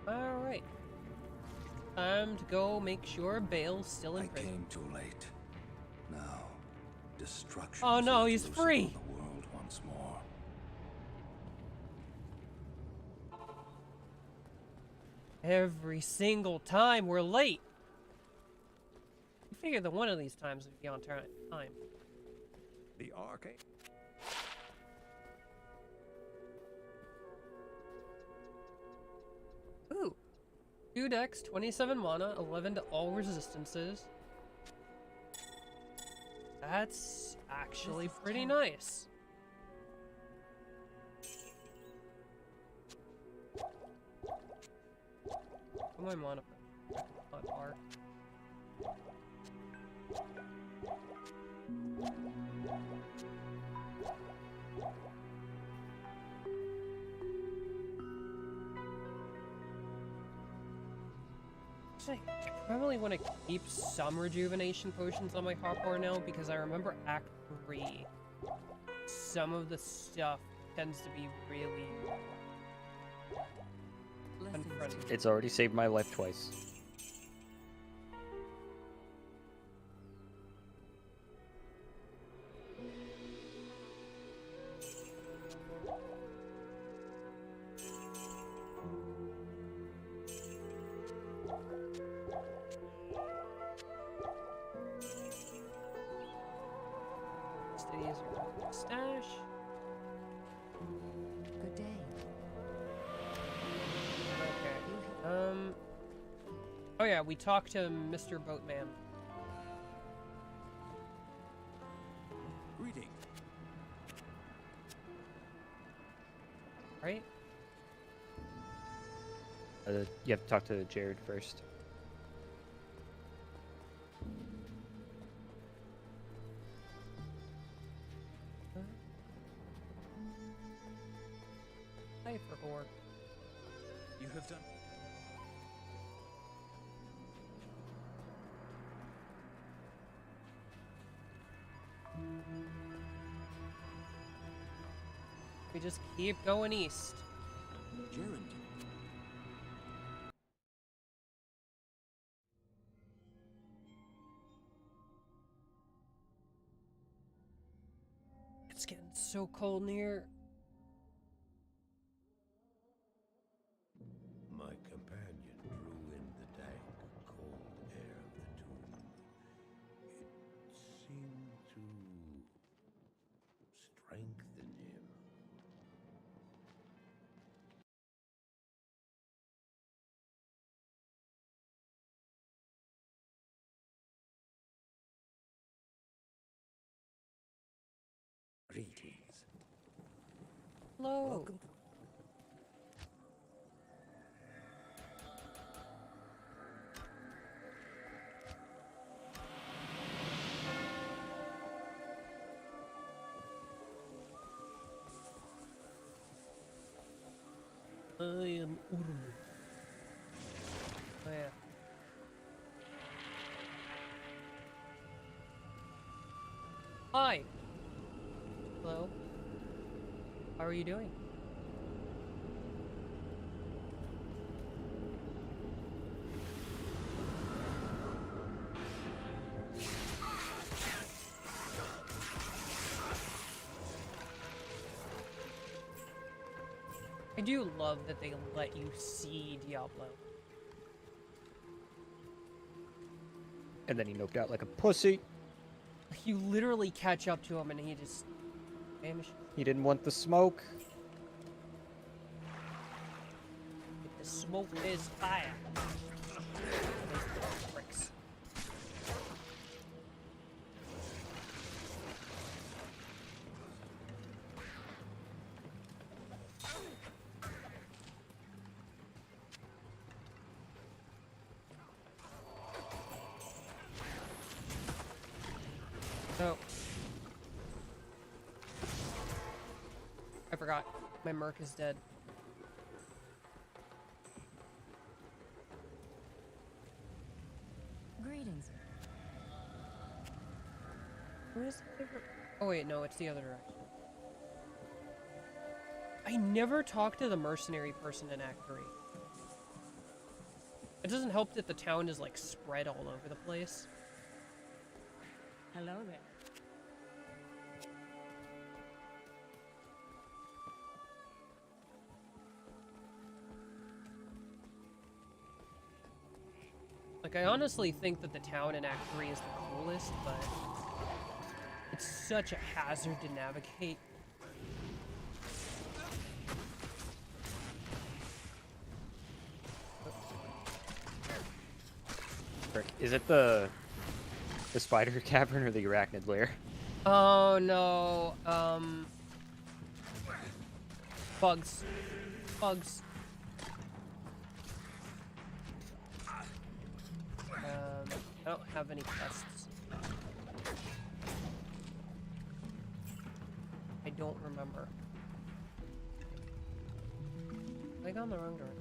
Alright. Time to go make sure Bale's still in I prison. came too late. Now, destruction. Oh is no, let he's loose free! upon the world once more. Every single time we're late. I figure that one of these times we'd be on time. The arcane. Ooh. 2 decks, 27 mana, 11 to all resistances. That's actually pretty nice. Put my mana on bar. Actually, I probably want to keep some rejuvenation potions on my hot bar now because I remember Act 3. Some of the stuff tends to be really unfriendly. It's already saved my life twice. Stash. Good day. Okay. Oh yeah, we talked to Mr. Boatman. Greeting. Right? You have to talk to Jared first. Hi, Fervor. You have done. We just keep going east. Jared. It's getting so cold in here. My companion drew in the dank, cold air of the tomb. It seemed to strengthen him. Greetings. Hello. Welcome to I am Urm. Oh yeah. Hi. Hello. How are you doing? I do love that they let you see Diablo. And then he noped out like a pussy. You literally catch up to him and he just vanishes. He didn't want the smoke. The smoke is fire. Bricks. So, I forgot. My Merc is dead. Greetings. Who is the favorite? Oh wait, no, it's the other direction. I never talked to the mercenary person in Act 3. It doesn't help that the town is like spread all over the place. Hello there. Like, I honestly think that the town in Act 3 is the coolest, but it's such a hazard to navigate. Frick. Is it the spider cavern or the arachnid lair? Oh no, bugs. Bugs. don't have any quests. I don't remember. I gone the wrong direction.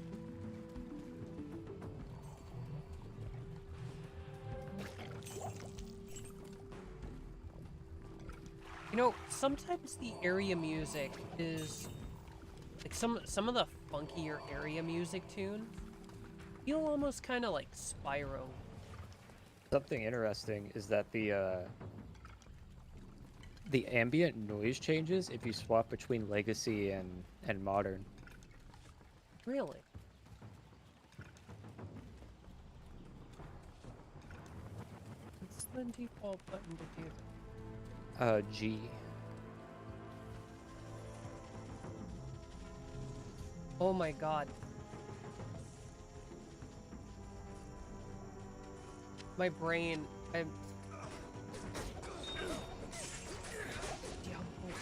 You know, sometimes the area music is like some of the funkier area music tunes feel almost kind of like Spyro. Something interesting is that the ambient noise changes if you swap between Legacy and Modern. Really? What's the default button to do that? G. Oh my god. My brain, Diablo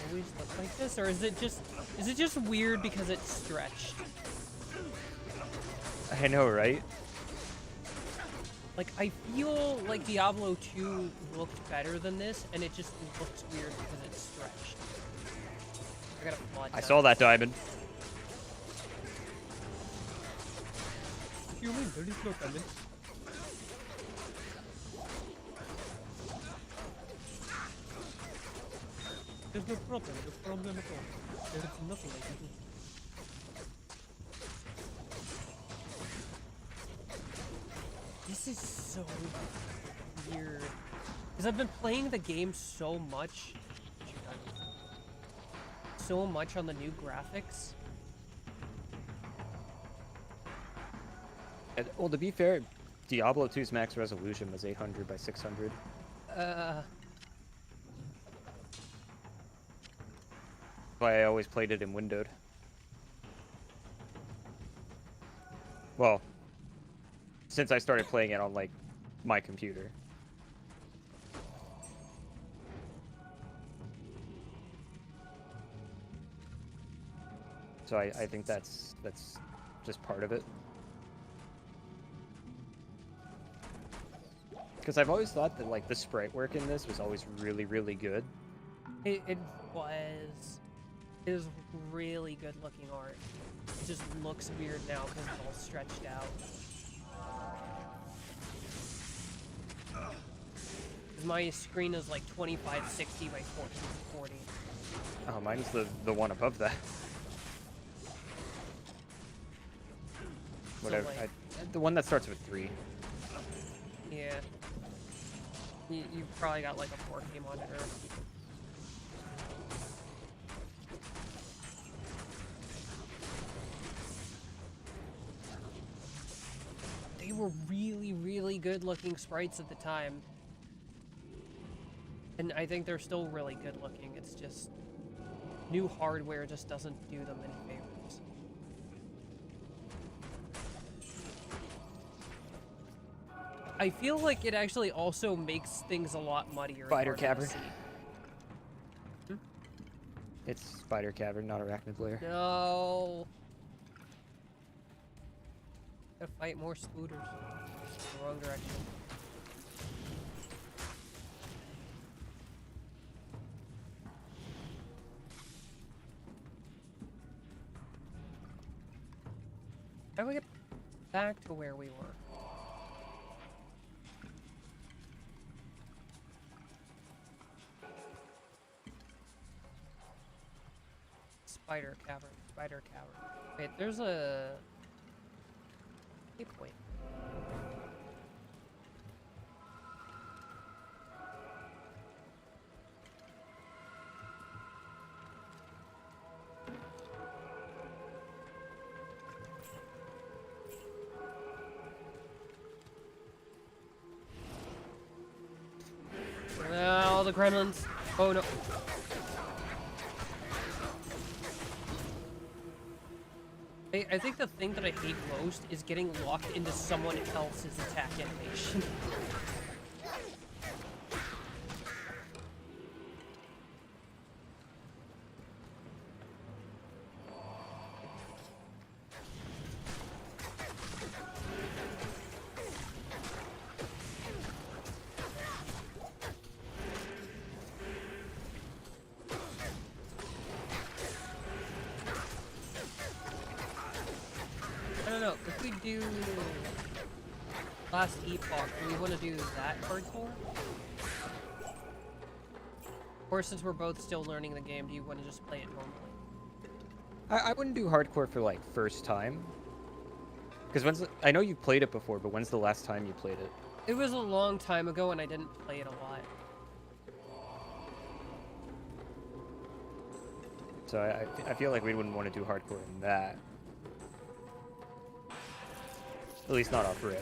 always look like this, or is it just weird because it's stretched? I know, right? Like, I feel like Diablo 2 looked better than this, and it just looks weird because it's stretched. I got a flood. I saw that diamond. You mean there is no diamond? There's no problem. No problem at all. There is nothing I can do. This is so weird. Because I've been playing the game so much. So much on the new graphics. Well, to be fair, Diablo 2's max resolution was 800 by 600. Why I always played it in windowed. Well, since I started playing it on, like, my computer. So I think that's just part of it. Because I've always thought that, like, the sprite work in this was always really, really good. It is really good looking art. It just looks weird now because it's all stretched out. 'Cause my screen is like 2560 by 1440. Oh, mine's the one above that. Whatever. like- The one that starts with 3. Yeah. You probably got like a 4K monitor. They were really, really good looking sprites at the time. And I think they're still really good looking. It's just new hardware just doesn't do them any favors. I feel like it actually also makes things a lot muddier. and Spider harder to Cavern. see. It's Spider Cavern, not Arachnid Lair. No. Gotta fight more scooters. The wrong direction. How do we get back to where we were? Spider Cavern, Spider Cavern. Wait, there's a... Hey, point. All the gremlins. Oh no. I think the thing that I hate most is getting locked into someone else's attack animation. do Last Epoch? Do we want to do that hardcore? Or since we're both still learning the game, do you want to just play it normally? I wouldn't do hardcore for like first time. Because I know you've played it before, but when's the last time you played it? It was a long time ago and I didn't play it a lot. So I feel like we wouldn't want to do hardcore in that. At least not off rip.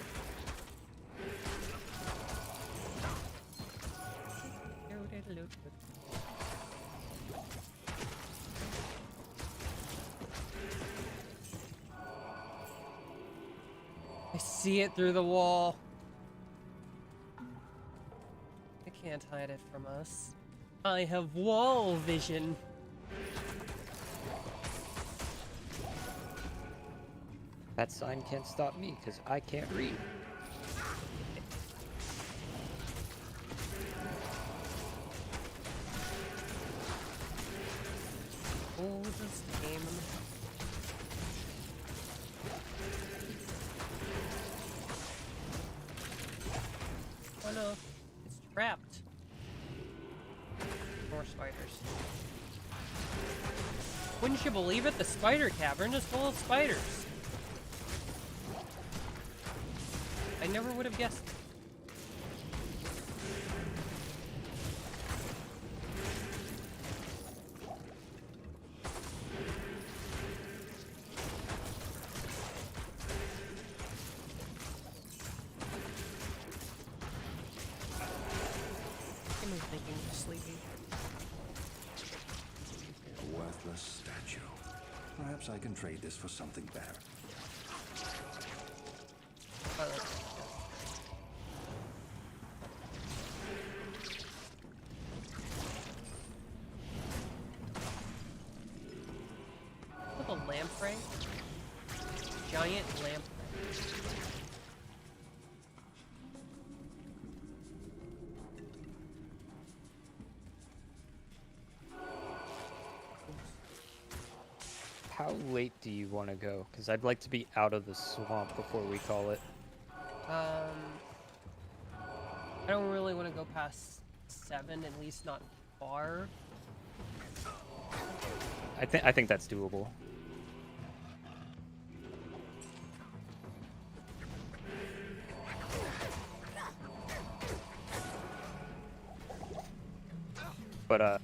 I see it through the wall. I can't hide it from us. I have wall vision. That sign can't stop me because I can't read. Oh, this game. Oh no, it's trapped. More spiders. Wouldn't you believe it? The spider cavern is full of spiders. I never would have guessed. I'm thinking sleepy. A worthless statue. Perhaps I can trade this for something better. I like that. Look, a lamprey. Giant lamprey. How late do you want to go? Because I'd like to be out of the swamp before we call it. I don't really want to go past 7, at least not far. I think that's doable. But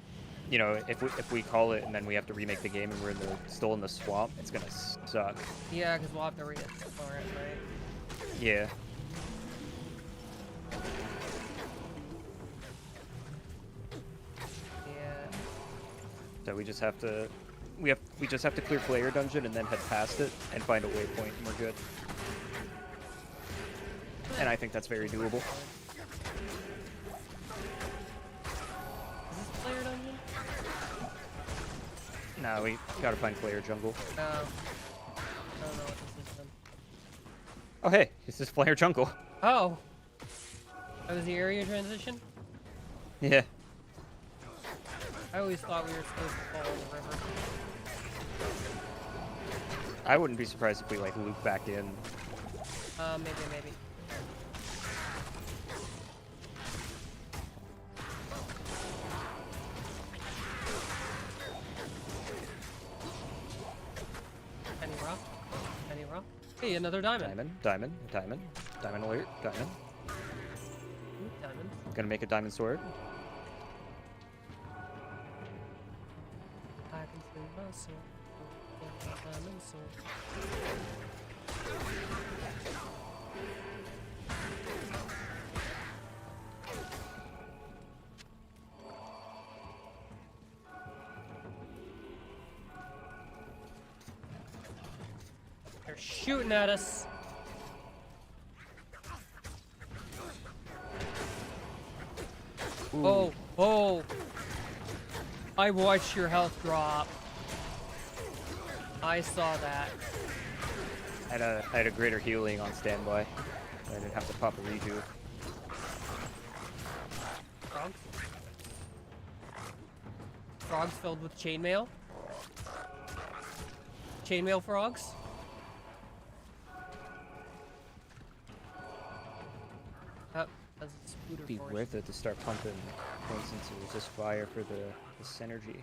you know, if we call it and then we have to remake the game and we're still in the swamp, it's gonna suck. Yeah, because we'll have to re-explore it, right? Yeah. Yeah. So we just have to we just have to clear player dungeon and then head past it and find a waypoint and we're good. And I think that's very doable. Is this player dungeon? No, we gotta find player jungle. No. I don't know what this is then. Oh hey, this is player jungle. Oh! That was the area transition? Yeah. I always thought we were supposed to follow the river. I wouldn't be surprised if we like loop back in. Maybe. Any rock? Hey, another diamond. Diamond alert, diamond. Ooh, diamond. Gonna make a diamond sword. I can feel my soul. Diamond sword. They're shooting at us. Ooh. Oh. I watched your health drop. I saw that. I had a greater healing on standby. I didn't have to pop a redo. Frogs? Frogs filled with chainmail? Chainmail frogs? That's a scooter Be force. worth it to start pumping points into resist fire for the synergy.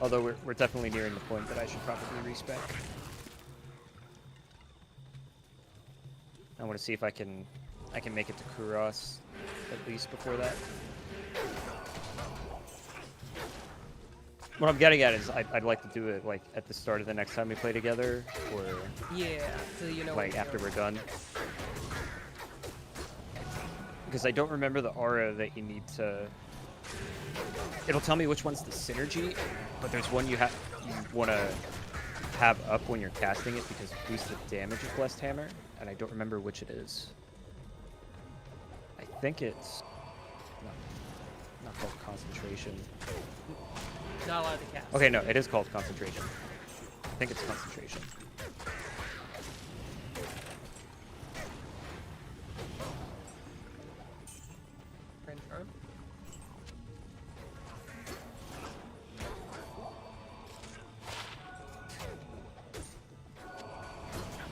Although we're definitely nearing the point that I should probably respec. I want to see if I can make it to Kuros at least before that. What I'm getting at is I'd like to do it like at the start of the next time we play together, or Yeah, so you know. like what after you're we're done. Because I don't remember the aura that you need to. It'll tell me which one's the synergy, but there's one you want to have up when you're casting it because it boosts the damage of Blessed Hammer, and I don't remember which it is. I think it's not called Concentration. not allowed to cast. Okay, no, it is called Concentration. I think it's Concentration. Grand charm.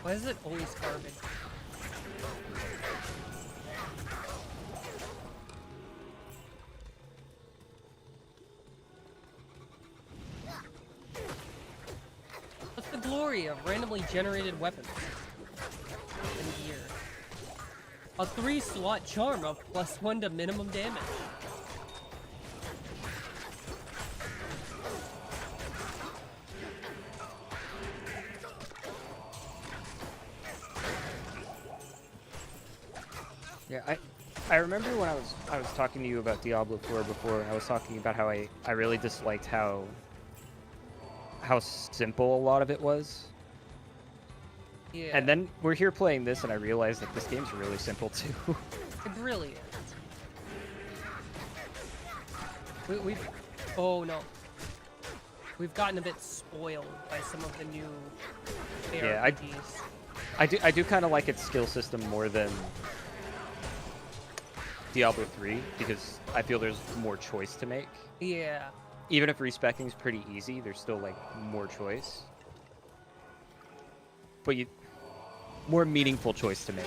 Why is it always garbage? What's the glory of randomly generated weapons and gear? A 3-slot charm of +1 to minimum damage. Yeah, I remember when I was talking to you about Diablo 4 before. I was talking about how I really disliked how simple a lot of it was. Yeah. And then we're here playing this, and I realized that this game's really simple too. It really is. We've... Oh, no. We've gotten a bit spoiled by some of the new Yeah, ARPGs. I do kind of like its skill system more than Diablo 3 because I feel there's more choice to make. Yeah. Even if respecking is pretty easy, there's still like more choice. But more meaningful choice to make.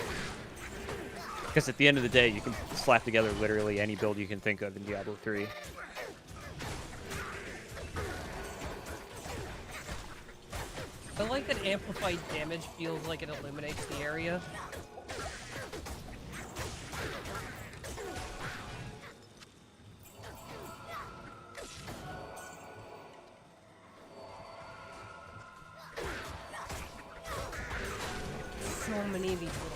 Because at the end of the day, you can slap together literally any build you can think of in Diablo 3. I like that amplified damage feels like it eliminates the area. So many of these little...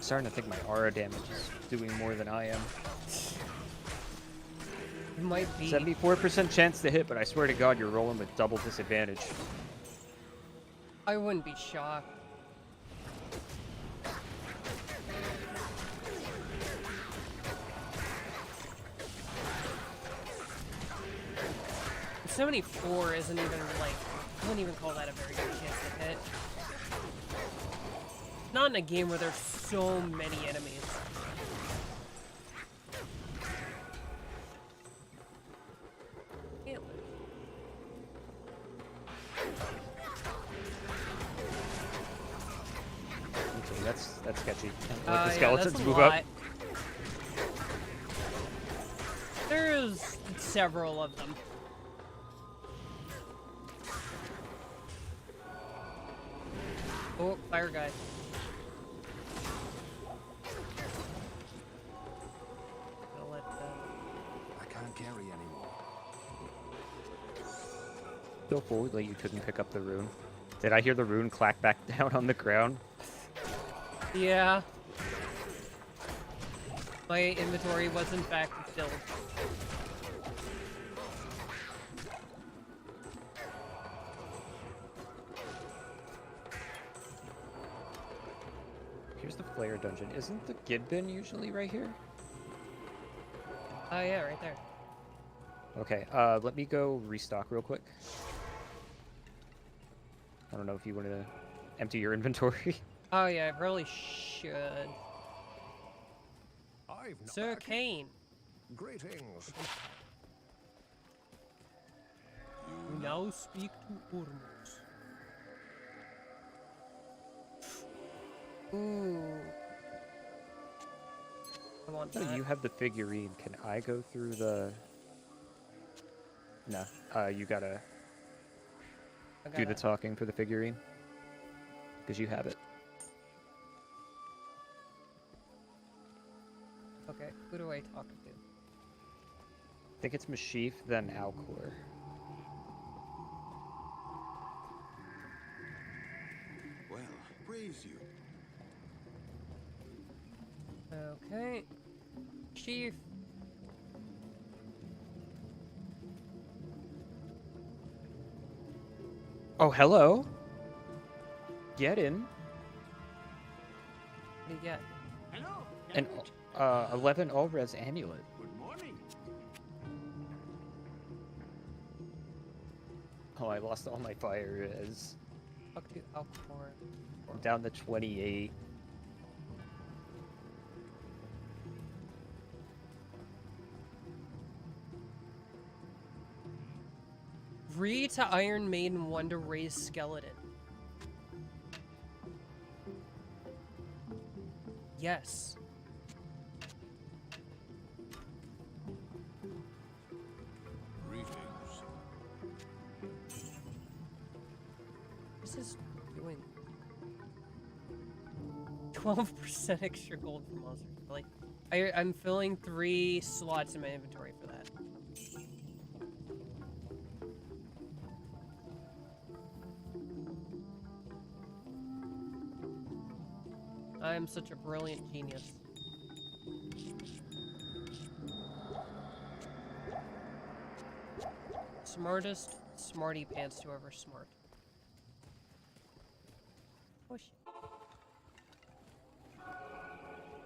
Starting to think my aura damage is doing more than I am. It might be. 74% chance to hit, but I swear to God, you're rolling with double disadvantage. I wouldn't be shocked. $74 isn't even like, I wouldn't even call that a very good chance to hit. Not in a game where there's so many enemies. Okay, that's sketchy. Let the Yeah, skeletons that's a move lot. up. There's several of them. Oh, fire guy. I'll let I can't carry anymore. So forward that you couldn't pick up the rune. Did I hear the rune clack back down on the ground? Yeah. My inventory was in fact filled. Here's the flare dungeon. Isn't the Gidbin usually right here? Oh yeah, right there. Okay, let me go restock real quick. I don't know if you want to empty your inventory. Oh yeah, I probably should. I've not Sir back. Kane. Greetings. You now speak to Ormus. Ooh. I want Oh, that. you have the figurine. Can I go through the... No. You gotta I do the gotta- talking for the figurine. Because you have it. Okay, who do I talk to? I think it's Mashif, then Alcor. Well, praise you. Okay. Chief. Oh, hello. Get in. What do you get? Hello. An 11 all-res amulet. Good morning. Oh, I lost all my fire res. Talk to Alcor. I'm down to 28. Read to Iron Maiden 1 to raise skeleton. Yes. Greetings. This is doing 12% extra gold for monsters. Like, I'm filling 3 slots in my inventory for that. I'm such a brilliant genius. Smartest smarty pants to ever smart. Oh shit.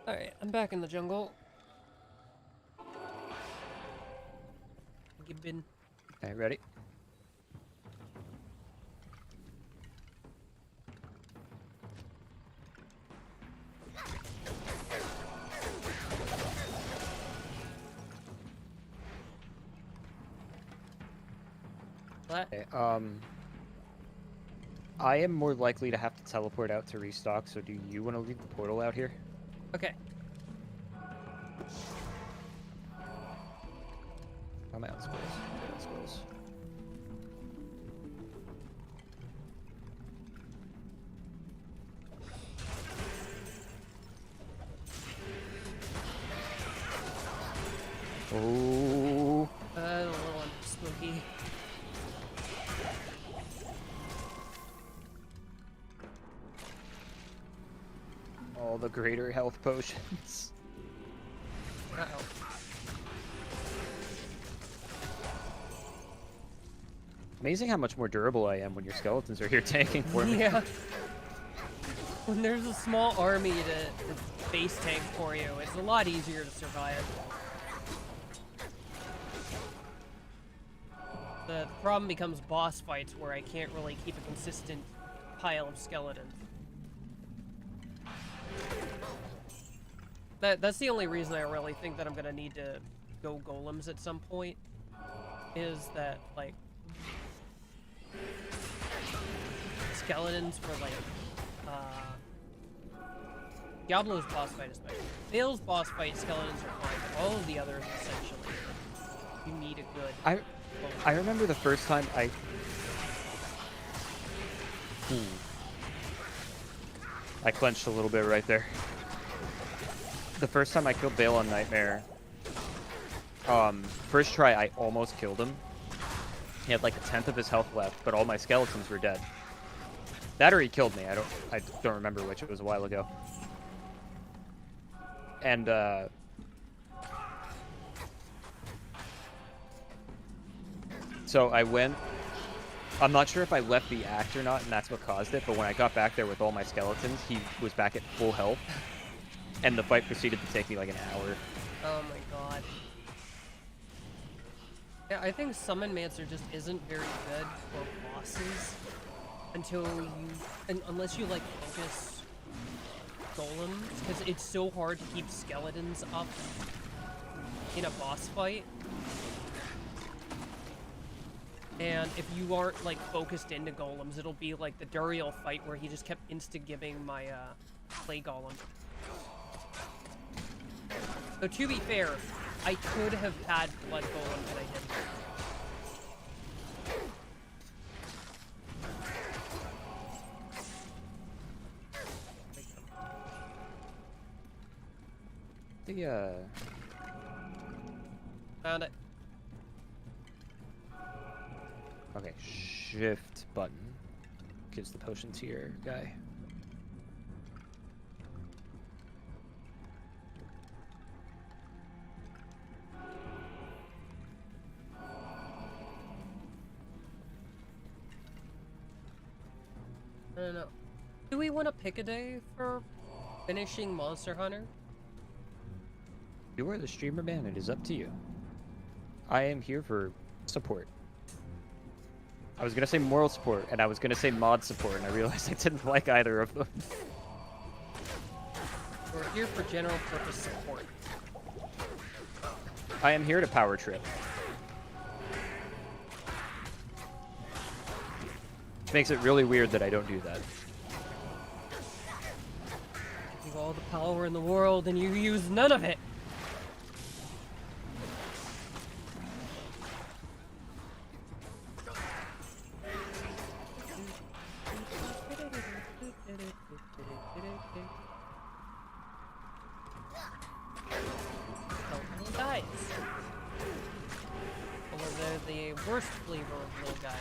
Alright, I'm back in the jungle. Gibbon. Okay, ready? What? Okay, I am more likely to have to teleport out to restock, so do you want to leave the portal out here? Okay. I'm out of squares. I'm out of squares. Oh. A little spooky. All the greater health potions. Uh-oh. Amazing how much more durable I am when your skeletons are here tanking for me. Yeah. When there's a small army to base tank for you, it's a lot easier to survive. The problem becomes boss fights where I can't really keep a consistent pile of skeletons. That's the only reason I really think that I'm gonna need to go golems at some point. Is that, like, skeletons for, like, Diablo's boss fight especially. Bale's boss fight, skeletons are fine, but all of the others, essentially, you need a good... I remember the first time I... I clenched a little bit right there. The first time I killed Bale on Nightmare, first try I almost killed him. He had like a tenth of his health left, but all my skeletons were dead. That or he killed me. I don't remember which. It was a while ago. And so I went. I'm not sure if I left the act or not, and that's what caused it. But when I got back there with all my skeletons, he was back at full health, and the fight proceeded to take me like an hour. Oh my god. Yeah, I think Summon Mancer just isn't very good for bosses until you, unless you like focus golems because it's so hard to keep skeletons up in a boss fight. And if you aren't like focused into golems, it'll be like the Duriel fight where he just kept insta-gibbing my clay golem. So to be fair, I could have had blood golem and I didn't. Found it. Okay, shift button gives the potion to your guy. I don't know. Do we want to pick a day for finishing Monster Hunter? You are the streamer, man. It is up to you. I am here for support. I was gonna say moral support, and I was gonna say mod support, and I realized I didn't like either of them. We're here for general purpose support. I am here to power trip. Which makes it really weird that I don't do that. You have all the power in the world and you use none of it. Guys. Well, they're the worst flavor of little guys.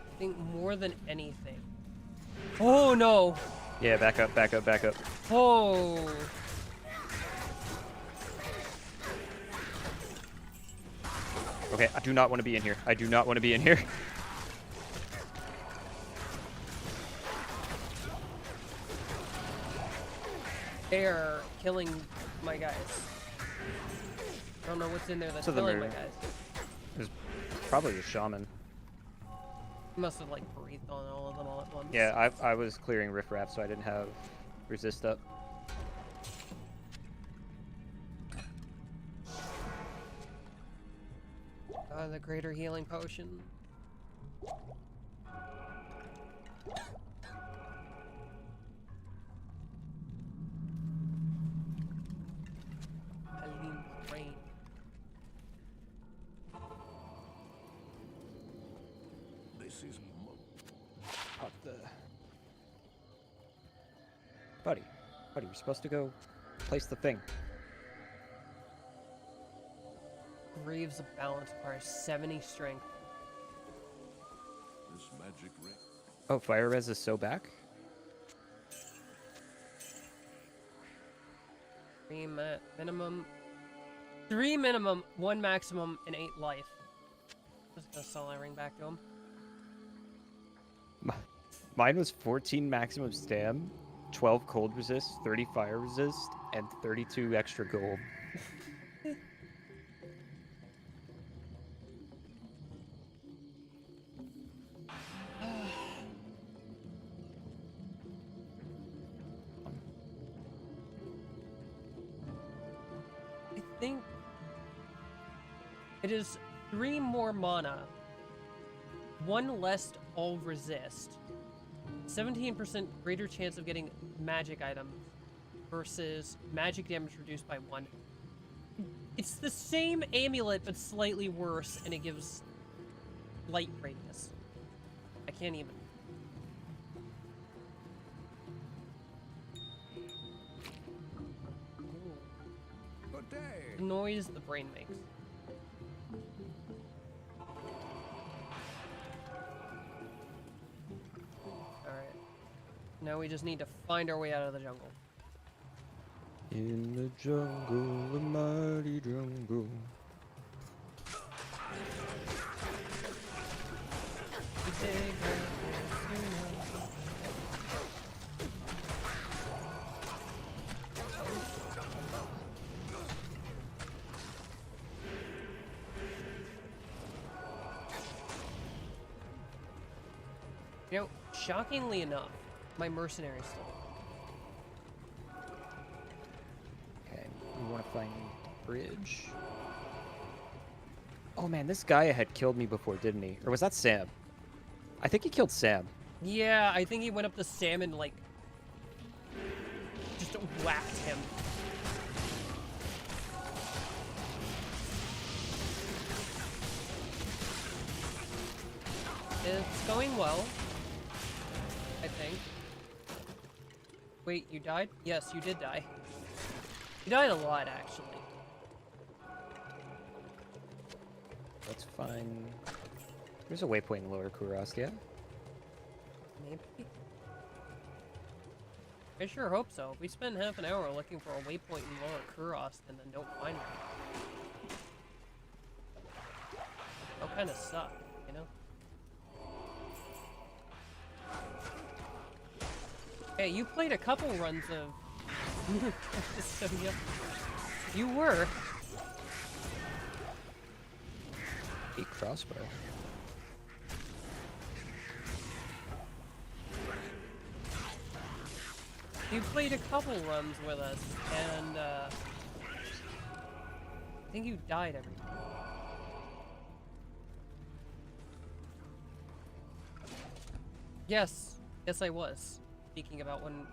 I think more than anything. Oh no! Yeah, back up, back up, back up. Oh! Okay, I do not want to be in here. I do not want to be in here. They're killing my guys. I don't know what's in there that's So killing my guys. There's probably a shaman. He must have like breathed on all of them all at once. Yeah, I was clearing riffraff, so I didn't have resist up. The greater healing potion. Aline Rain. This is Pop the... Buddy, you're supposed to go place the thing. Graves of Balance requires 70 strength. this magic ring. Oh, fire res is so back? 3 minimum. 3 minimum, 1 maximum, and 8 life. Just gonna sell that ring back to him. Mine was 14 maximum stam, 12 cold resist, 30 fire resist, and 32 extra gold. I think it is 3 more mana, 1 less all resist, 17% greater chance of getting magic item versus magic damage reduced by 1. It's the same amulet but slightly worse, and it gives light radius. I can't even. Good day. The noise the brain makes. Alright. Now we just need to find our way out of the jungle. In the jungle, the mighty jungle. You know, shockingly enough, my mercenary's still alive. Okay, we want to find the bridge. Oh man, this guy had killed me before, didn't he? Or was that Sam? I think he killed Sam. Yeah, I think he went up to Sam and, like, just whacked him. It's going well, I think. Wait, you died? Yes, you did die. You died a lot, actually. Let's find... There's a waypoint in Lower Kurast, yeah? Maybe? I sure hope so. If we spend half an hour looking for a waypoint in Lower Kurast and then don't find one, that'll kind of suck, you know? Hey, you played a couple runs of... so, yeah. You were. A crossbow. You played a couple runs with us, and, I think you died every time. Yes. Yes, I was. Speaking about when...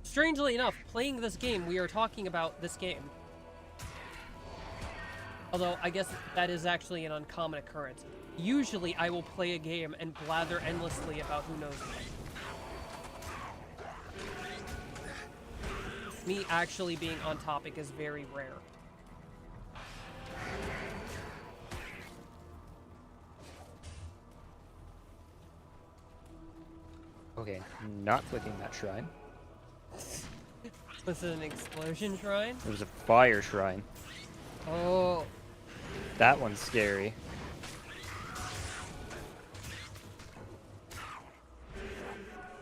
Strangely enough, playing this game, we are talking about this game. Although, I guess that is actually an uncommon occurrence. Usually, I will play a game and blather endlessly about who knows what. Me actually being on topic is very rare. Okay, not clicking that shrine. Was it an explosion shrine? It was a fire shrine. Oh. That one's scary.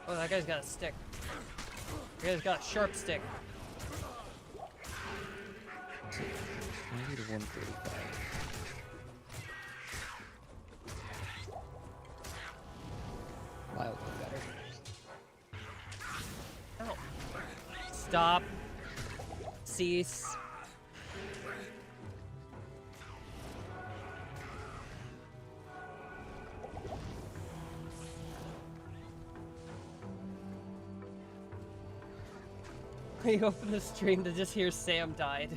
Oh, that guy's got a stick. That guy's got a sharp stick. 90 to 135. Mildly better. Ow. Stop. Cease. You open the stream to just hear Sam died.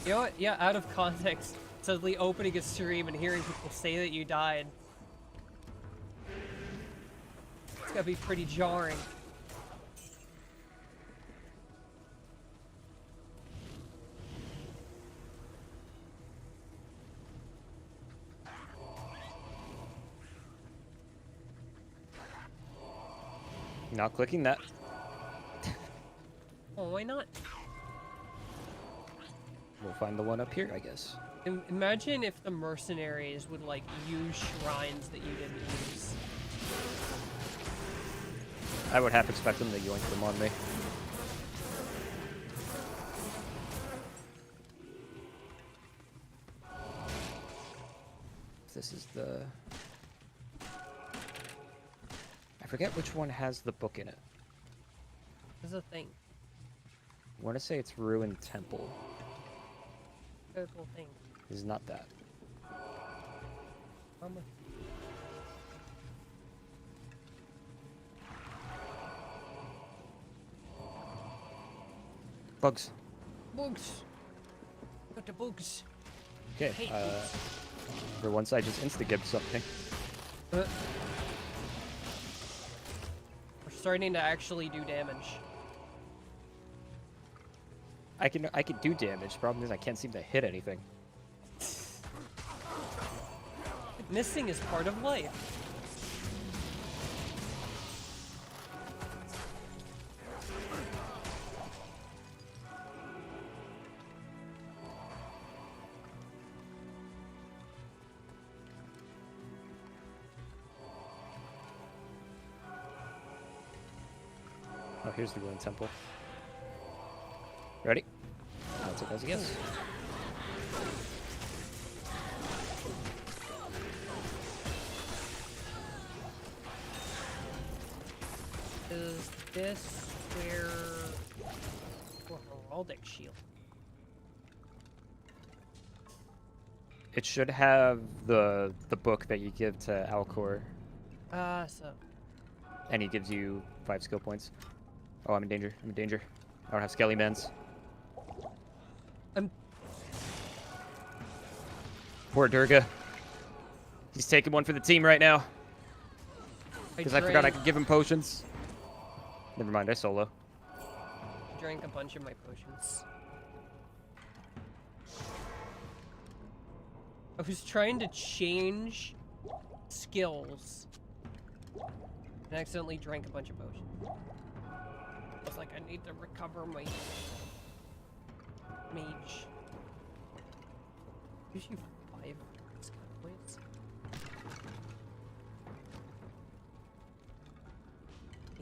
You know what? Yeah, out of context, suddenly opening a stream and hearing people say that you died. It's gotta be pretty jarring. Not clicking that. Oh, why not? We'll find the one up here, I guess. Imagine if the mercenaries would, like, use shrines that you didn't use. I would half expect them to yoink them on me. This is the... I forget which one has the book in it. This is a thing. I want to say it's Ruined Temple. Purple thing. It's not that. Bugs. Bugs! Got the bugs. Okay, Hate bugs. for once I just insta-gibbed something. We're starting to actually do damage. I can do damage. Problem is I can't seem to hit anything. Missing is part of life. Oh, here's the Ruined Temple. Ready? That's it as it gets. Is this where... Oh, heraldic shield. It should have the book that you give to Alcor, So... and he gives you 5 skill points. Oh, I'm in danger. I'm in danger. I don't have skelly mends. I'm... Poor Durga. He's taking one for the team right now. Because I forgot I could give him potions. Never mind, I solo. Drank a bunch of my potions. I was trying to change skills and accidentally drank a bunch of potions. I was like, I need to recover my mage. Gives you 5 skill points.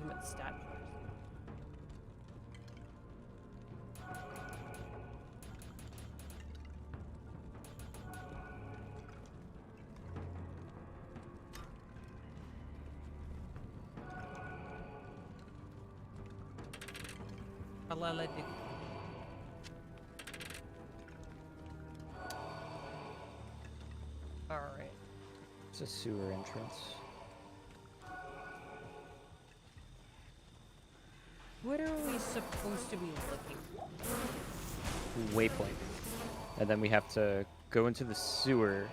Aim at stat points. Alright. It's a sewer entrance. What are we supposed to be looking for? Waypoint. And then we have to go into the sewer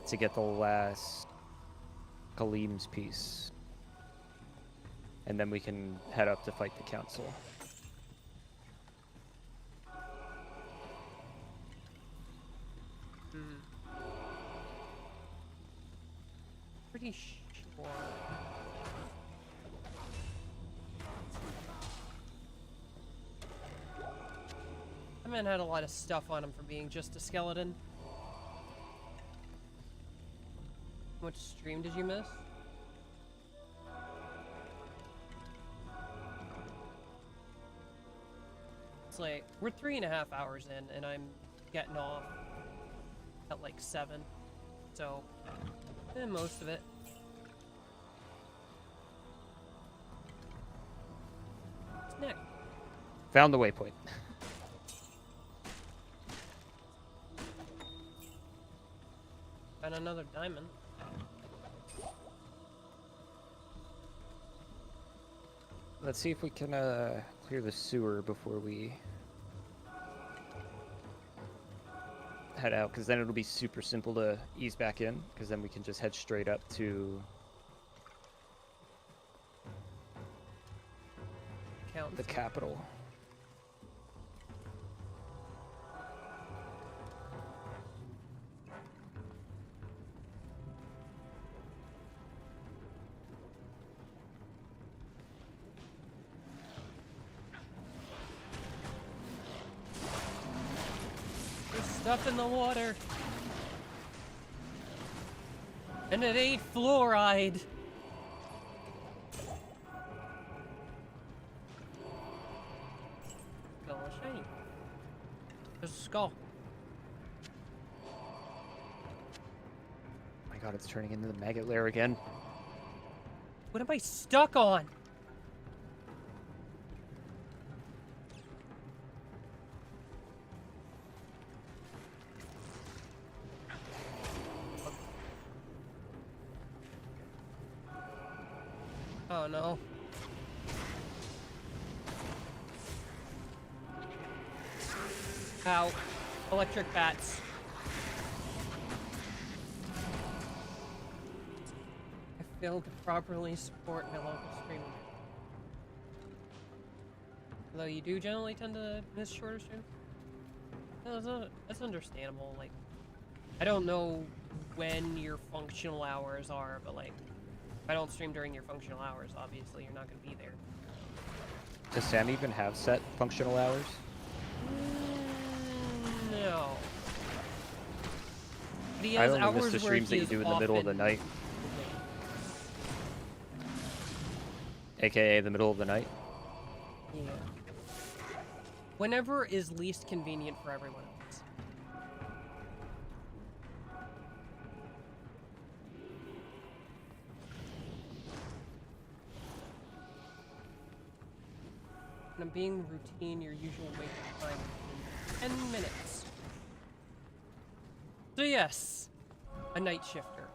to get the last Kalim's piece. And then we can head up to fight the council. Pretty sure. That man had a lot of stuff on him for being just a skeleton. How much stream did you miss? It's like, we're 3.5 hours in, and I'm getting off at like 7. So, most of it. What's next? Found the waypoint. And another diamond. Let's see if we can clear the sewer before we head out, because then it'll be super simple to ease back in, because then we can just head straight up to the capital. There's stuff in the water. And it ain't fluoride. Oh, shiny. There's a skull. Oh my god, it's turning into the maggot lair again. What am I stuck on? Oh no. Ow. Electric bats. I failed to properly support my local streamer. Although you do generally tend to miss shorter streams. No, that's understandable. Like, I don't know when your functional hours are, but like, if I don't stream during your functional hours, obviously you're not going to be there. Does Sam even have set functional hours? No. But he I has only hours miss the where streams that he you is do in the middle of the often night. late. AKA the middle of the night? Yeah. Whenever is least convenient for everyone else. And I'm being routine, your usual wake-up time in 10 minutes. So yes, a night shifter.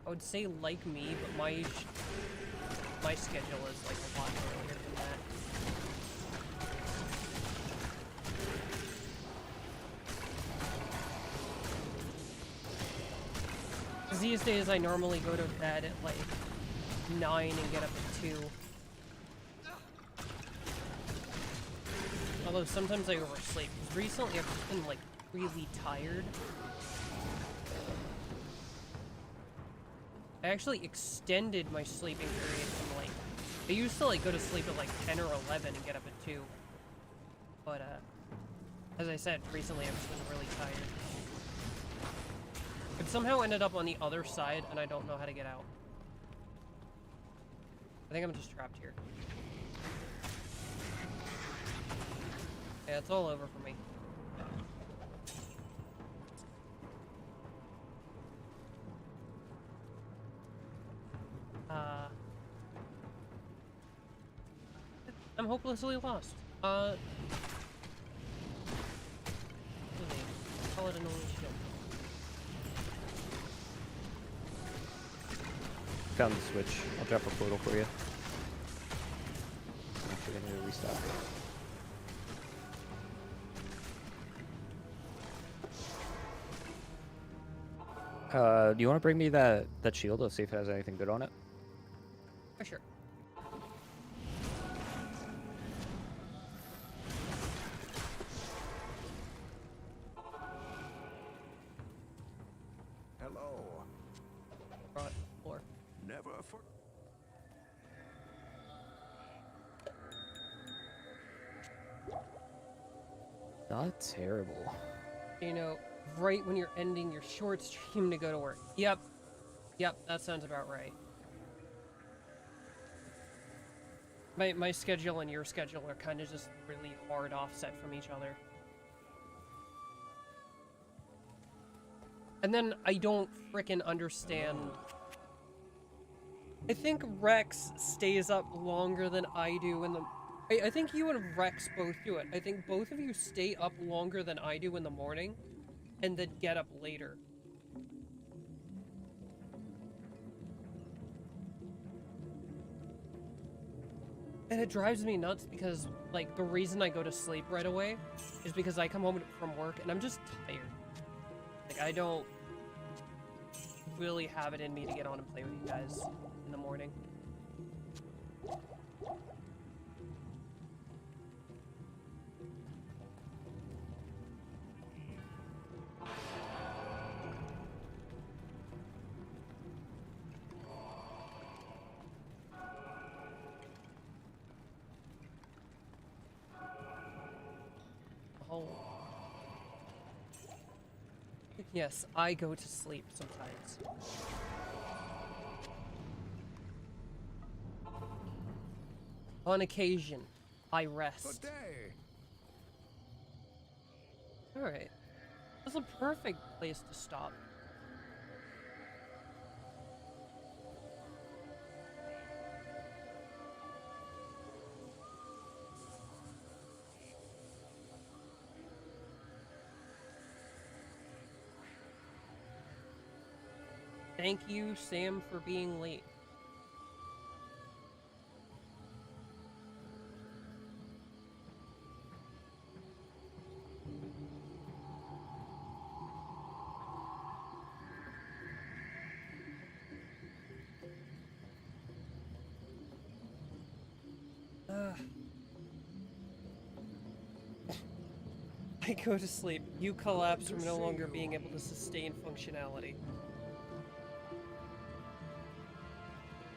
I would say like me, but my schedule is like a lot earlier than that. Because these days I normally go to bed at like 9 and get up at 2. Although sometimes I oversleep. Because recently I've just been like really tired. I actually extended my sleeping period from like, I used to like go to sleep at like 10 or 11 and get up at 2. But as I said, recently I've just been really tired. It somehow ended up on the other side and I don't know how to get out. I think I'm just trapped here. Yeah, it's all over for me. I'm hopelessly lost. What's his name? Call it an only ship. Found the switch. I'll drop a portal for you. Actually, I need to restock it. Do you want to bring me that shield? Let's see if it has anything good on it. For sure. Hello. Brought floor. Never for. Not terrible. You know, right when you're ending your short stream to go to work. Yep. Yep, that sounds about right. My schedule and your schedule are kind of just really hard offset from each other. And then I don't frickin' understand. I think Rex stays up longer than I do in the... I think you and Rex both do it. I think both of you stay up longer than I do in the morning, and then get up later. And it drives me nuts because, like, the reason I go to sleep right away is because I come home from work and I'm just tired. Like, I don't really have it in me to get on and play with you guys in the morning. Oh. Yes, I go to sleep sometimes. On occasion, I rest. Good day. Alright. That's a perfect place to stop. Thank you, Sam, for being late. I go to sleep. You collapse from no longer being able to sustain functionality.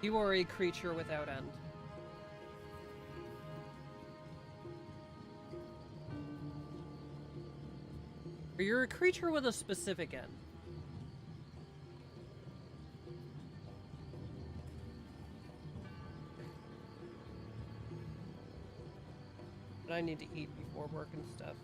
You are a creature without end. Or you're a creature with a specific end. But I need to eat before work and stuff.